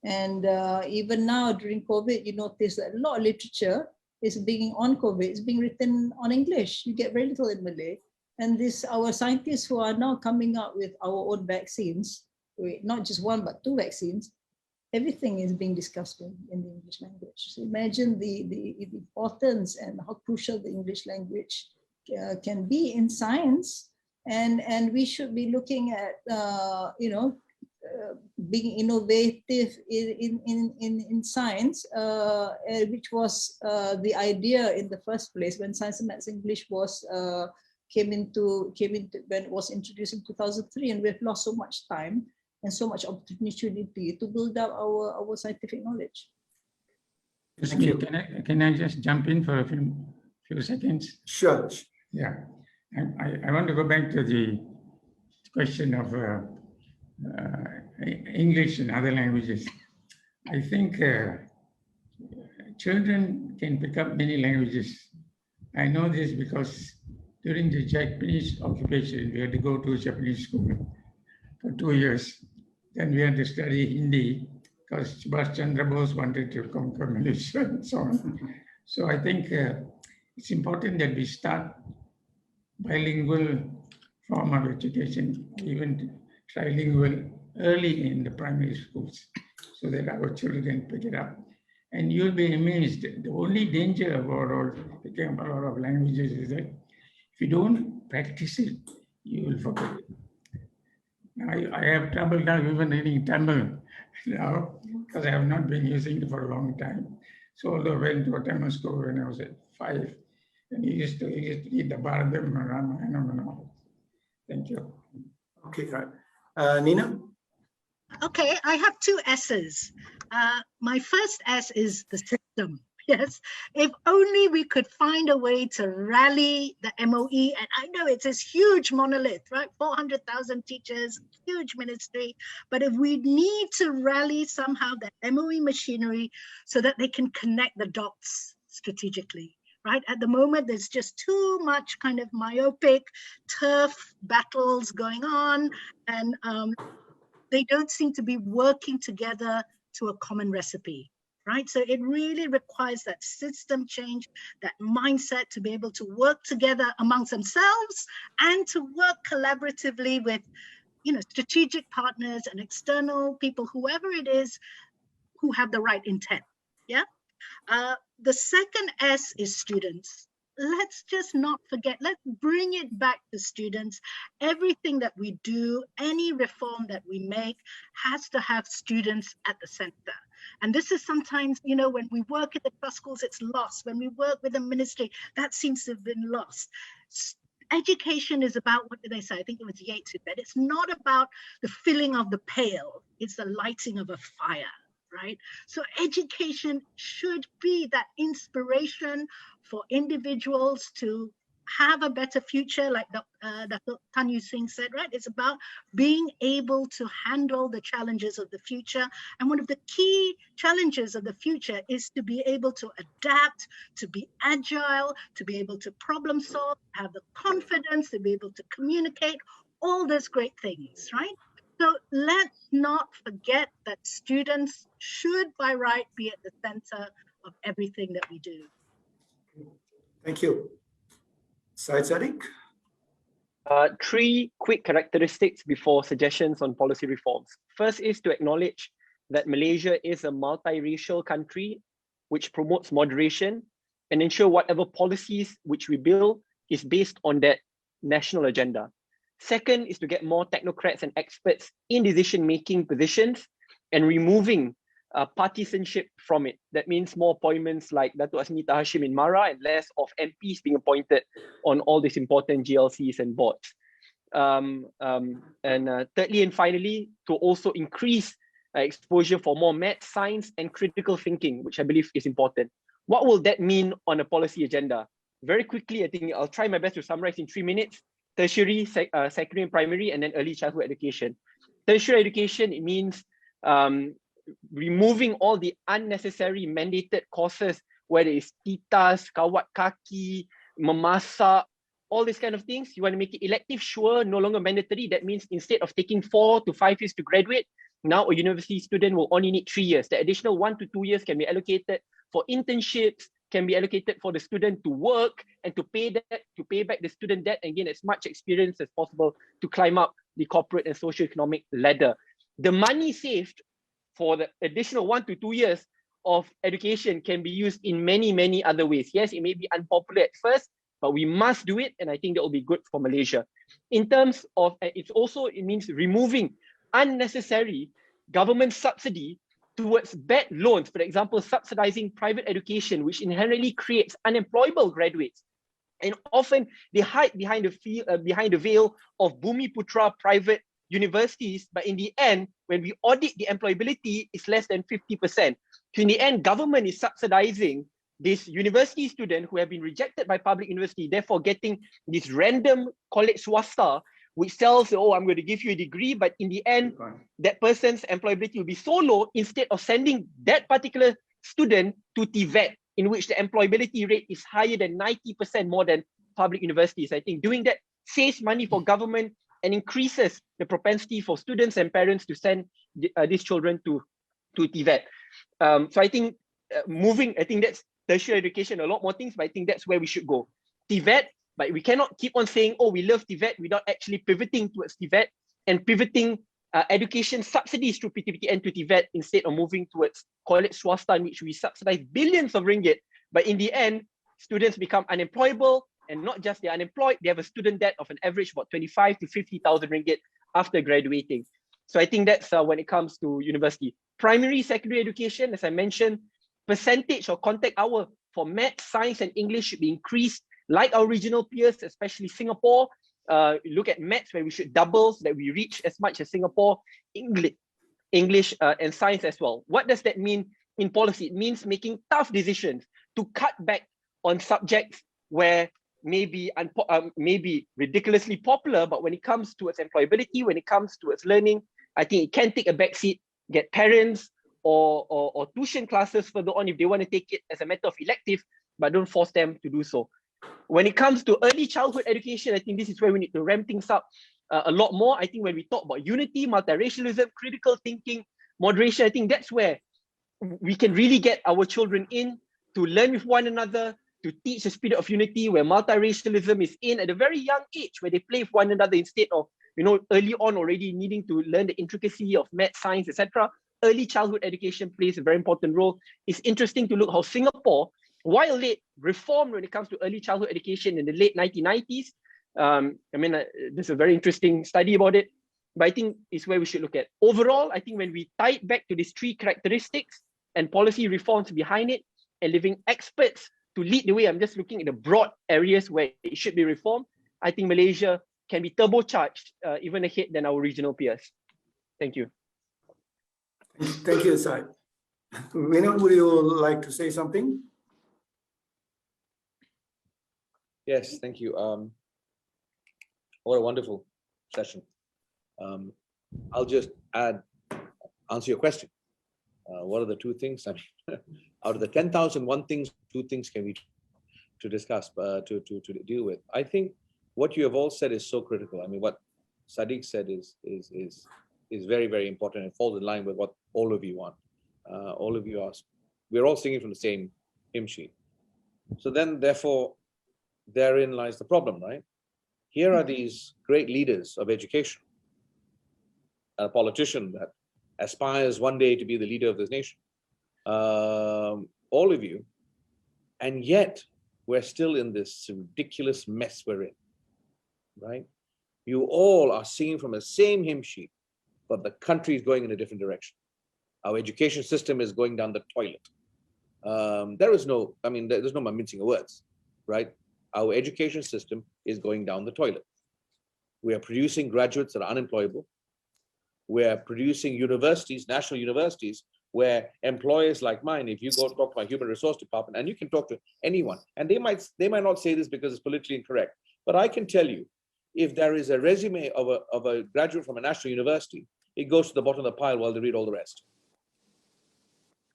And even now during COVID, you notice that a lot of literature is being on COVID, is being written on English. You get very little in Malay. And our scientists who are now coming up with our own vaccines, not just one, but 2 vaccines, everything is being discussed in the English language. So imagine the importance and how crucial the English language can be in science. And we should be looking at, being innovative in science, which was the idea in the first place when Science and Maths English was came into when it was introduced in 2003, and we've lost so much time and so much opportunity to build up our scientific knowledge. Thank you. Can I just jump in for a few seconds? Sure. Yeah, I want to go back to the question of English and other languages. I think children can pick up many languages. I know this because during the Japanese occupation, we had to go to Japanese school for 2 years. Then we had to study Hindi because Subhash Chandra Bose wanted to conquer Malaysia and so on. So I think it's important that we start bilingual form of education, even trilingual early in the primary schools, so that our children can pick it up. And you'll be amazed. The only danger about picking up a lot of languages is that if you don't practice it, you will forget it. I have trouble now even reading Tamil now because I have not been using it for a long time. So although I went to a Tamil school when I was at 5, and he used to read the Bharatam and Ramayanam and all. Thank you. Okay, right. Nina? Okay, I have 2 S's. My first S is the system. Yes, if only we could find a way to rally the MOE, and I know it's this huge monolith, right? 400,000 teachers, huge ministry, but if we need to rally somehow the MOE machinery so that they can connect the dots strategically, right? At the moment, there's just too much kind of myopic turf battles going on, and they don't seem to be working together to a common recipe. Right? So it really requires that system change, that mindset to be able to work together amongst themselves and to work collaboratively with, strategic partners and external people, whoever it is, who have the right intent. Yeah. The second S is students. Let's just not forget, let's bring it back to students. Everything that we do, any reform that we make has to have students at the center. And this is sometimes, when we work in the trust schools, it's lost. When we work with the ministry, that seems to have been lost. Education is about, what did they say? I think it was Yeats who said, it's not about the filling of the pail, it's the lighting of a fire. Right? So education should be that inspiration for individuals to have a better future, like Dr. Tan Yu Singh said, right? It's about being able to handle the challenges of the future. And one of the key challenges of the future is to be able to adapt, to be agile, to be able to problem solve, have the confidence to be able to communicate, all those great things, right? So let's not forget that students should by right be at the center of everything that we do. Thank you. Syed Sadiq? 3 quick characteristics before suggestions on policy reforms. First is to acknowledge that Malaysia is a multiracial country which promotes moderation and ensure whatever policies which we build is based on that national agenda. Second is to get more technocrats and experts in decision-making positions and removing partisanship from it. That means more appointments like Datuk Asmita Hashim in Mara and less of MPs being appointed on all these important GLCs and boards. Thirdly and finally, to also increase exposure for more math, science, and critical thinking, which I believe is important. What will that mean on a policy agenda? Very quickly, I think I'll try my best to summarize in 3 minutes. Tertiary, secondary and primary, and then early childhood education. Tertiary education, it means removing all the unnecessary mandated courses, whether it's titas, kawat kaki, memasak, all these kind of things. You want to make it elective, sure, no longer mandatory. That means instead of taking 4 to 5 years to graduate, Now a university student will only need 3 years. The additional 1 to 2 years can be allocated for internships, can be allocated for the student to work and to pay back the student debt and gain as much experience as possible to climb up the corporate and socioeconomic ladder. The money saved for the additional 1 to 2 years of education can be used in many, many other ways. Yes, it may be unpopular at first, but we must do it. And I think that will be good for Malaysia. In terms of, it means removing unnecessary government subsidy towards bad loans. For example, subsidizing private education, which inherently creates unemployable graduates. And often they hide behind the veil of Bumiputra private universities, but in the end, when we audit the employability, it's less than 50%. So in the end, government is subsidizing this university student who have been rejected by public university, therefore getting this random college swasta, which tells, oh, I'm going to give you a degree, but in the end, that person's employability will be so low, instead of sending that particular student to TVET, in which the employability rate is higher than 90% more than public universities. I think doing that saves money for government and increases the propensity for students and parents to send these children to TVET. So I think I think that's tertiary education, a lot more things, but I think that's where we should go. TVET, but we cannot keep on saying, oh, we love TVET without actually pivoting towards TVET and pivoting education subsidies through PTPTN to TVET instead of moving towards college swasta, in which we subsidize billions of ringgit. But in the end, students become unemployable, and not just they're unemployed, they have a student debt of an average about 25 to 50,000 ringgit after graduating. So I think that's when it comes to university. Primary, secondary education, as I mentioned, percentage or contact hour for math, science, and English should be increased, like our regional peers, especially Singapore. Look at maths, where we should double so that we reach as much as Singapore. English and science as well. What does that mean in policy? It means making tough decisions to cut back on subjects where maybe ridiculously popular, but when it comes towards employability, when it comes towards learning, I think it can take a backseat, get parents or tuition classes further on if they want to take it as a matter of elective, but don't force them to do so. When it comes to early childhood education, I think this is where we need to ramp things up a lot more. I think when we talk about unity, multiracialism, critical thinking, moderation, I think that's where we can really get our children in to learn with one another, to teach the spirit of unity, where multiracialism is in at a very young age, where they play with one another instead of, early on already needing to learn the intricacy of math, science, etc. Early childhood education plays a very important role. It's interesting to look how Singapore, while late, reformed when it comes to early childhood education in the late 1990s. There's a very interesting study about it, but I think it's where we should look at. Overall, I think when we tie it back to these 3 characteristics and policy reforms behind it, and leaving experts to lead the way, I'm just looking at the broad areas where it should be reformed. I think Malaysia can be turbocharged even ahead than our regional peers. Thank you. Thank you, Sai. Vinod, would you like to say something? Yes, thank you. What a wonderful session. I'll just answer your question. What are the 2 things? I mean, out of the 10,001 things, 2 things can we discuss, to deal with. I think what you have all said is so critical. I mean, what Sadiq said is very, very important and falls in line with what all of you want. All of you are, we're all singing from the same hymn sheet. So then, therefore, therein lies the problem, right? Here are these great leaders of education, a politician that aspires one day to be the leader of this nation, all of you, and yet we're still in this ridiculous mess we're in, right? You all are singing from the same hymn sheet, but the country is going in a different direction. Our education system is going down the toilet. There's no mincing of words, right? Our education system is going down the toilet. We are producing graduates that are unemployable. We are producing universities, national universities, where employers like mine, if you go talk to my human resource department, and you can talk to anyone, and they might not say this because it's politically incorrect, but I can tell you, if there is a resume of a graduate from a national university, it goes to the bottom of the pile while they read all the rest.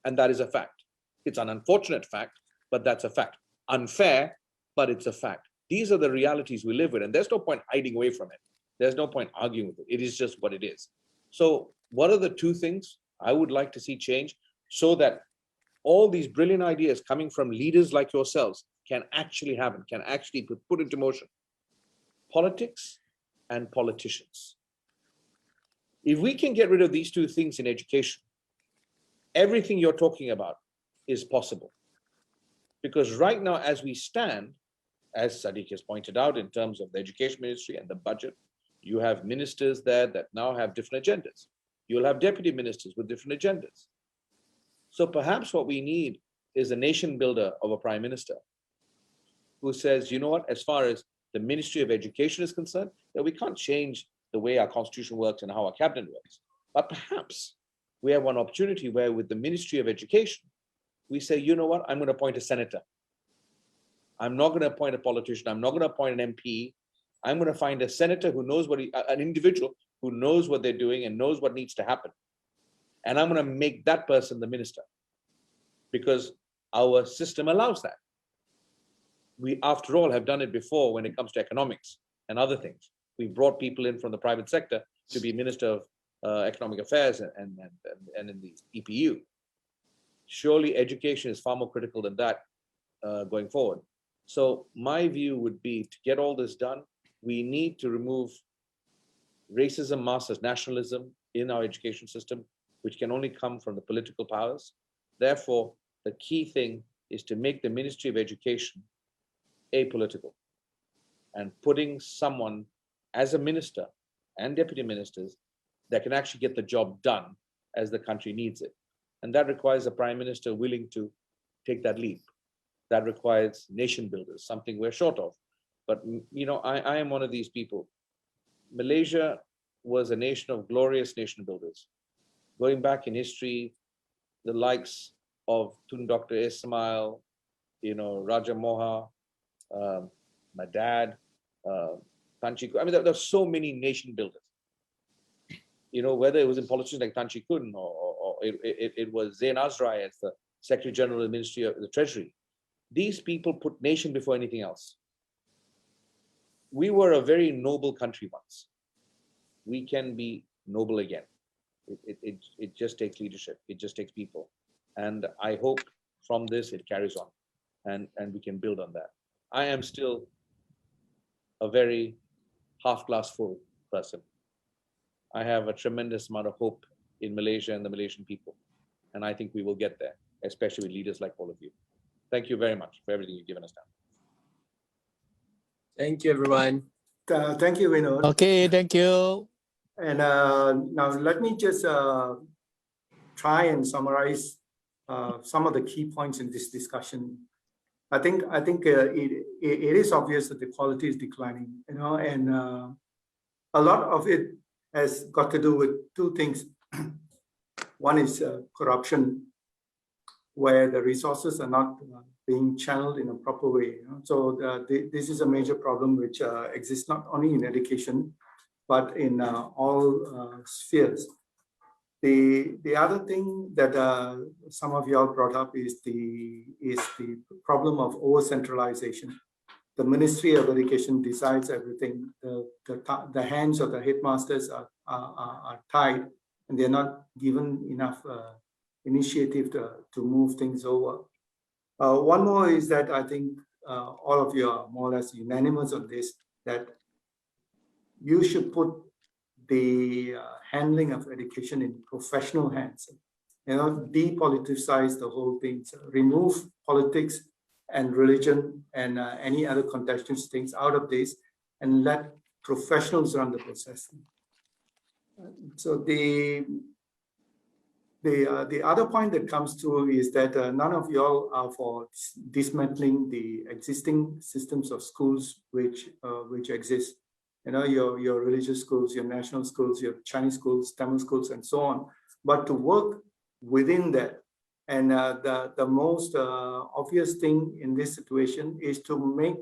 And that is a fact. It's an unfortunate fact, but that's a fact. Unfair, but it's a fact. These are the realities we live with, and there's no point hiding away from it. There's no point arguing with it. It is just what it is. So what are the two things I would like to see change so that all these brilliant ideas coming from leaders like yourselves can actually happen, can actually be put into motion? Politics and politicians. If we can get rid of these two things in education, everything you're talking about is possible. Because right now, as we stand, as Sadiq has pointed out, in terms of the education ministry and the budget, you have ministers there that now have different agendas. You'll have deputy ministers with different agendas. So perhaps what we need is a nation builder of a prime minister who says, you know what, as far as the Ministry of Education is concerned, that we can't change the way our constitution works and how our cabinet works. But perhaps we have one opportunity where with the Ministry of Education, we say, you know what, I'm going to appoint a senator. I'm not going to appoint a politician. I'm not going to appoint an MP. I'm going to find a senator who knows what an individual who knows what they're doing and knows what needs to happen. And I'm going to make that person the minister because our system allows that. We, after all, have done it before when it comes to economics and other things. We brought people in from the private sector to be Minister of Economic Affairs and in the EPU. Surely education is far more critical than that going forward. So my view would be to get all this done, we need to remove racism, masters, nationalism in our education system, which can only come from the political powers. Therefore, the key thing is to make the Ministry of Education apolitical and putting someone as a minister and deputy ministers that can actually get the job done as the country needs it. And that requires a prime minister willing to take that leap. That requires nation builders, something we're short of. But, you know, I am one of these people. Malaysia was a nation of glorious nation builders. Going back in history, the likes of Tun Dr. Ismail, you know, Raja Moha, my dad, Tan Chee Kun. I mean, there are so many nation builders. You know, whether it was in politicians like Tan Chee Kun or it was Zain Azrai as the Secretary General of the Ministry of the Treasury. These people put nation before anything else. We were a very noble country once. We can be noble again. It just takes leadership. It just takes people. And I hope from this it carries on and we can build on that. I am still a very half glass full person. I have a tremendous amount of hope in Malaysia and the Malaysian people. And I think we will get there, especially with leaders like all of you. Thank you very much for everything you've given us now. Thank you, everyone. Thank you, Vinod. Okay, thank you. And now let me just try and summarize some of the key points in this discussion. I think it is obvious that the quality is declining, you know, and a lot of it has got to do with two things. One is corruption, where the resources are not being channeled in a proper way. You know? So this is a major problem which exists not only in education, but in all spheres. The other thing that some of y'all brought up is the problem of over-centralization. The Ministry of Education decides everything. The hands of the headmasters are tied, and they're not given enough initiative to move things over. One more is that I think all of you are more or less unanimous on this, that you should put the handling of education in professional hands. You know, depoliticize the whole thing. So remove politics and religion and any other contentious things out of this and let professionals run the process. So the other point that comes through is that none of y'all are for dismantling the existing systems of schools which exist. You know, your religious schools, your national schools, your Chinese schools, Tamil schools, and so on. But to work within that, and the most obvious thing in this situation is to make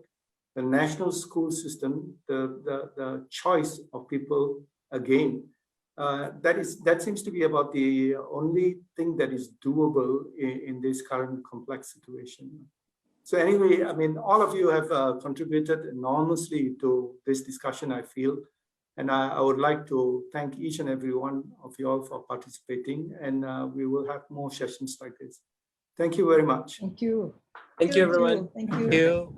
the national school system the choice of people again. That seems to be about the only thing that is doable in this current complex situation. So anyway, I mean, all of you have contributed enormously to this discussion, I feel. And I would like to thank each and every one of you all for participating, and we will have more sessions like this. Thank you very much. Thank you. Thank you, everyone. Thank you. Thank you.